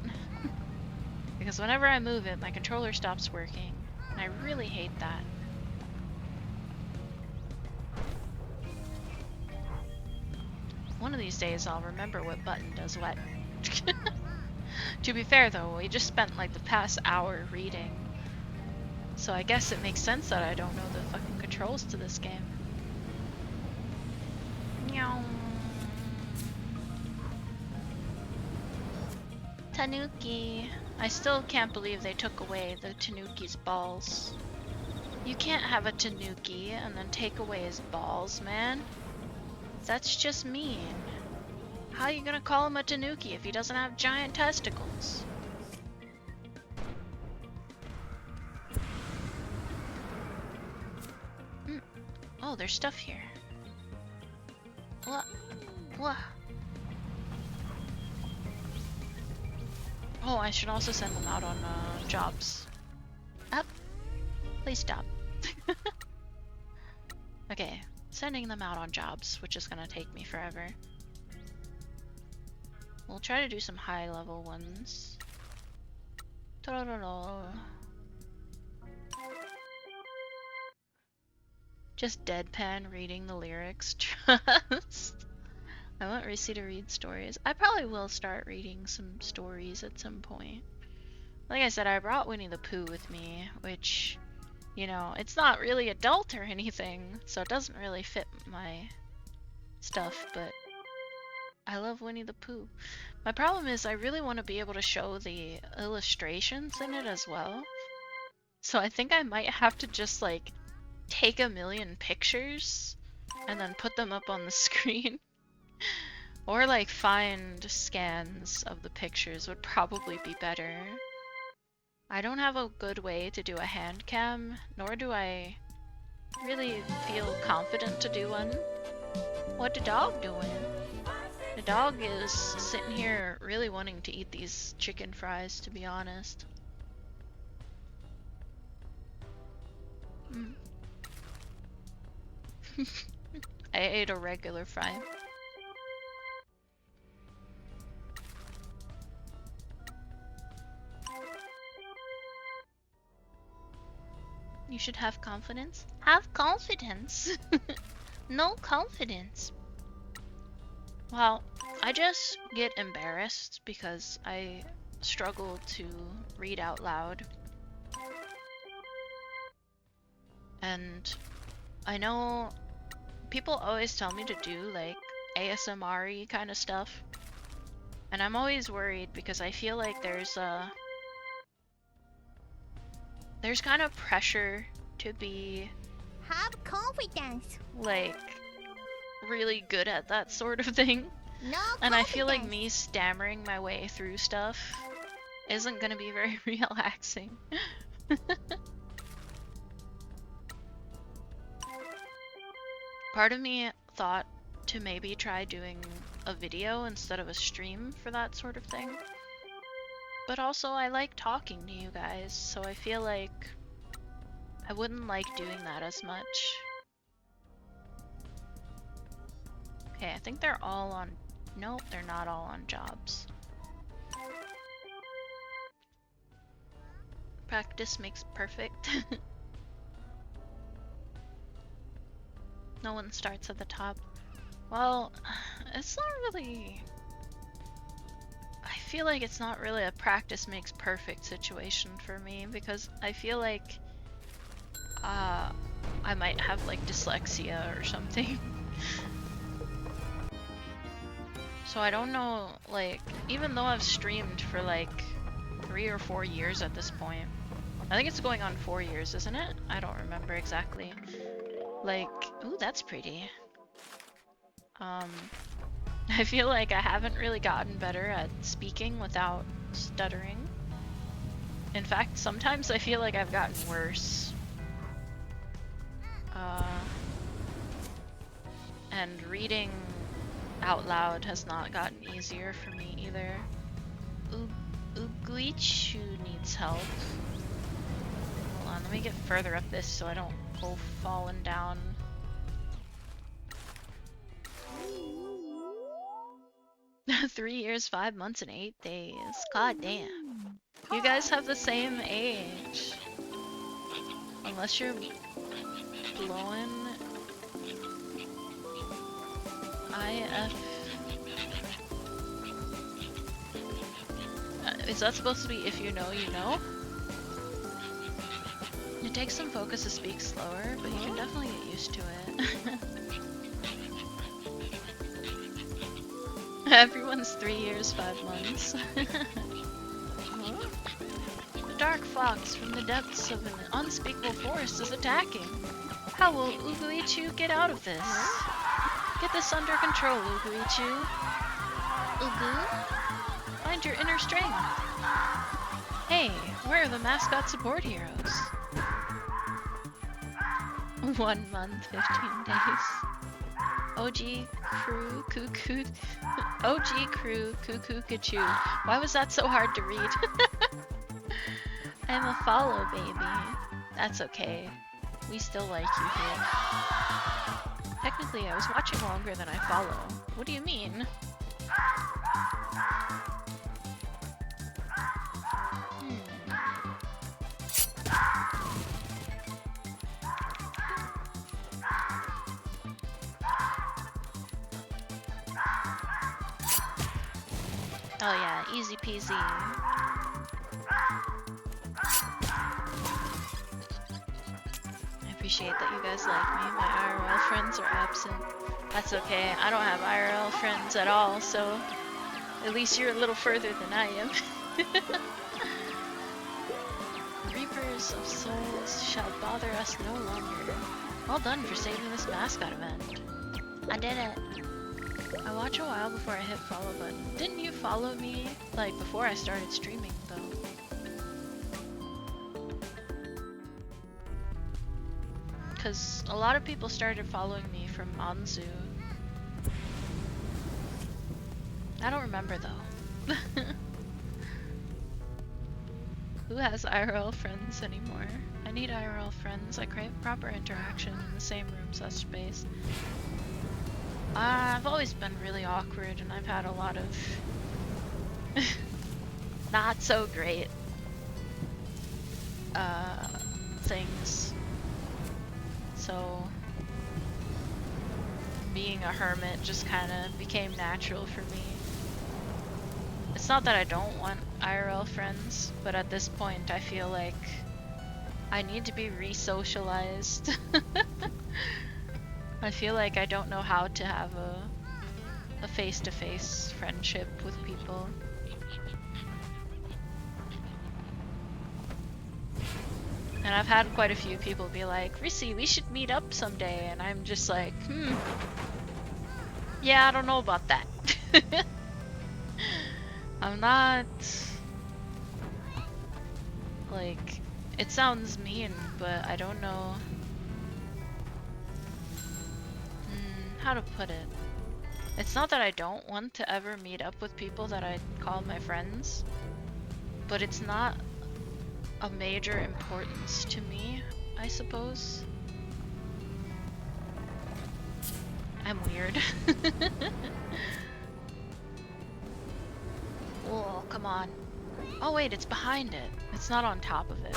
Speaker 3: Because whenever I move it, my controller stops working, and I really hate that. One of these days I'll remember what button does what. To be fair though, we just spent like the past hour reading. So I guess it makes sense that I don't know the fucking controls to this game. Meow. Tanuki. I still can't believe they took away the Tanuki's balls. You can't have a Tanuki and then take away his balls, man. That's just mean. How are you gonna call him a Tanuki if he doesn't have giant testicles? Oh, there's stuff here. What? What? Oh, I should also send them out on jobs. Up. Please stop. Okay, sending them out on jobs, which is gonna take me forever. We'll try to do some high level ones. Just deadpan reading the lyrics. Trust. I want Rissy to read stories. I probably will start reading some stories at some point. Like I said, I brought Winnie the Pooh with me, which, you know, it's not really adult or anything, so it doesn't really fit my stuff, but I love Winnie the Pooh. My problem is I really want to be able to show the illustrations in it as well. So I think I might have to just like take a million pictures and then put them up on the screen. Or like find scans of the pictures would probably be better. I don't have a good way to do a hand cam, nor do I really feel confident to do one. What the dog doing? The dog is sitting here really wanting to eat these chicken fries, to be honest. I ate a regular fry. You should have confidence. Have confidence? No confidence. Well, I just get embarrassed because I struggle to read out loud. And I know people always tell me to do like ASMR-y kind of stuff. And I'm always worried because I feel like there's kind of pressure to be
Speaker 1: Have confidence.
Speaker 3: like really good at that sort of thing.
Speaker 1: No
Speaker 3: And I feel like
Speaker 1: confidence.
Speaker 3: me stammering my way through stuff isn't gonna be very relaxing. Part of me thought to maybe try doing a video instead of a stream for that sort of thing. But also I like talking to you guys, so I feel like I wouldn't like doing that as much. Okay, I think they're all on... Nope, they're not all on jobs. Practice makes perfect. No one starts at the top. Well, it's not really... I feel like it's not really a practice makes perfect situation for me because I feel like I might have like dyslexia or something. So I don't know, like, even though I've streamed for like 3 or 4 years at this point. I think it's going on 4 years, isn't it? I don't remember exactly. Like, ooh, that's pretty. I feel like I haven't really gotten better at speaking without stuttering. In fact, sometimes I feel like I've gotten worse. And reading out loud has not gotten easier for me either. Uguichu needs help. Hold on, let me get further up this so I don't go falling down. Three years, 5 months, and 8 days. God damn. You guys have the same age. Unless you're blowing IF. Is that supposed to be if you know, you know? It takes some focus to speak slower, but you can definitely get used to it. Everyone's 3 years, 5 months. The dark fox from the depths of an unspeakable forest is attacking. How will Uguichu get out of this? Get this under control, Uguichu. Ugu? Find your inner strength. Hey, where are the mascot support heroes? 1 month, 15 days. OG crew cuckoo. OG crew cuckoo kachu. Why was that so hard to read? I'm a follow, baby. That's okay. We still like you here. Technically, I was watching longer than I follow. What do you mean? Oh yeah, easy peasy. I appreciate that you guys like me. My IRL friends are absent. That's okay. I don't have IRL friends at all, so at least you're a little further than I am. Reapers of souls shall bother us no longer. Well done for saving this mascot event. I did it. I watch a while before I hit follow button. Didn't you follow me, like, before I started streaming, though? Because a lot of people started following me from Anzu. I don't remember, though. Who has IRL friends anymore? I need IRL friends. I crave proper interaction in the same room/space. I've always been really awkward, and I've had a lot of not so great things. So being a hermit just kind of became natural for me. It's not that I don't want IRL friends, but at this point I feel like I need to be re-socialized. I feel like I don't know how to have a face-to-face friendship with people. And I've had quite a few people be like, Rissy, we should meet up someday, and I'm just like, yeah, I don't know about that. I'm not, like, it sounds mean, but I don't know how to put it. It's not that I don't want to ever meet up with people that I call my friends, but it's not a major importance to me, I suppose. I'm weird. Whoa, come on. Oh wait, it's behind it. It's not on top of it.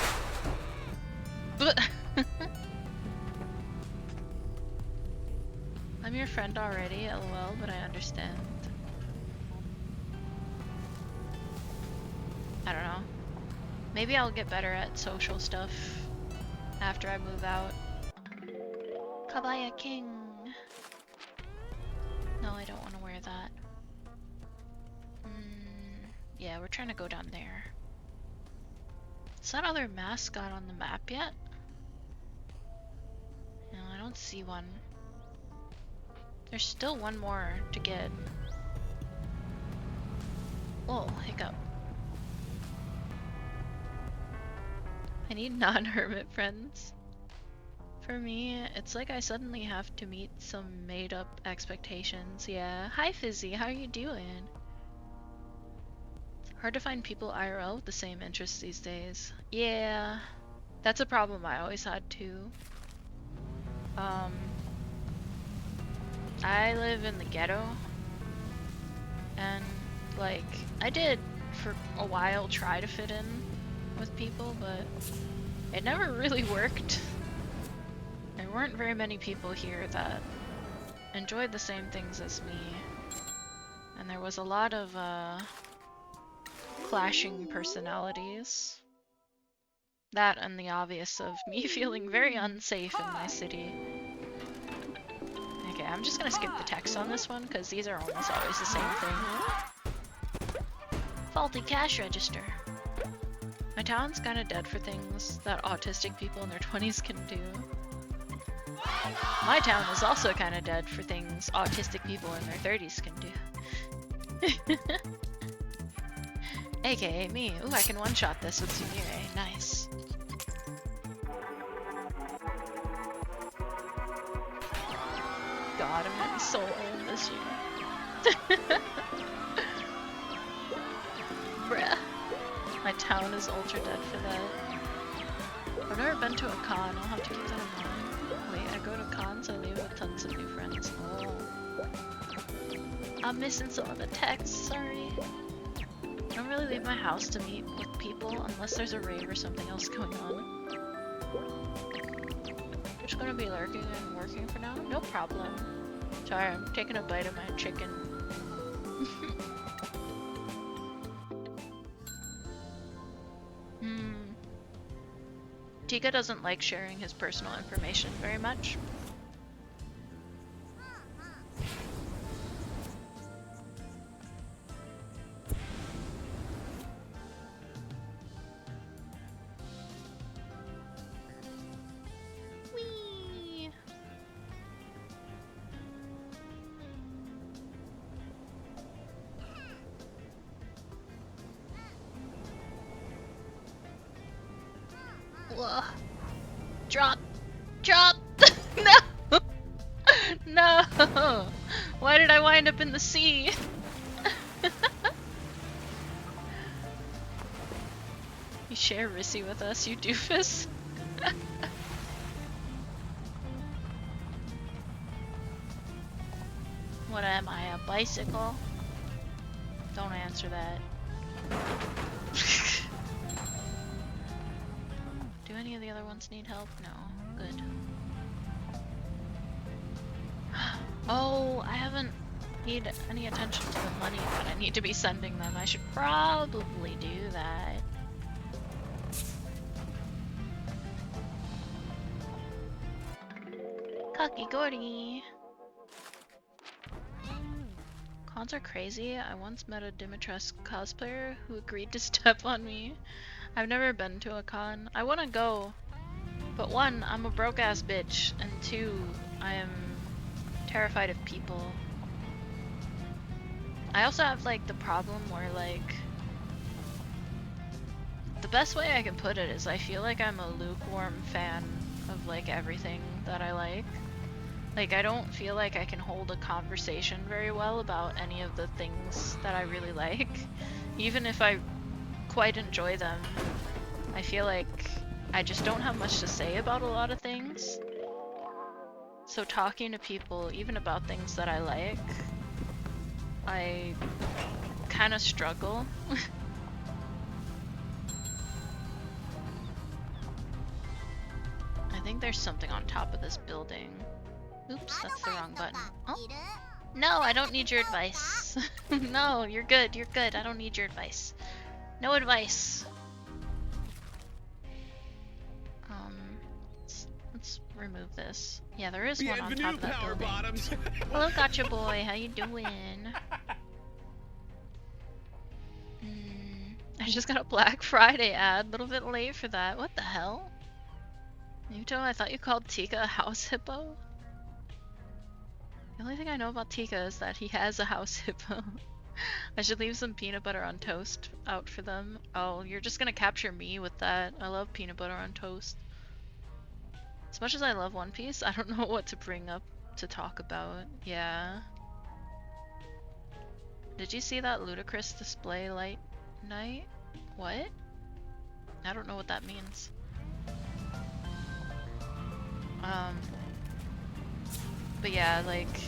Speaker 3: I'm your friend already, lol, but I understand. I don't know. Maybe I'll get better at social stuff after I move out. Kabaya King! No, I don't want to wear that. Yeah, we're trying to go down there. Is that other mascot on the map yet? No, I don't see one. There's still one more to get. Oh, hiccup. I need non-hermit friends. For me, it's like I suddenly have to meet some made-up expectations. Yeah. Hi, Fizzy. How are you doing? Hard to find people IRL with the same interests these days. Yeah. That's a problem I always had too. I live in the ghetto. And, like, I did for a while try to fit in with people, but it never really worked. There weren't very many people here that enjoyed the same things as me. And there was a lot of, clashing personalities. That and the obvious of me feeling very unsafe in my city. Okay, I'm just gonna skip the text on this one, because these are almost always the same thing. Faulty cash register. My town's kinda dead for things that autistic people in their 20s can do. My town is also kinda dead for things autistic people in their 30s can do. AKA me. Ooh, I can one-shot this with Sumire. Nice. God, I'm gonna be so old this year. Bruh. My town is ultra dead for that. I've never been to a con, I'll have to keep that in mind. Wait, I go to cons, I leave with tons of new friends. Oh. I'm missing some of the text, sorry. I don't really leave my house to meet with people unless there's a rave or something else going on. Just gonna be lurking and working for now? No problem. Sorry, I'm taking a bite of my chicken. Tika doesn't like sharing his personal information very much. Whee! Whoa. Drop! Drop! No! No! Why did I wind up in the sea? You share Rissy with us, you doofus. What am I, a bicycle? Don't answer that. Do any of the other ones need help? No. Good. Oh, I haven't paid any attention to the money that I need to be sending them. I should probably do that. Cocky Gordy! Cons are crazy. I once met a Dimitrescu cosplayer who agreed to step on me. I've never been to a con. I wanna go. But one, I'm a broke ass bitch, and two, I am terrified of people. I also have like the problem where like, the best way I can put it is I feel like I'm a lukewarm fan of like everything that I like. Like, I don't feel like I can hold a conversation very well about any of the things that I really like. Even if I quite enjoy them, I feel like I just don't have much to say about a lot of things. So talking to people, even about things that I like, I kind of struggle. I think there's something on top of this building. Oops, that's the wrong button. Oh. No, I don't need your advice. No, you're good, you're good. I don't need your advice. No advice. Let's remove this. Yeah, there is one on top of that building. Hello, gotcha boy. How you doing? I just got a Black Friday ad. A little bit late for that. What the hell? Yuto, I thought you called Tika a house hippo? The only thing I know about Tika is that he has a house hippo. I should leave some peanut butter on toast out for them. Oh, you're just gonna capture me with that. I love peanut butter on toast. As much as I love One Piece, I don't know what to bring up to talk about. Yeah. Did you see that ludicrous display light night? What? I don't know what that means. But yeah, like,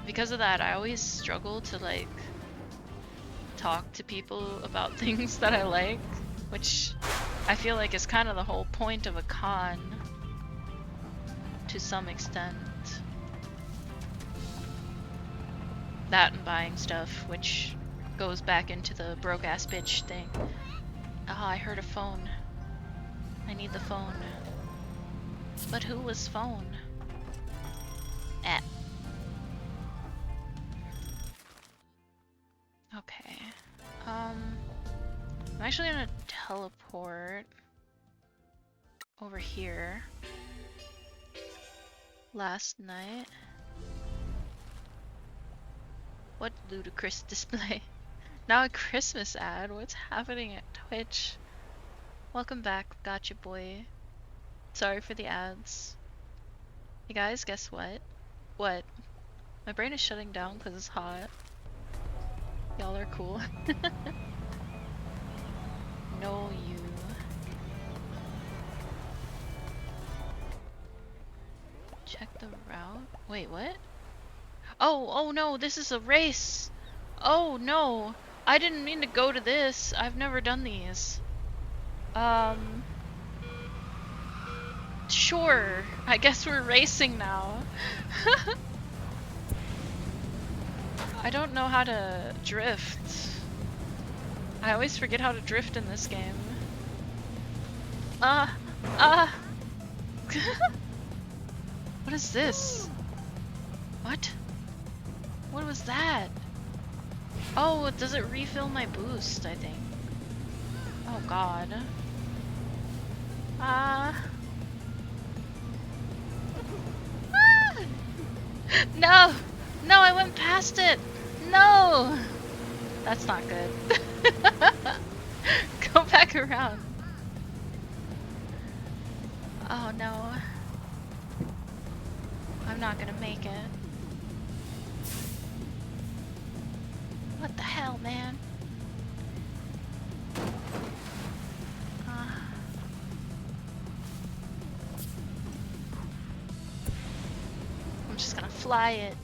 Speaker 3: because of that, I always struggle to, like, talk to people about things that I like, which I feel like is kind of the whole point of a con, to some extent. That and buying stuff, which goes back into the broke-ass bitch thing. Ah, I heard a phone. I need the phone. But who was phone? Eh. Okay. I'm actually gonna teleport over here. Last night. What ludicrous display? Now a Christmas ad? What's happening at Twitch? Welcome back, gotcha boy. Sorry for the ads. Hey guys, guess what? What? My brain is shutting down because it's hot. Y'all are cool. No, you. Check the route. Wait, what? Oh no, this is a race! Oh no! I didn't mean to go to this. I've never done these. Sure. I guess we're racing now. I don't know how to drift. I always forget how to drift in this game. What is this? What? What was that? Oh, does it refill my boost, I think? Oh god. No! No, I went past it! No! That's not good. Go back around. Oh no. I'm not gonna make it. What the hell, man? I'm just gonna fly it.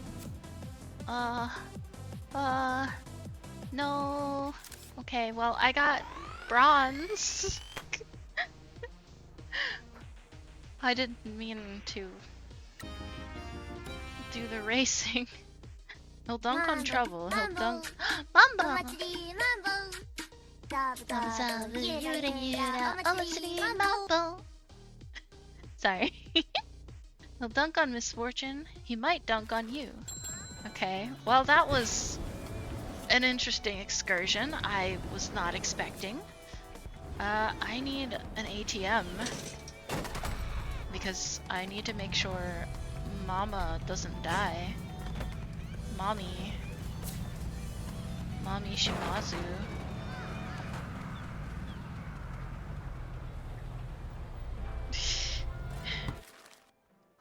Speaker 3: No. Okay, well, I got bronze. I didn't mean to do the racing. He'll dunk on trouble. He'll dunk. Mambo! Sorry. He'll dunk on misfortune. He might dunk on you. Okay, well, that was an interesting excursion I was not expecting. I need an ATM because I need to make sure Mama doesn't die. Mommy Shimazu.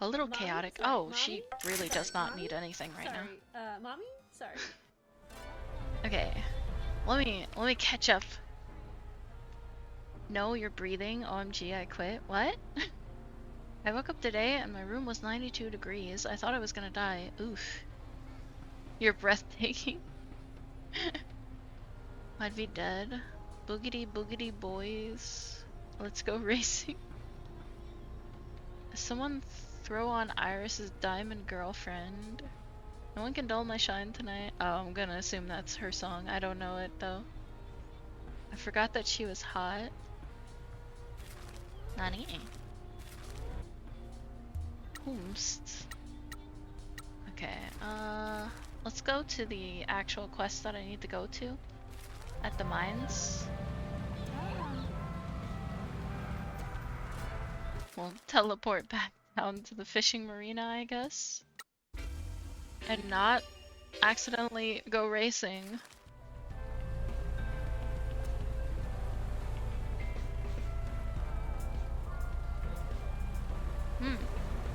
Speaker 3: A little chaotic. Oh, she really does not need anything right now.
Speaker 4: Mommy? Sorry.
Speaker 3: Okay. Let me catch up. No, you're breathing. OMG, I quit. What? I woke up today and my room was 92 degrees. I thought I was gonna die. Oof. You're breathtaking. I'd be dead. Boogity boogity boys. Let's go racing. Someone throw on Iris's diamond girlfriend. No one can dull my shine tonight. Oh, I'm gonna assume that's her song. I don't know it though. I forgot that she was hot. Nani? Whomst. Okay, let's go to the actual quest that I need to go to at the mines. We'll teleport back down to the fishing marina, I guess. And not accidentally go racing.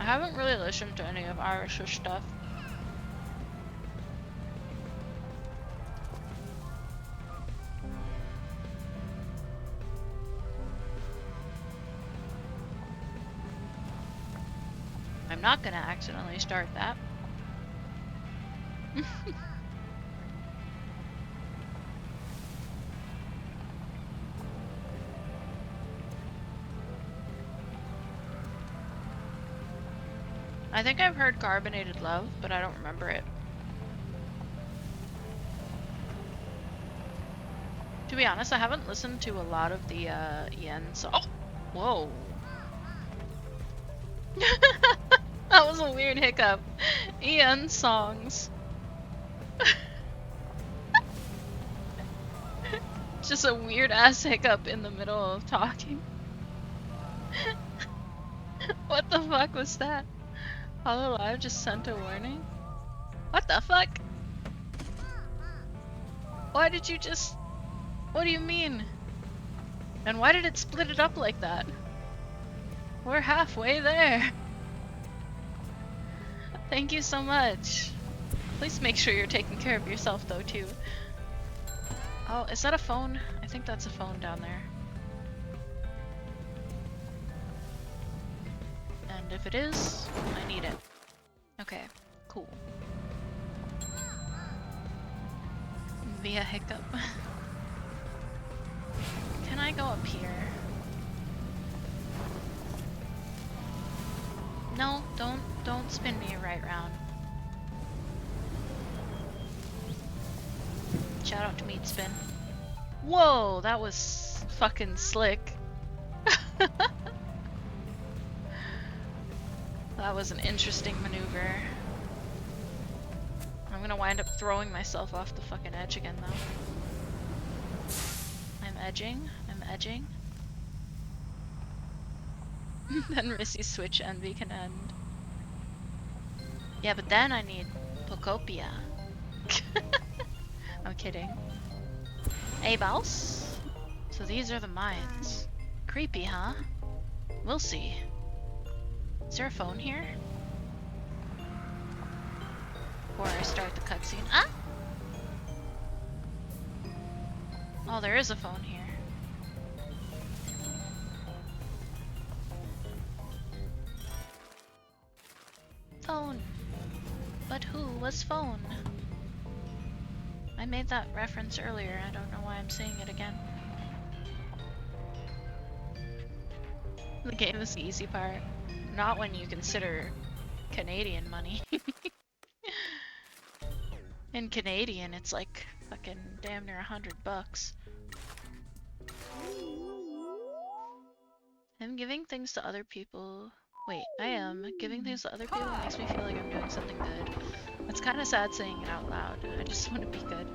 Speaker 3: haven't really listened to any of Irish's stuff. I'm not gonna accidentally start that. I think I've heard Carbonated Love, but I don't remember it. To be honest, I haven't listened to a lot of the Yen songs. Oh! Whoa. That was a weird hiccup. Ian songs. Just a weird ass hiccup in the middle of talking. What the fuck was that? Hollow Live just sent a warning? What the fuck? Why did you just... What do you mean? And why did it split it up like that? We're halfway there. Thank you so much. Please make sure you're taking care of yourself though too. Oh, is that a phone? I think that's a phone down there. And if it is, I need it. Okay, cool. Via hiccup. Can I go up here? No, don't spin me right round. Shout out to Meat Spin. Whoa, that was fucking slick. That was an interesting maneuver. I'm gonna wind up throwing myself off the fucking edge again though. I'm edging. Then Rissy's Switch envy can end. Yeah, but then I need Pocopia. I'm kidding. Hey, boss. So these are the mines. Creepy, huh? We'll see. Is there a phone here? Before I start the cutscene. Ah! Oh, there is a phone here. Phone. But who was phone? I made that reference earlier. I don't know why I'm saying it again. The game is the easy part. Not when you consider Canadian money. In Canadian, it's like fucking damn near $100. I'm giving things to other people. Wait, I am. Giving things to other people makes me feel like I'm doing something good. It's kind of sad saying it out loud. I just want to be good.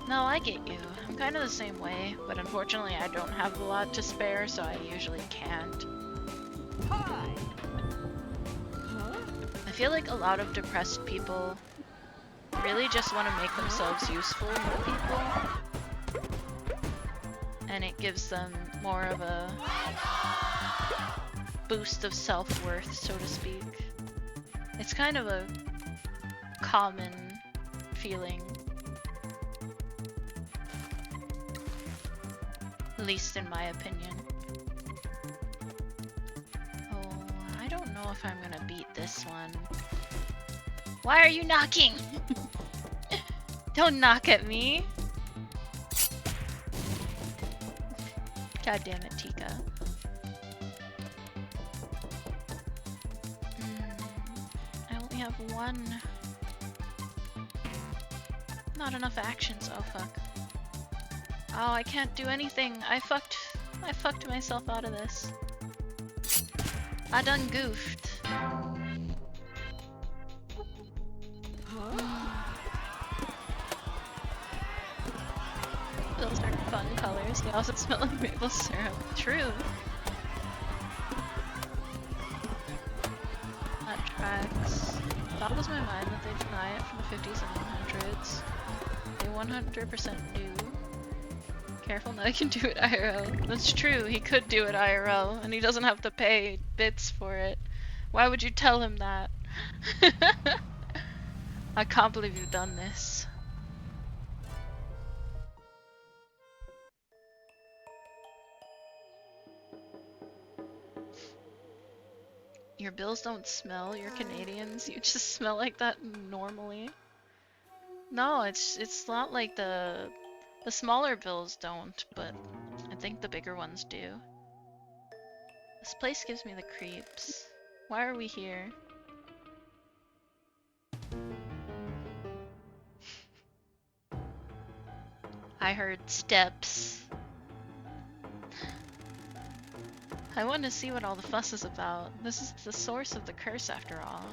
Speaker 3: No, I get you. I'm kind of the same way, but unfortunately I don't have a lot to spare, so I usually can't. I feel like a lot of depressed people really just want to make themselves useful to people. And it gives them more of a boost of self-worth, so to speak. It's kind of a common feeling. At least in my opinion. Oh, I don't know if I'm gonna beat this one. Why are you knocking? Don't knock at me. God damn it, Tika. I only have one. Not enough actions. Oh fuck. Oh, I can't do anything. I fucked myself out of this. I done goofed. Those are fun colors. They also smell like maple syrup. True. That tracks. Boggles my mind that they deny it from the 50s and 100s. They 100% do. Careful, now he can do it IRL. That's true, he could do it IRL, and he doesn't have to pay bits for it. Why would you tell him that? I can't believe you've done this. Your bills don't smell, you're Canadians, you just smell like that normally. No, it's not like the smaller bills don't, but I think the bigger ones do. This place gives me the creeps. Why are we here? I heard steps. I want to see what all the fuss is about. This is the source of the curse after all.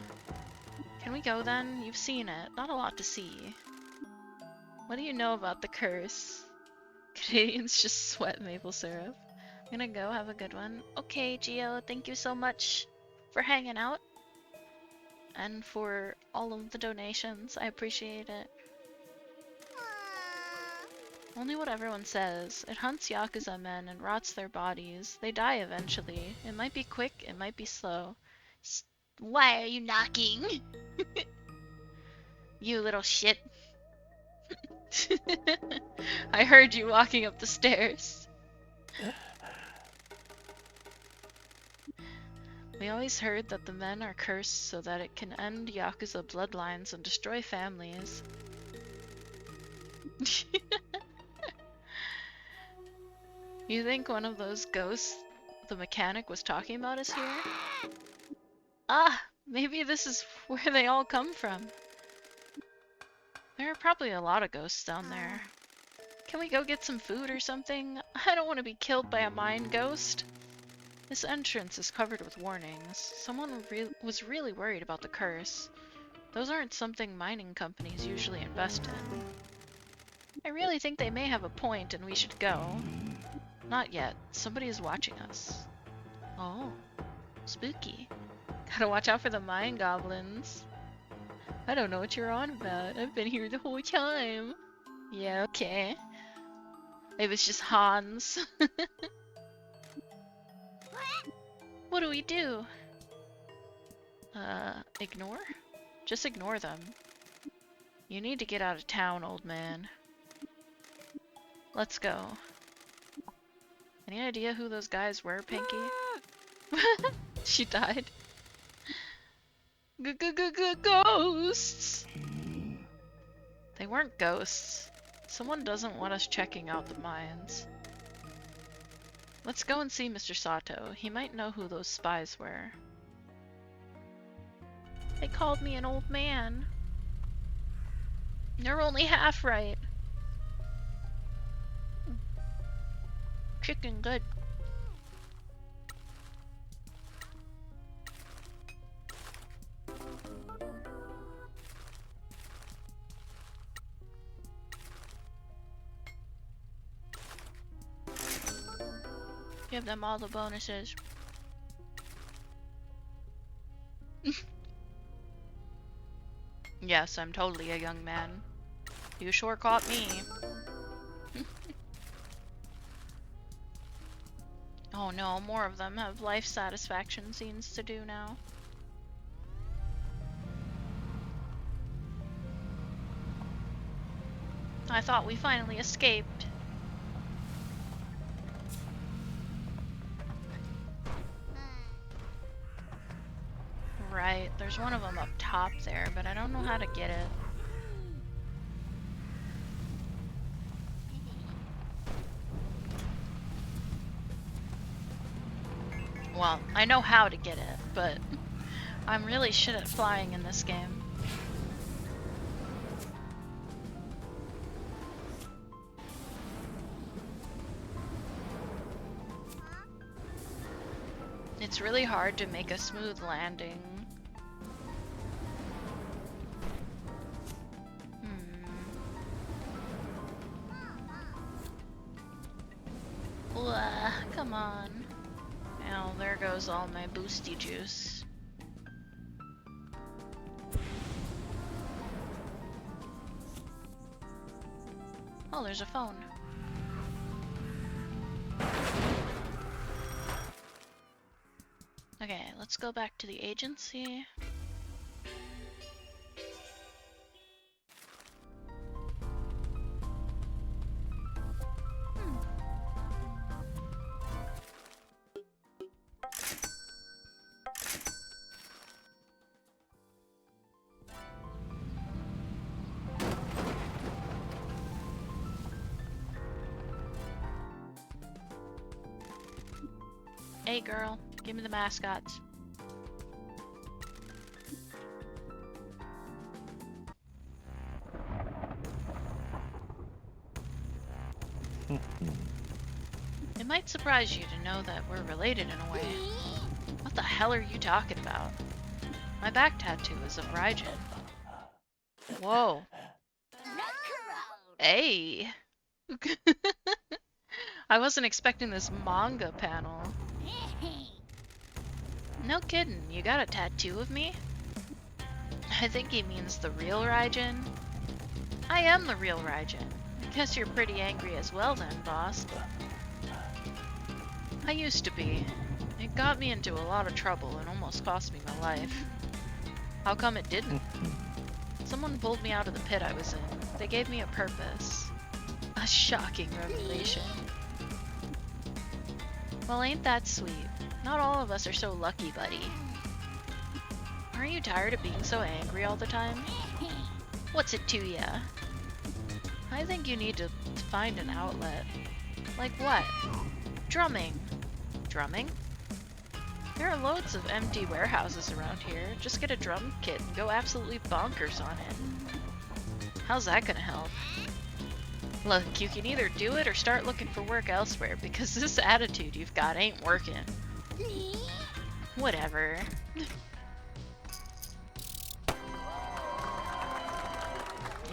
Speaker 3: Can we go then? You've seen it. Not a lot to see. What do you know about the curse? Canadians just sweat maple syrup. I'm gonna go, have a good one. Okay, Gio, thank you so much for hanging out. And for all of the donations. I appreciate it. Only what everyone says. It hunts Yakuza men and rots their bodies. They die eventually. It might be quick, it might be slow. Why are you knocking? You little shit. I heard you walking up the stairs. We always heard that the men are cursed so that it can end Yakuza bloodlines and destroy families. You think one of those ghosts the mechanic was talking about is here? Ah, maybe this is where they all come from. There are probably a lot of ghosts down there. Can we go get some food or something? I don't want to be killed by a mine ghost. This entrance is covered with warnings. Someone was really worried about the curse. Those aren't something mining companies usually invest in. I really think they may have a point and we should go. Not yet. Somebody is watching us. Oh, spooky. Gotta watch out for the mine goblins. I don't know what you're on about. I've been here the whole time. Yeah, okay. It was just Hans. What do we do? Ignore? Just ignore them. You need to get out of town, old man. Let's go. Any idea who those guys were, Pinky? She died. Ghosts! They weren't ghosts. Someone doesn't want us checking out the mines. Let's go and see Mr. Sato. He might know who those spies were. They called me an old man. You're only half right. Chicken good. Give them all the bonuses. Yes, I'm totally a young man. You sure caught me. Oh no, more of them have life satisfaction scenes to do now. I thought we finally escaped. Right, there's one of them up top there, but I don't know how to get it. Well, I know how to get it, but I'm really shit at flying in this game. It's really hard to make a smooth landing. Come on. Oh, there goes all my boosty juice. Oh, there's a phone. Okay, let's go back to the agency. Hey girl, give me the mascots. It might surprise you to know that we're related in a way. What the hell are you talking about? My back tattoo is of Raijin. Whoa. Hey! I wasn't expecting this manga panel. No kidding, you got a tattoo of me? I think he means the real Raijin. I am the real Raijin. I guess you're pretty angry as well then, boss. I used to be. It got me into a lot of trouble and almost cost me my life. How come it didn't? Someone pulled me out of the pit I was in. They gave me a purpose. A shocking revelation. Well, ain't that sweet? Not all of us are so lucky, buddy. Aren't you tired of being so angry all the time? What's it to ya? I think you need to find an outlet. Like what? Drumming. Drumming? There are loads of empty warehouses around here. Just get a drum kit and go absolutely bonkers on it. How's that gonna help? Look, you can either do it or start looking for work elsewhere, because this attitude you've got ain't working. Whatever.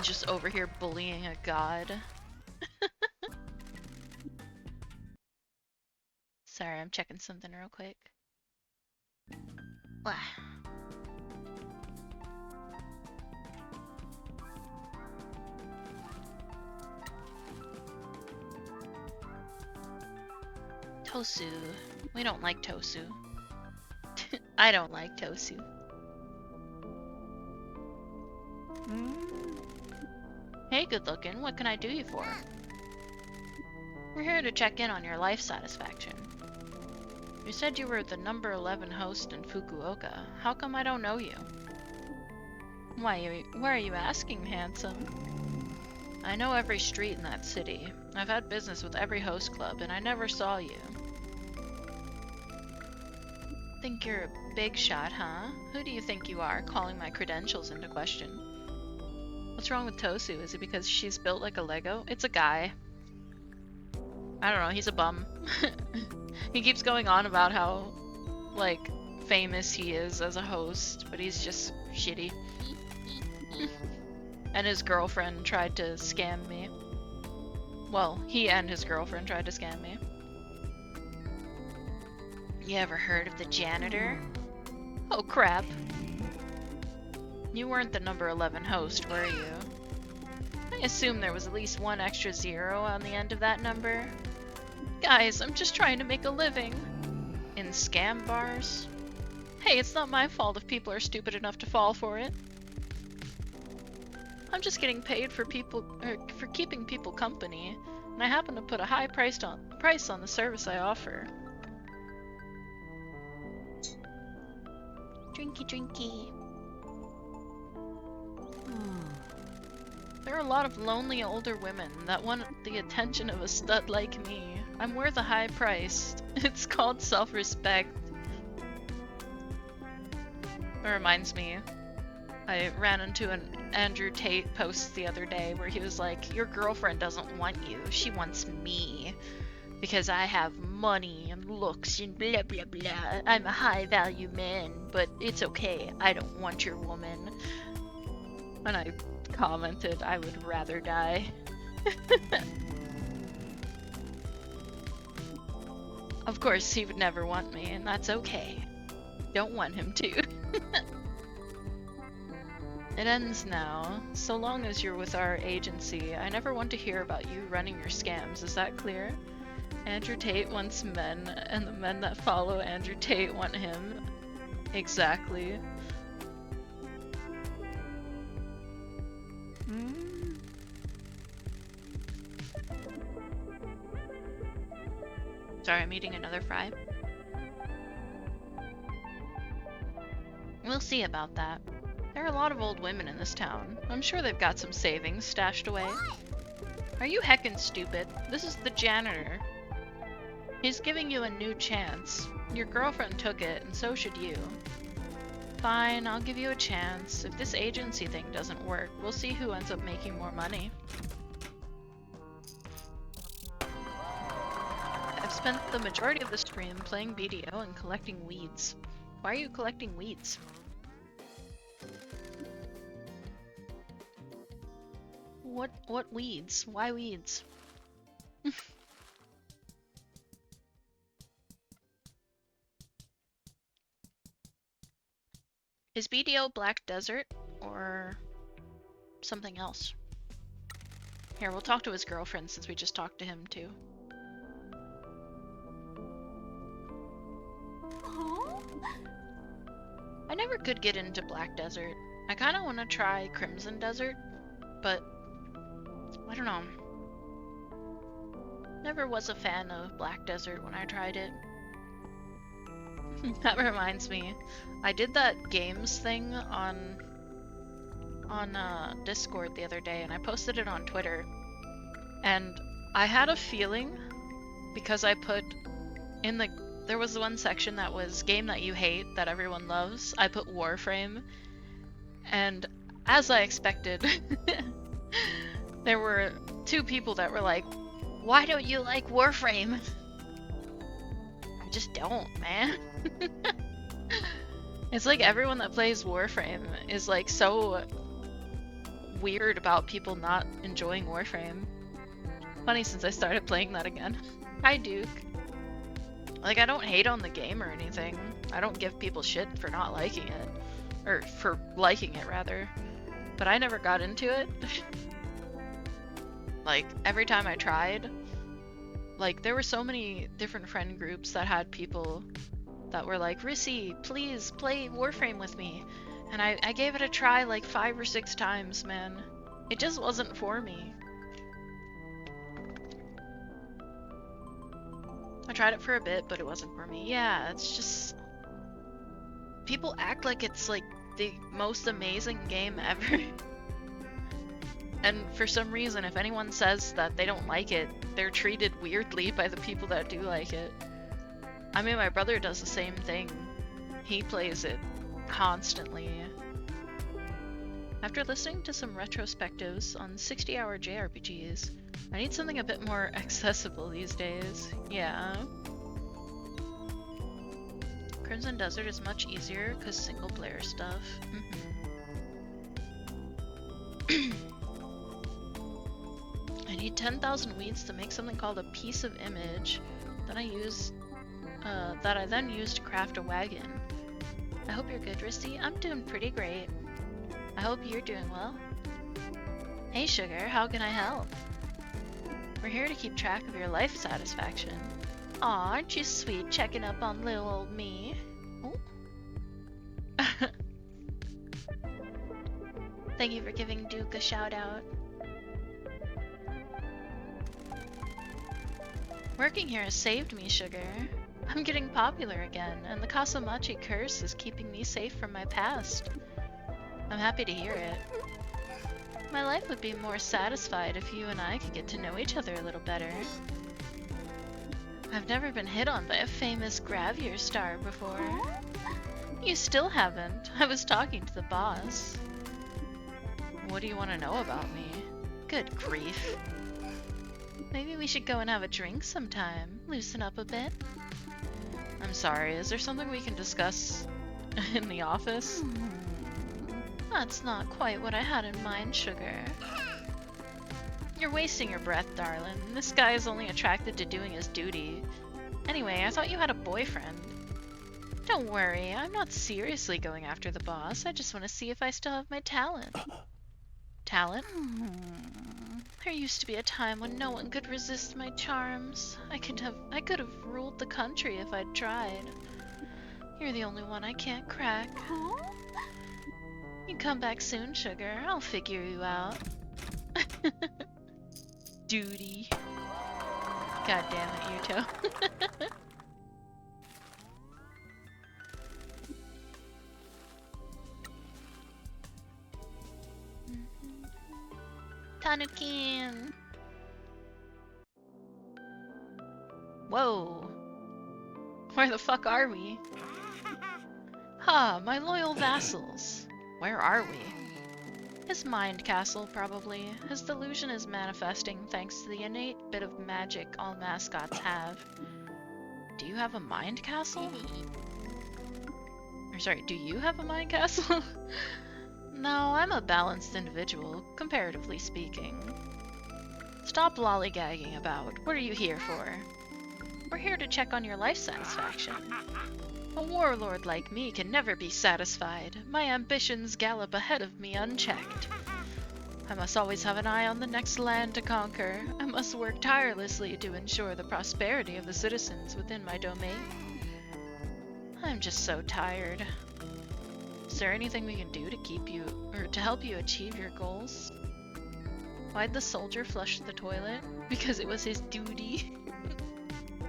Speaker 3: Just over here bullying a god. Sorry, I'm checking something real quick. Wah. Tosu. We don't like Tosu. I don't like Tosu. Hey, good looking. What can I do you for? We're here to check in on your life satisfaction. You said you were the number 11 host in Fukuoka. How come I don't know you? Why are you asking, handsome? I know every street in that city. I've had business with every host club, and I never saw you. Think you're a big shot, huh? Who do you think you are, calling my credentials into question? What's wrong with Tosu? Is it because she's built like a Lego? It's a guy. I don't know, he's a bum. He keeps going on about how, like, famous he is as a host, but he's just shitty. And his girlfriend tried to scam me. Well, he and his girlfriend tried to scam me. You ever heard of the janitor? Oh crap. You weren't the number 11 host, were you? I assume there was at least one extra zero on the end of that number. Guys, I'm just trying to make a living. In scam bars? Hey, it's not my fault if people are stupid enough to fall for it. I'm just getting paid for keeping people company, and I happen to put a high price on the service I offer. Drinky drinky. There are a lot of lonely older women that want the attention of a stud like me. I'm worth a high price. It's called self-respect. It reminds me, I ran into an Andrew Tate post the other day where he was like, your girlfriend doesn't want you, she wants me. Because I have money and looks and blah blah blah. I'm a high value man, but it's okay, I don't want your woman. And I commented, I would rather die. Of course, he would never want me, and that's okay. Don't want him to. It ends now. So long as you're with our agency, I never want to hear about you running your scams, is that clear? Andrew Tate wants men, and the men that follow Andrew Tate want him. Exactly. Sorry, I'm eating another fry. We'll see about that. There are a lot of old women in this town. I'm sure they've got some savings stashed away. Are you heckin' stupid? This is the janitor. He's giving you a new chance. Your girlfriend took it, and so should you. Fine, I'll give you a chance. If this agency thing doesn't work, we'll see who ends up making more money. I've spent the majority of the stream playing BDO and collecting weeds. Why are you collecting weeds? What weeds? Why weeds? Is BDO Black Desert or something else? Here, we'll talk to his girlfriend since we just talked to him too. I never could get into Black Desert. I kind of want to try Crimson Desert, but I don't know. Never was a fan of Black Desert when I tried it. That reminds me, I did that games thing on Discord the other day, and I posted it on Twitter. And I had a feeling, because I put in there was one section that was game that you hate that everyone loves. I put Warframe, and as I expected, there were 2 people that were like, "Why don't you like Warframe?" I just don't, man. It's like everyone that plays Warframe is like so weird about people not enjoying Warframe. Funny since I started playing that again. Hi, Duke. Like, I don't hate on the game or anything. I don't give people shit for not liking it. Or for liking it, rather. But I never got into it. Like, every time I tried, like, there were so many different friend groups that had people that were like, "Rissy, please play Warframe with me." And I gave it a try like 5 or 6 times, man. It just wasn't for me. I tried it for a bit, but it wasn't for me. Yeah, it's just... people act like it's like the most amazing game ever. And for some reason, if anyone says that they don't like it, they're treated weirdly by the people that do like it. I mean, my brother does the same thing. He plays it constantly. After listening to some retrospectives on 60-hour JRPGs, I need something a bit more accessible these days. Yeah. Crimson Desert is much easier because single player stuff. I need 10,000 weeds to make something called a piece of image that I then use to craft a wagon. I hope you're good, Risty. I'm doing pretty great. I hope you're doing well. Hey, Sugar, how can I help? We're here to keep track of your life satisfaction. Aw, aren't you sweet checking up on little old me? Oh. Thank you for giving Duke a shout out. Working here has saved me, Sugar. I'm getting popular again, and the Kasamachi curse is keeping me safe from my past. I'm happy to hear it. My life would be more satisfied if you and I could get to know each other a little better. I've never been hit on by a famous Gravier star before. You still haven't. I was talking to the boss. What do you want to know about me? Good grief. Maybe we should go and have a drink sometime. Loosen up a bit. I'm sorry, is there something we can discuss in the office? That's not quite what I had in mind, Sugar. You're wasting your breath, darling. This guy is only attracted to doing his duty. Anyway, I thought you had a boyfriend. Don't worry, I'm not seriously going after the boss. I just want to see if I still have my talent. Talent? There used to be a time when no one could resist my charms. I could have ruled the country if I'd tried. You're the only one I can't crack. You come back soon, sugar. I'll figure you out. Duty. God damn it, Yuto. Tanukin! Whoa! Where the fuck are we? Ha, my loyal vassals. Where are we? His mind castle, probably. His delusion is manifesting thanks to the innate bit of magic all mascots have. Do you have a mind castle? Or sorry, do you have a mind castle? No, I'm a balanced individual, comparatively speaking. Stop lollygagging about. What are you here for? We're here to check on your life satisfaction. A warlord like me can never be satisfied. My ambitions gallop ahead of me unchecked. I must always have an eye on the next land to conquer. I must work tirelessly to ensure the prosperity of the citizens within my domain. I'm just so tired. Is there anything we can do to keep you, or to help you achieve your goals? Why'd the soldier flush the toilet? Because it was his duty.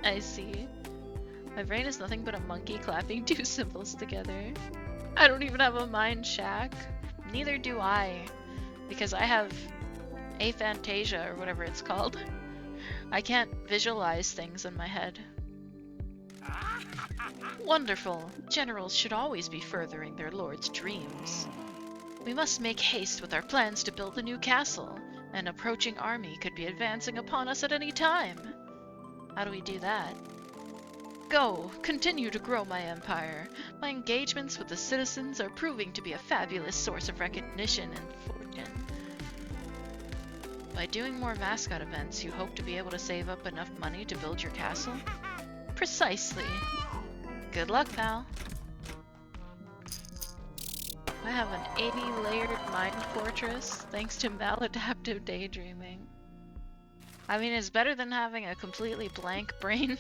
Speaker 3: I see. My brain is nothing but a monkey clapping two symbols together. I don't even have a mind shack. Neither do I. Because I have aphantasia, or whatever it's called. I can't visualize things in my head. Wonderful. Generals should always be furthering their lord's dreams. We must make haste with our plans to build a new castle. An approaching army could be advancing upon us at any time. How do we do that? Go! Continue to grow my empire. My engagements with the citizens are proving to be a fabulous source of recognition and fortune. By doing more mascot events, you hope to be able to save up enough money to build your castle? Precisely. Good luck, pal. I have an 80-layered mind fortress thanks to maladaptive daydreaming. I mean, it's better than having a completely blank brain.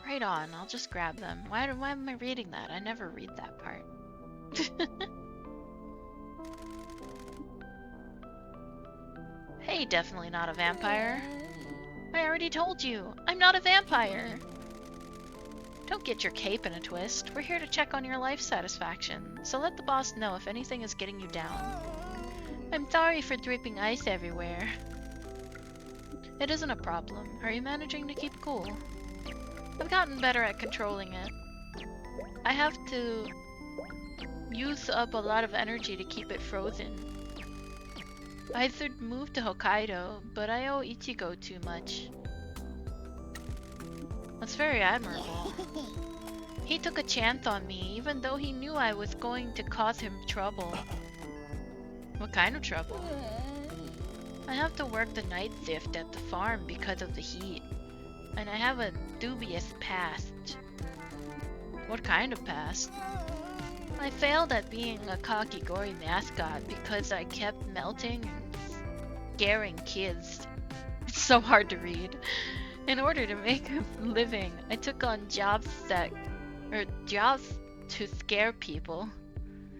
Speaker 3: Right on, I'll just grab them. Why am I reading that? I never read that part. Hey, definitely not a vampire. I already told you, I'm not a vampire. Don't get your cape in a twist. We're here to check on your life satisfaction, so let the boss know if anything is getting you down. I'm sorry for dripping ice everywhere. It isn't a problem. Are you managing to keep cool? I've gotten better at controlling it. I have to use up a lot of energy to keep it frozen. I should move to Hokkaido, but I owe Ichigo too much. That's very admirable. He took a chance on me, even though he knew I was going to cause him trouble. What kind of trouble? I have to work the night shift at the farm because of the heat. And I have a dubious past. What kind of past? I failed at being a Kakigori mascot because I kept melting and scaring kids. It's so hard to read. In order to make a living, I took on jobs to scare people.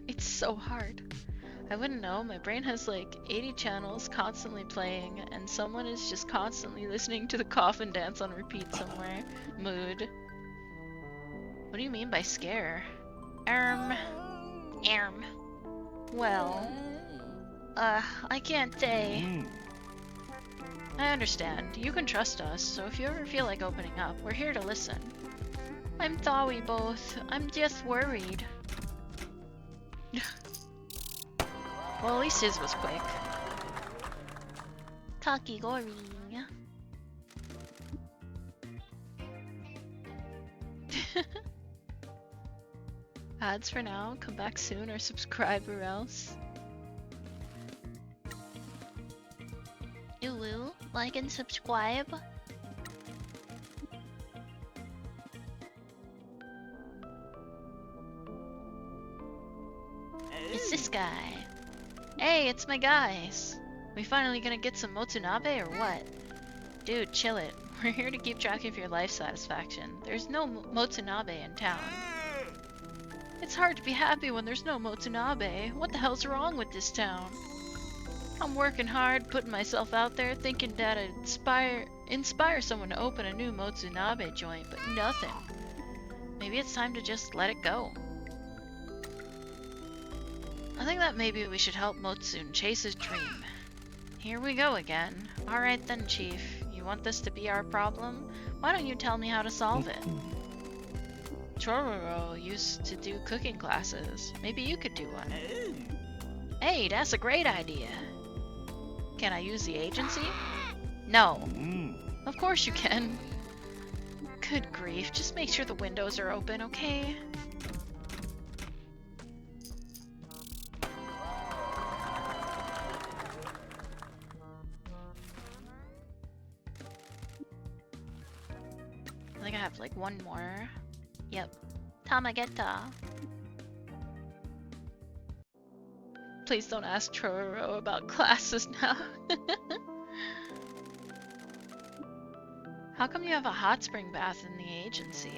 Speaker 3: It's so hard. I wouldn't know, my brain has like 80 channels constantly playing, and someone is just constantly listening to the coffin dance on repeat somewhere. Mood. What do you mean by scare? Well, I can't say. I understand. You can trust us, so if you ever feel like opening up, we're here to listen. I'm sorry both. I'm just worried. Well, at least his was quick. Kakigori. Ads for now. Come back soon or subscribe or else. You will like and subscribe. It's this guy. Hey, it's my guys. We finally gonna get some Motsunabe or what? Dude, chill it. We're here to keep track of your life satisfaction. There's no Motsunabe in town. It's hard to be happy when there's no Motsunabe. What the hell's wrong with this town? I'm working hard, putting myself out there, thinking that I'd inspire someone to open a new Motsunabe joint, but nothing. Maybe it's time to just let it go. I think that maybe we should help Motsun chase his dream. Here we go again. Alright then, Chief. You want this to be our problem? Why don't you tell me how to solve it? Chororo used to do cooking classes. Maybe you could do one. Hey, that's a great idea. Can I use the agency? No. Of course you can. Good grief, just make sure the windows are open, okay? I think I have like one more. Yep. Tamageta. Please don't ask Chororo about classes now. How come you have a hot spring bath in the agency?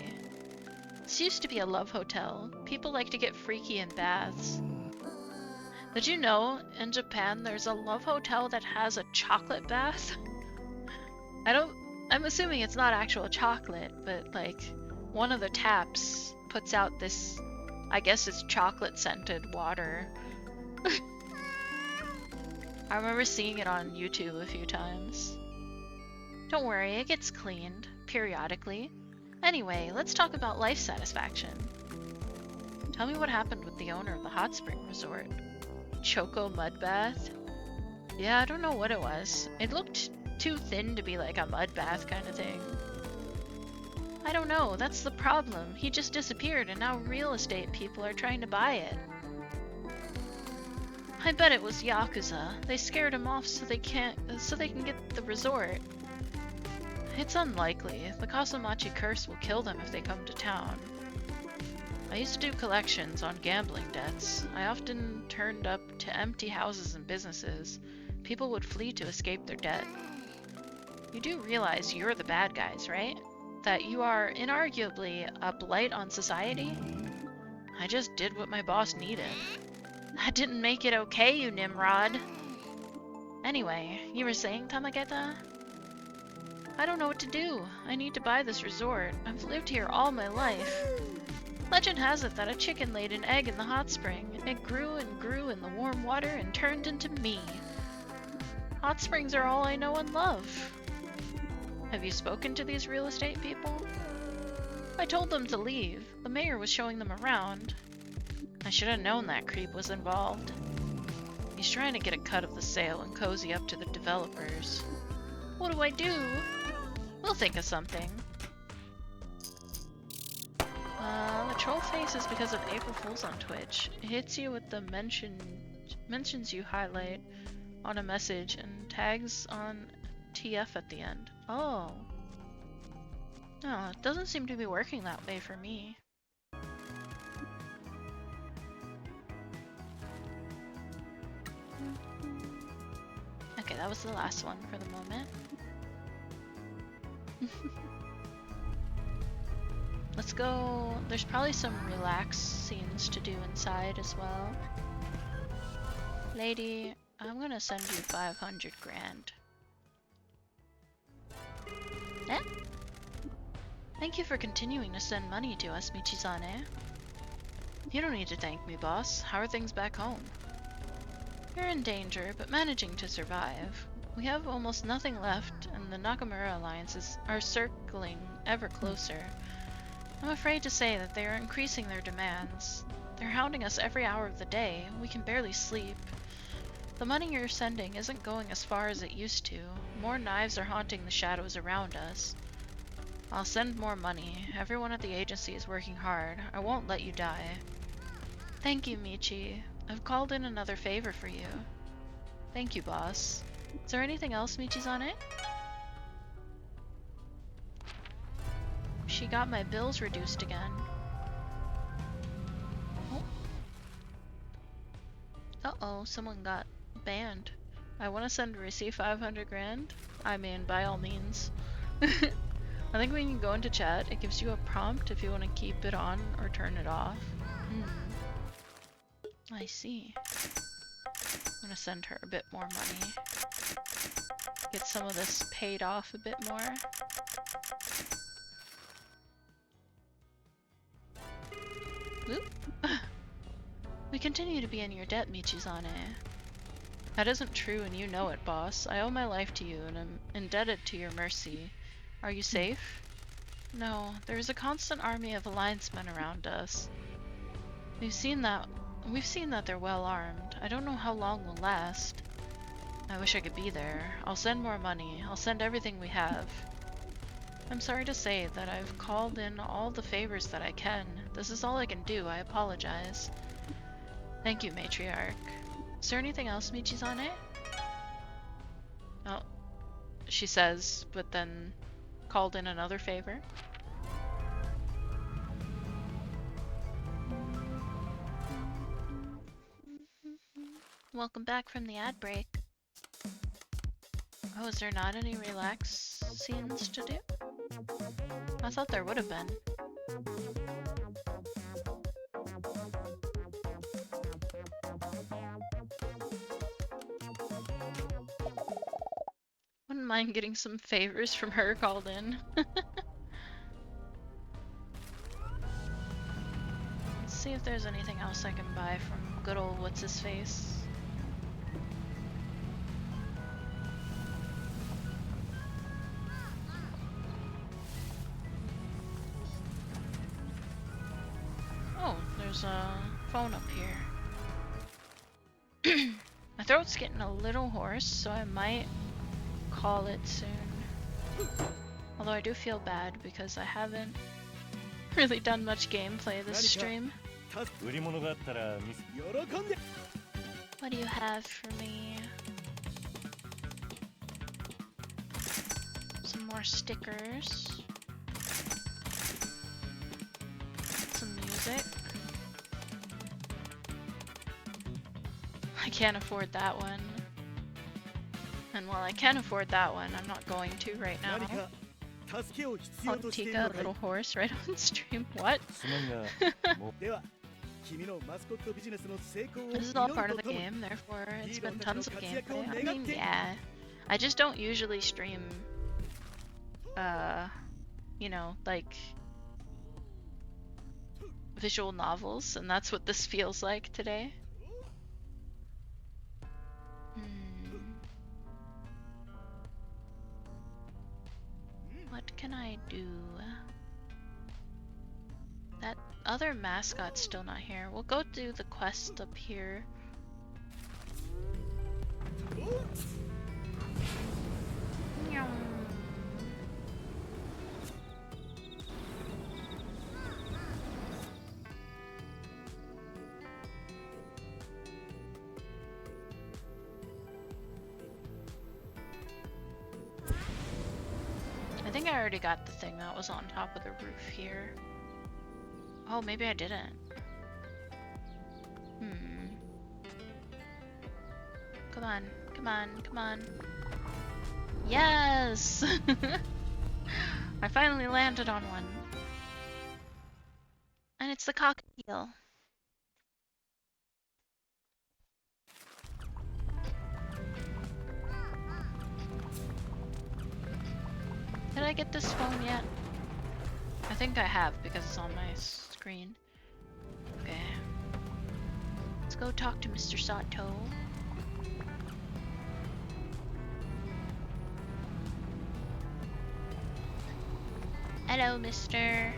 Speaker 3: This used to be a love hotel. People like to get freaky in baths. Did you know in Japan there's a love hotel that has a chocolate bath? I'm assuming it's not actual chocolate, but like one of the taps puts out this, I guess it's chocolate scented water. I remember seeing it on YouTube a few times. Don't worry, it gets cleaned periodically. Anyway, let's talk about life satisfaction. Tell me what happened with the owner of the hot spring resort. Choco mud bath? Yeah, I don't know what it was. It looked too thin to be like a mud bath kind of thing. I don't know, that's the problem. He just disappeared and now real estate people are trying to buy it. I bet it was Yakuza. They scared him off so they can get the resort. It's unlikely. The Kasumachi curse will kill them if they come to town. I used to do collections on gambling debts. I often turned up to empty houses and businesses. People would flee to escape their debt. You do realize you're the bad guys, right? That you are inarguably a blight on society? I just did what my boss needed. That didn't make it okay, you Nimrod. Anyway, you were saying, Tamageta? I don't know what to do. I need to buy this resort. I've lived here all my life. Legend has it that a chicken laid an egg in the hot spring. It grew and grew in the warm water and turned into me. Hot springs are all I know and love. Have you spoken to these real estate people? I told them to leave. The mayor was showing them around. I should have known that creep was involved. He's trying to get a cut of the sale and cozy up to the developers. What do I do? We'll think of something. The troll face is because of April Fools on Twitch. It hits you with the mentions you highlight on a message and tags on TF at the end. Oh. No, it doesn't seem to be working that way for me. Okay, that was the last one for the moment. Let's go. There's probably some relax scenes to do inside as well. Lady, I'm gonna send you 500 grand. Eh? Thank you for continuing to send money to us, Michizane. You don't need to thank me, boss. How are things back home? You're in danger, but managing to survive. We have almost nothing left, and the Nakamura alliances are circling ever closer. I'm afraid to say that they are increasing their demands. They're hounding us every hour of the day. We can barely sleep. The money you're sending isn't going as far as it used to. More knives are haunting the shadows around us. I'll send more money. Everyone at the agency is working hard. I won't let you die. Thank you, Michi. I've called in another favor for you. Thank you, boss. Is there anything else, Michizane? She got my bills reduced again. Oh. Uh-oh, someone got banned. I want to send Rissy 500 grand. I mean, by all means. I think when you go into chat, it gives you a prompt if you want to keep it on or turn it off. I see. I'm gonna send her a bit more money. Get some of this paid off a bit more. Oop. We continue to be in your debt, Michizane. That isn't true and you know it, boss. I owe my life to you and I'm indebted to your mercy. Are you safe? No, there is a constant army of alliance men around us. We've seen that they're well armed. I don't know how long we'll last. I wish I could be there. I'll send more money. I'll send everything we have. I'm sorry to say that I've called in all the favors that I can. This is all I can do. I apologize. Thank you, Matriarch. Is there anything else, Michizane? Oh, she says, but then called in another favor. Welcome back from the ad break. Oh, is there not any relax scenes to do? I thought there would have been. Wouldn't mind getting some favors from her called in. Let's see if there's anything else I can buy from good old what's-his-face. Oh, there's a phone up here. My throat's getting a little hoarse, so I might call it soon. Although I do feel bad because I haven't really done much gameplay this stream. What do you have for me? Some more stickers. Some music. I can't afford that one. And while I can afford that one, I'm not going to right now. Oh, Tika, a little horse right on stream. What? This is all part of the game, therefore it's been tons of gameplay. I mean, yeah. I just don't usually stream, you know, like, visual novels, and that's what this feels like today. What can I do? That other mascot's still not here. We'll go do the quest up here. I think I already got the thing that was on top of the roof here. Oh, maybe I didn't. Come on, come on, come on. Yes! I finally landed on one. And it's the cockatiel. Did I get this phone yet? I think I have because it's on my screen. Okay. Let's go talk to Mr. Sato. Hello, mister.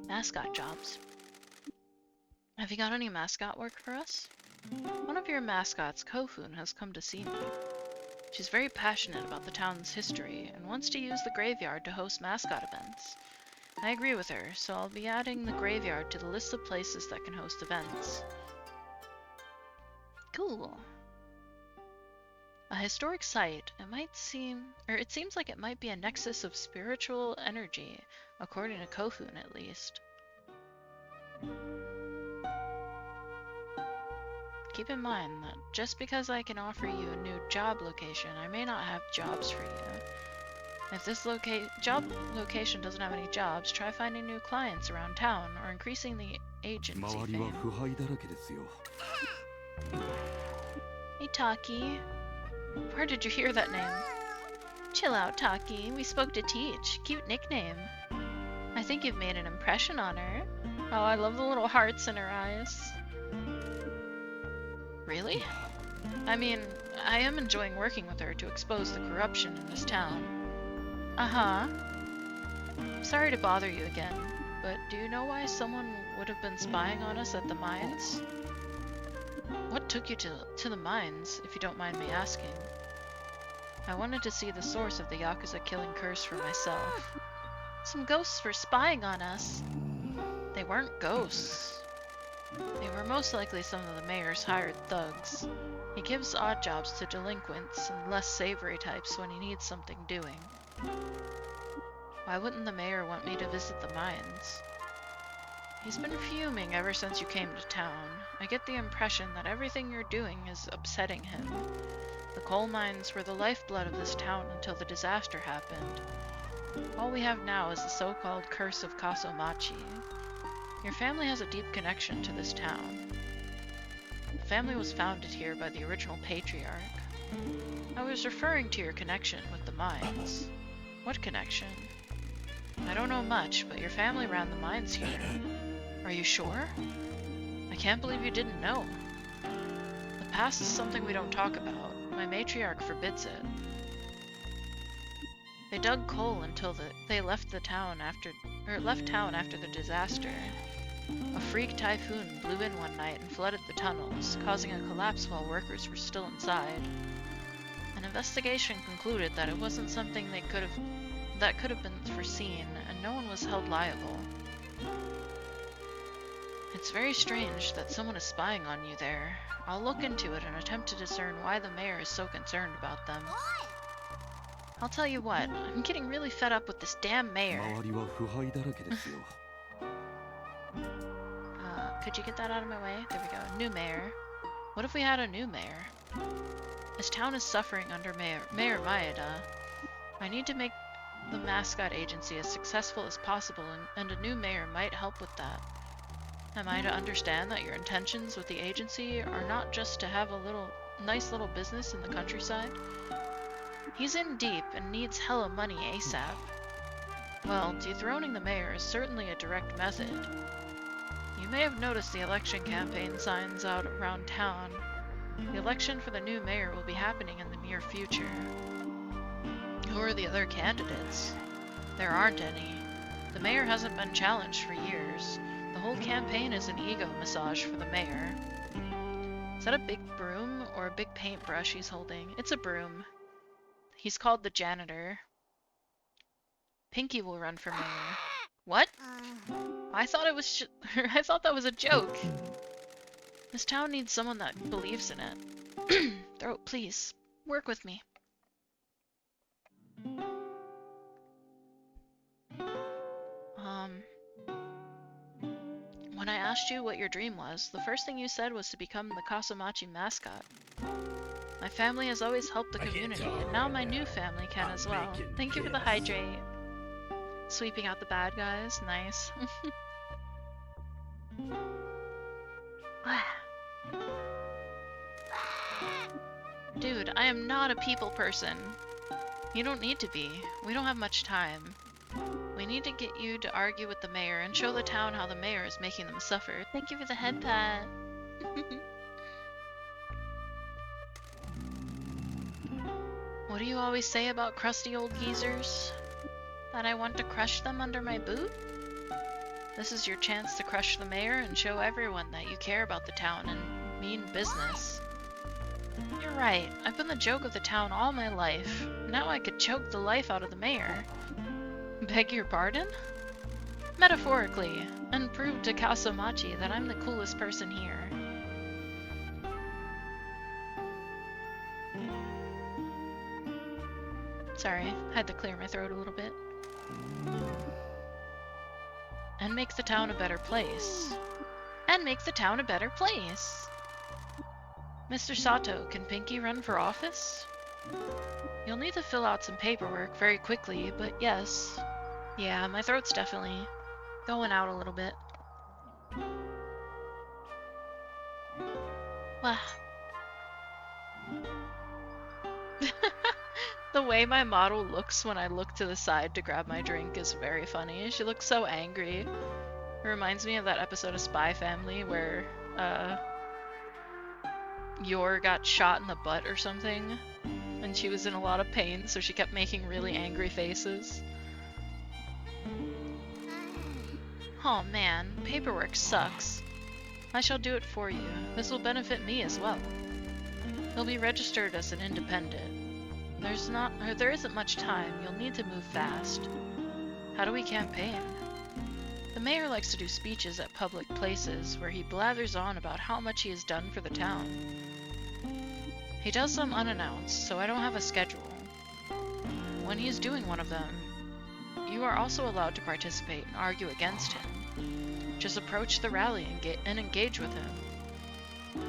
Speaker 3: Mascot jobs. Have you got any mascot work for us? One of your mascots, Kofun, has come to see me. She's very passionate about the town's history and wants to use the graveyard to host mascot events. I agree with her, so I'll be adding the graveyard to the list of places that can host events. Cool. A historic site. It seems like it might be a nexus of spiritual energy, according to Kofun at least. Keep in mind that just because I can offer you a new job location, I may not have jobs for you. If this job location doesn't have any jobs, try finding new clients around town or increasing the agency fame. Hey Taki. Where did you hear that name? Chill out, Taki. We spoke to Teach. Cute nickname. I think you've made an impression on her. Oh, I love the little hearts in her eyes. Really? I mean, I am enjoying working with her to expose the corruption in this town. Uh-huh. Sorry to bother you again, but do you know why someone would have been spying on us at the mines? What took you to the mines, if you don't mind me asking? I wanted to see the source of the Yakuza killing curse for myself. Some ghosts were spying on us. They weren't ghosts. They were most likely some of the mayor's hired thugs. He gives odd jobs to delinquents and less savory types when he needs something doing. Why wouldn't the mayor want me to visit the mines? He's been fuming ever since you came to town. I get the impression that everything you're doing is upsetting him. The coal mines were the lifeblood of this town until the disaster happened. All we have now is the so-called curse of Kasomachi. Your family has a deep connection to this town. The family was founded here by the original patriarch. I was referring to your connection with the mines. What connection? I don't know much, but your family ran the mines here. Are you sure? I can't believe you didn't know. The past is something we don't talk about. My matriarch forbids it. They dug coal until they left town after the disaster. A freak typhoon blew in one night and flooded the tunnels, causing a collapse while workers were still inside. An investigation concluded that it wasn't something that could have been foreseen, and no one was held liable. It's very strange that someone is spying on you there. I'll look into it and attempt to discern why the mayor is so concerned about them. I'll tell you what, I'm getting really fed up with this damn mayor. Could you get that out of my way? There we go. New mayor. What if we had a new mayor? This town is suffering under Mayor Maeda. I need to make the Mascot agency as successful as possible, and a new mayor might help with that. Am I to understand that your intentions with the agency are not just to have a nice little business in the countryside? He's in deep and needs hella money ASAP. Well, dethroning the mayor is certainly a direct method. You may have noticed the election campaign signs out around town. The election for the new mayor will be happening in the near future. Who are the other candidates? There aren't any. The mayor hasn't been challenged for years. The whole campaign is an ego massage for the mayor. Is that a big broom or a big paintbrush he's holding? It's a broom. He's called the janitor. Pinky will run for mayor. What? I thought it was I thought that was a joke. This town needs someone that believes in it. Throat, please. Work with me. When I asked you what your dream was, the first thing you said was to become the Kasomachi mascot. My family has always helped the community, and now my new family can as well. Thank you for the hydrate. Sweeping out the bad guys, nice. Dude, I am not a people person. You don't need to be. We don't have much time. We need to get you to argue with the mayor and show the town how the mayor is making them suffer. Thank you for the head pat. What do you always say about crusty old geezers? That I want to crush them under my boot? This is your chance to crush the mayor and show everyone that you care about the town and mean business. You're right. I've been the joke of the town all my life. Now I could choke the life out of the mayor. Beg your pardon? Metaphorically, and prove to Kasomachi that I'm the coolest person here. Sorry, had to clear my throat a little bit. And make the town a better place. And make the town a better place! Mr. Sato, can Pinky run for office? You'll need to fill out some paperwork very quickly, but yes. Yeah, my throat's definitely going out a little bit. Wah. The way my model looks when I look to the side to grab my drink is very funny. She looks so angry. It reminds me of that episode of Spy Family where Yor got shot in the butt or something, and she was in a lot of pain, so she kept making really angry faces. Oh man, paperwork sucks. I shall do it for you. This will benefit me as well. You'll be registered as an independent. There isn't much time. You'll need to move fast. How do we campaign? The mayor likes to do speeches at public places where he blathers on about how much he has done for the town. He does them unannounced, so I don't have a schedule. When he is doing one of them, you are also allowed to participate and argue against him. Just approach the rally and engage with him.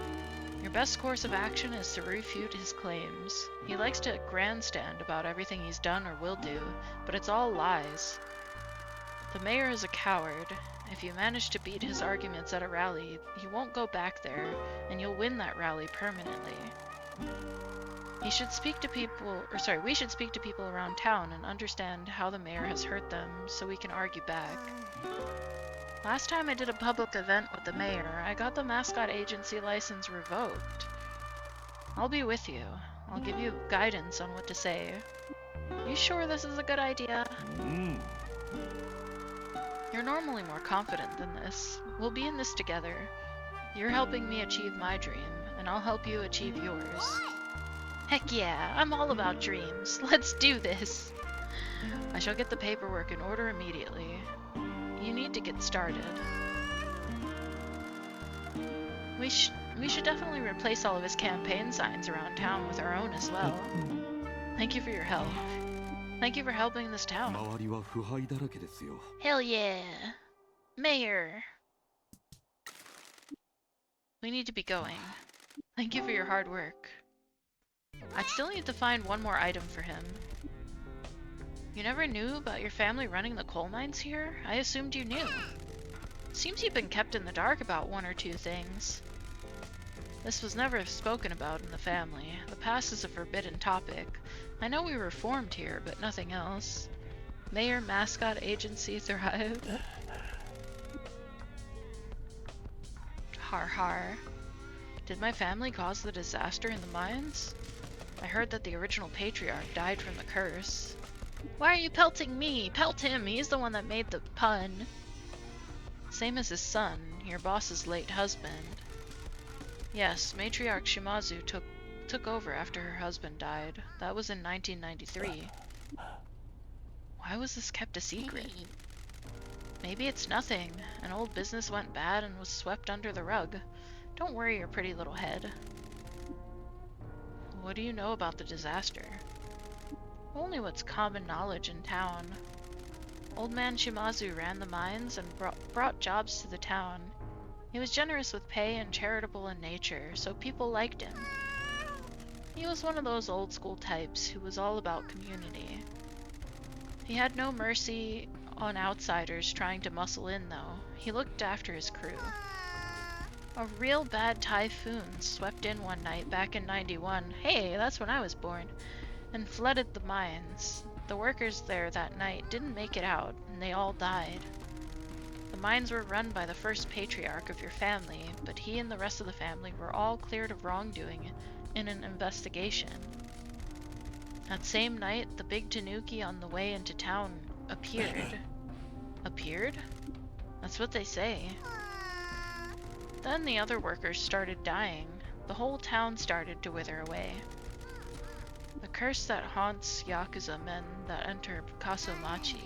Speaker 3: Your best course of action is to refute his claims. He likes to grandstand about everything he's done or will do, but it's all lies. The mayor is a coward. If you manage to beat his arguments at a rally, he won't go back there, and you'll win that rally permanently. We should speak to people around town and understand how the mayor has hurt them, so we can argue back. Last time I did a public event with the mayor, I got the Mascot agency license revoked. I'll be with you. I'll give you guidance on what to say. You sure this is a good idea? You're normally more confident than this. We'll be in this together. You're helping me achieve my dream, and I'll help you achieve yours. Heck yeah, I'm all about dreams. Let's do this! I shall get the paperwork in order immediately. You need to get started. We should definitely replace all of his campaign signs around town with our own as well. Thank you for your help. Thank you for helping this town. Hell yeah! Mayor! We need to be going. Thank you for your hard work. I'd still need to find one more item for him. You never knew about your family running the coal mines here? I assumed you knew. Seems you've been kept in the dark about one or two things. This was never spoken about in the family. The past is a forbidden topic. I know we were formed here, but nothing else. Mayor Mascot Agency thrived. Har har. Did my family cause the disaster in the mines? I heard that the original patriarch died from the curse. Why are you pelting me? Pelt him, he's the one that made the pun. Same as his son, your boss's late husband. Yes, Matriarch Shimazu took over after her husband died. That was in 1993. Why was this kept a secret? Maybe it's nothing. An old business went bad and was swept under the rug. Don't worry your pretty little head. What do you know about the disaster? Only what's common knowledge in town. Old man Shimazu ran the mines and brought jobs to the town. He was generous with pay and charitable in nature, so people liked him. He was one of those old school types who was all about community. He had no mercy on outsiders trying to muscle in, though. He looked after his crew. A real bad typhoon swept in one night back in '91. Hey, that's when I was born. And flooded the mines. The workers there that night didn't make it out, and they all died. The mines were run by the first patriarch of your family, but he and the rest of the family were all cleared of wrongdoing in an investigation. That same night, the big tanuki on the way into town appeared. Appeared? That's what they say. Then the other workers started dying. The whole town started to wither away. The curse that haunts Yakuza men that enter Kasumachi.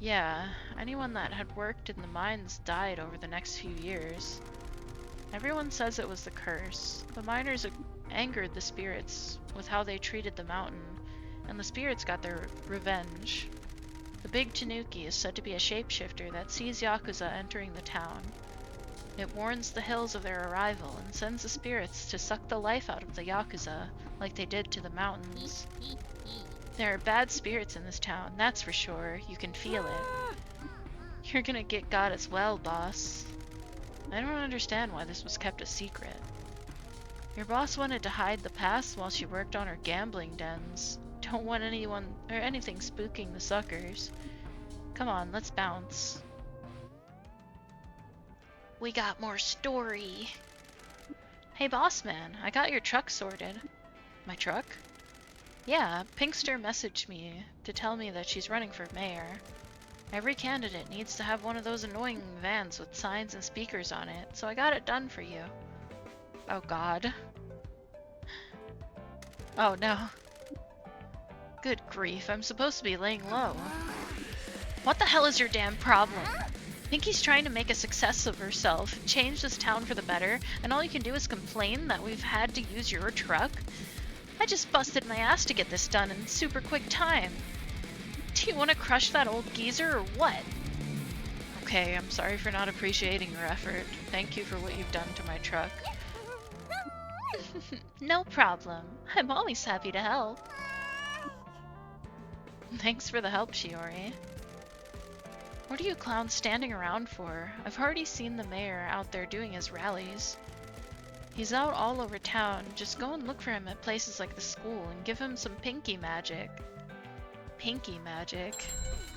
Speaker 3: Yeah, anyone that had worked in the mines died over the next few years. Everyone says it was the curse. The miners angered the spirits with how they treated the mountain, and the spirits got their revenge. The big tanuki is said to be a shapeshifter that sees Yakuza entering the town. It warns the hills of their arrival and sends the spirits to suck the life out of the Yakuza, like they did to the mountains. There are bad spirits in this town, that's for sure. You can feel it. You're gonna get got as well, boss. I don't understand why this was kept a secret. Your boss wanted to hide the past while she worked on her gambling dens. Don't want anyone or anything spooking the suckers. Come on, let's bounce. We got more story. Hey boss man, I got your truck sorted. My truck? Yeah, Pinkster messaged me to tell me that she's running for mayor. Every candidate needs to have one of those annoying vans with signs and speakers on it, so I got it done for you. Oh god. Oh no. Good grief, I'm supposed to be laying low. What the hell is your damn problem? Pinky's trying to make a success of herself, change this town for the better, and all you can do is complain that we've had to use your truck? I just busted my ass to get this done in super quick time. Do you want to crush that old geezer or what? Okay, I'm sorry for not appreciating your effort. Thank you for what you've done to my truck. No problem. I'm always happy to help. Thanks for the help, Shiori. What are you clowns standing around for? I've already seen the mayor out there doing his rallies. He's out all over town. Just go and look for him at places like the school and give him some pinky magic. Pinky magic?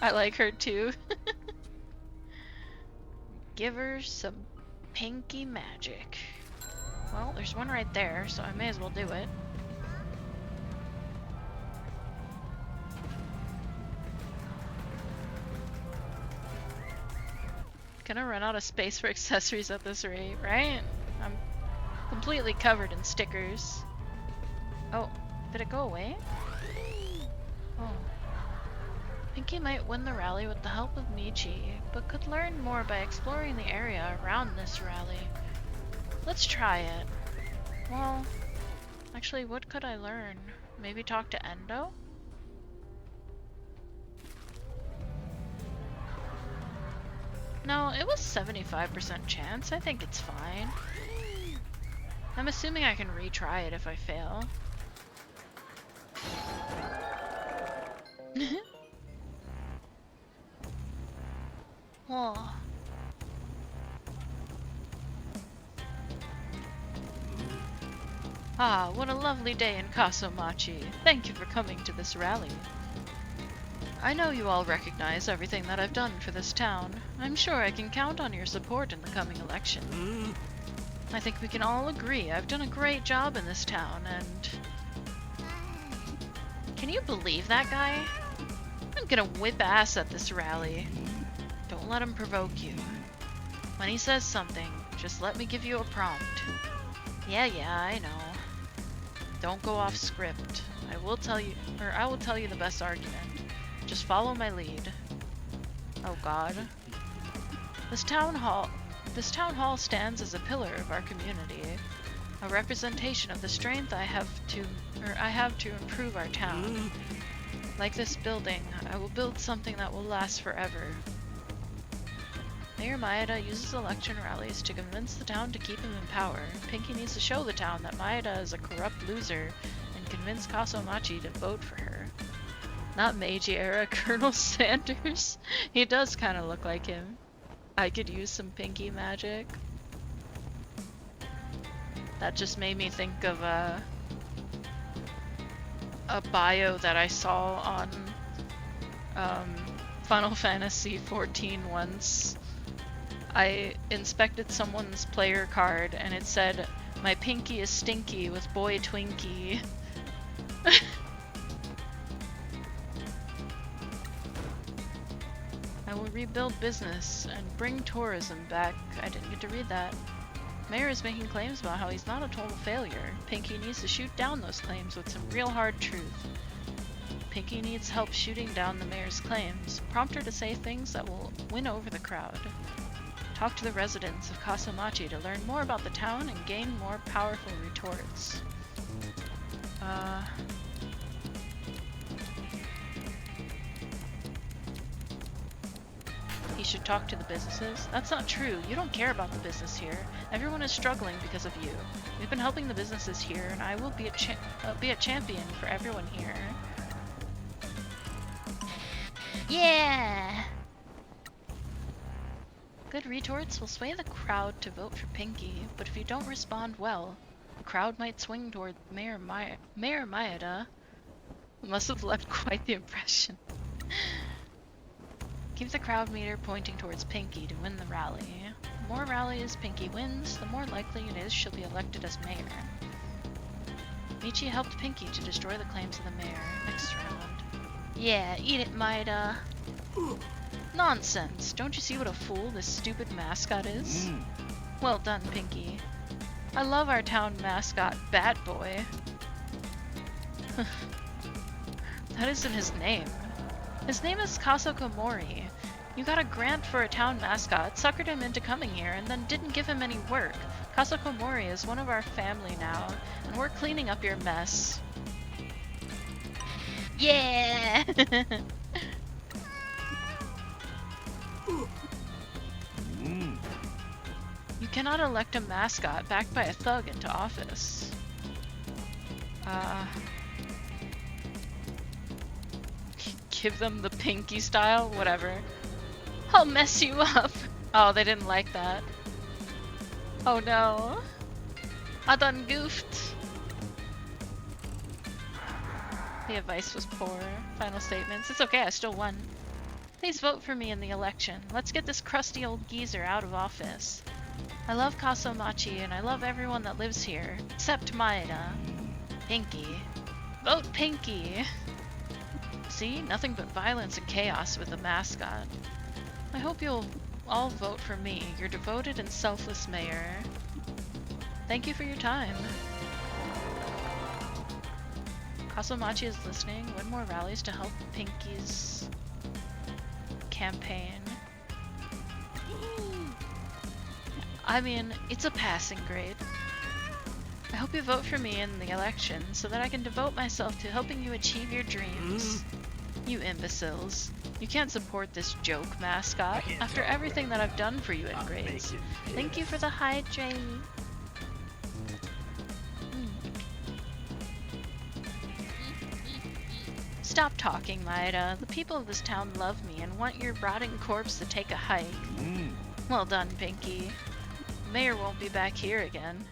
Speaker 3: I like her too. Give her some pinky magic. Well, there's one right there, so I may as well do it. Gonna run out of space for accessories at this rate, right? I'm completely covered in stickers. Oh, did it go away? Oh. Pinky might win the rally with the help of Michi, but could learn more by exploring the area around this rally. Let's try it. Well, actually, what could I learn? Maybe talk to Endo? No, it was 75% chance. I think it's fine. I'm assuming I can retry it if I fail. Oh. Ah, what a lovely day in Kasomachi. Thank you for coming to this rally. I know you all recognize everything that I've done for this town. I'm sure I can count on your support in the coming election. I think we can all agree I've done a great job in this town, and... Can you believe that guy? I'm gonna whip ass at this rally. Don't let him provoke you. When he says something, just let me give you a prompt. Yeah, I know. Don't go off script. I will tell you the best argument. Just follow my lead. Oh god. This town hall stands as a pillar of our community, a representation of the strength I have to improve our town. Like this building, I will build something that will last forever. Mayor Maeda uses election rallies to convince the town to keep him in power. Pinky needs to show the town that Maeda is a corrupt loser and convince Kasomachi to vote for her. Not Meiji era Colonel Sanders. He does kind of look like him. I could use some pinky magic. That just made me think of a bio that I saw on Final Fantasy XIV once. I inspected someone's player card and it said, "My pinky is stinky with boy Twinkie." I will rebuild business and bring tourism back. I didn't get to read that. Mayor is making claims about how he's not a total failure. Pinky needs to shoot down those claims with some real hard truth. Pinky needs help shooting down the mayor's claims. Prompt her to say things that will win over the crowd. Talk to the residents of Kasomachi to learn more about the town and gain more powerful retorts. He should talk to the businesses. That's not true. You don't care about the business here. Everyone is struggling because of you. We've been helping the businesses here, and I will be a champion for everyone here. Yeah! Good retorts will sway the crowd to vote for Pinky, but if you don't respond well, the crowd might swing toward Mayor Maeda. Must have left quite the impression. Keep the crowd meter pointing towards Pinky to win the rally. The more rallies Pinky wins, the more likely it is she'll be elected as mayor. Michi helped Pinky to destroy the claims of the mayor. Next round. Yeah, eat it, Maeda. Nonsense! Don't you see what a fool this stupid mascot is? Well done, Pinky. I love our town mascot, Bad Boy. That isn't his name. His name is Kasoko Mori. You got a grant for a town mascot, suckered him into coming here, and then didn't give him any work. Kasoko Mori is one of our family now, and we're cleaning up your mess. Yeah! You cannot elect a mascot backed by a thug into office. Give them the Pinky style? Whatever. I'll mess you up! Oh, they didn't like that. Oh no. I done goofed. The advice was poor. Final statements. It's okay, I still won. Please vote for me in the election. Let's get this crusty old geezer out of office. I love Kasomachi and I love everyone that lives here, except Maeda. Pinky. Vote Pinky! See? Nothing but violence and chaos with the mascot. I hope you'll all vote for me, your devoted and selfless mayor. Thank you for your time. Kasomachi is listening. Win more rallies to help Pinky's campaign. I mean, it's a passing grade. I hope you vote for me in the election so that I can devote myself to helping you achieve your dreams. You imbeciles. You can't support this joke mascot after everything that I've done for you in grades. Thank you for the hydrate. Stop talking, Maeda. The people of this town love me and want your rotting corpse to take a hike. Well done, Pinky. The mayor won't be back here again.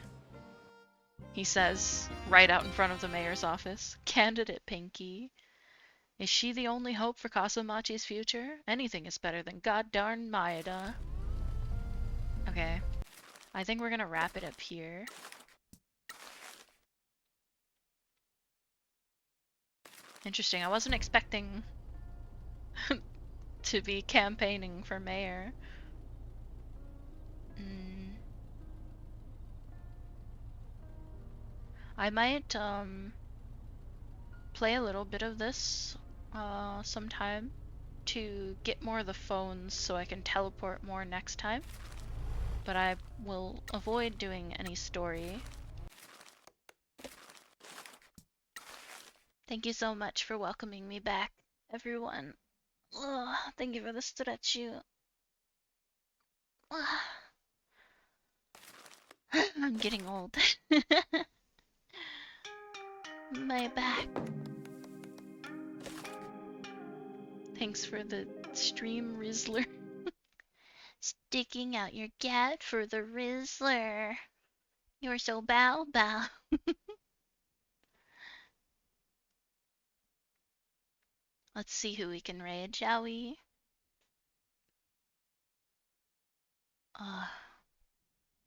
Speaker 3: He says, right out in front of the mayor's office. Candidate Pinky. Is she the only hope for Kasomachi's future? Anything is better than goddarn Maeda. Okay. I think we're gonna wrap it up here. Interesting. I wasn't expecting to be campaigning for mayor. I might play a little bit of this sometime to get more of the phones so I can teleport more next time. But I will avoid doing any story. Thank you so much for welcoming me back, everyone. Ugh, thank you for the statue. I'm getting old. My back. Thanks for the stream, Rizzler. Sticking out your gat for the Rizzler. You're so bow bow. Let's see who we can raid, shall we?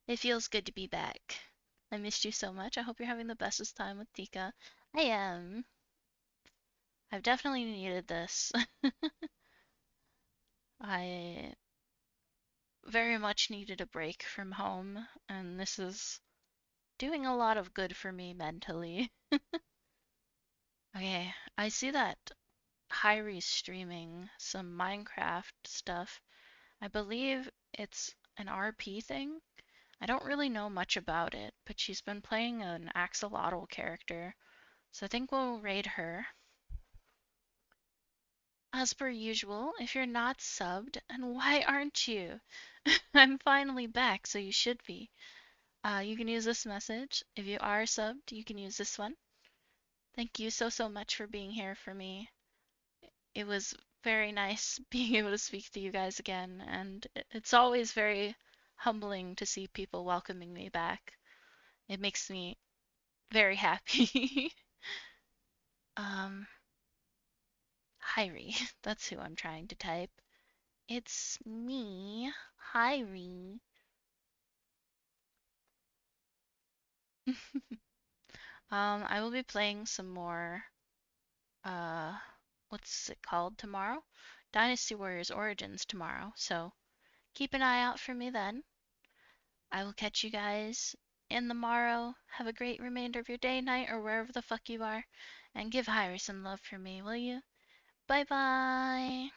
Speaker 3: It feels good to be back. I missed you so much. I hope you're having the bestest time with Tika. I am. I've definitely needed this. I very much needed a break from home, and this is doing a lot of good for me mentally. Okay, I see that Hyri's streaming some Minecraft stuff. I believe it's an RP thing. I don't really know much about it, but she's been playing an axolotl character, so I think we'll raid her. As per usual, if you're not subbed, and why aren't you? I'm finally back, so you should be. You can use this message. If you are subbed, you can use this one. Thank you so much for being here for me. It was very nice being able to speak to you guys again, and it's always very humbling to see people welcoming me back. It makes me very happy. um, Hyrie, that's who I'm trying to type. It's me, Hyrie. I will be playing some more, uh, what's it called tomorrow? Dynasty Warriors Origins tomorrow, so keep an eye out for me then. I will catch you guys in the morrow. Have a great remainder of your day, night, or wherever the fuck you are. And give Hyrie some love for me, will you? Bye bye!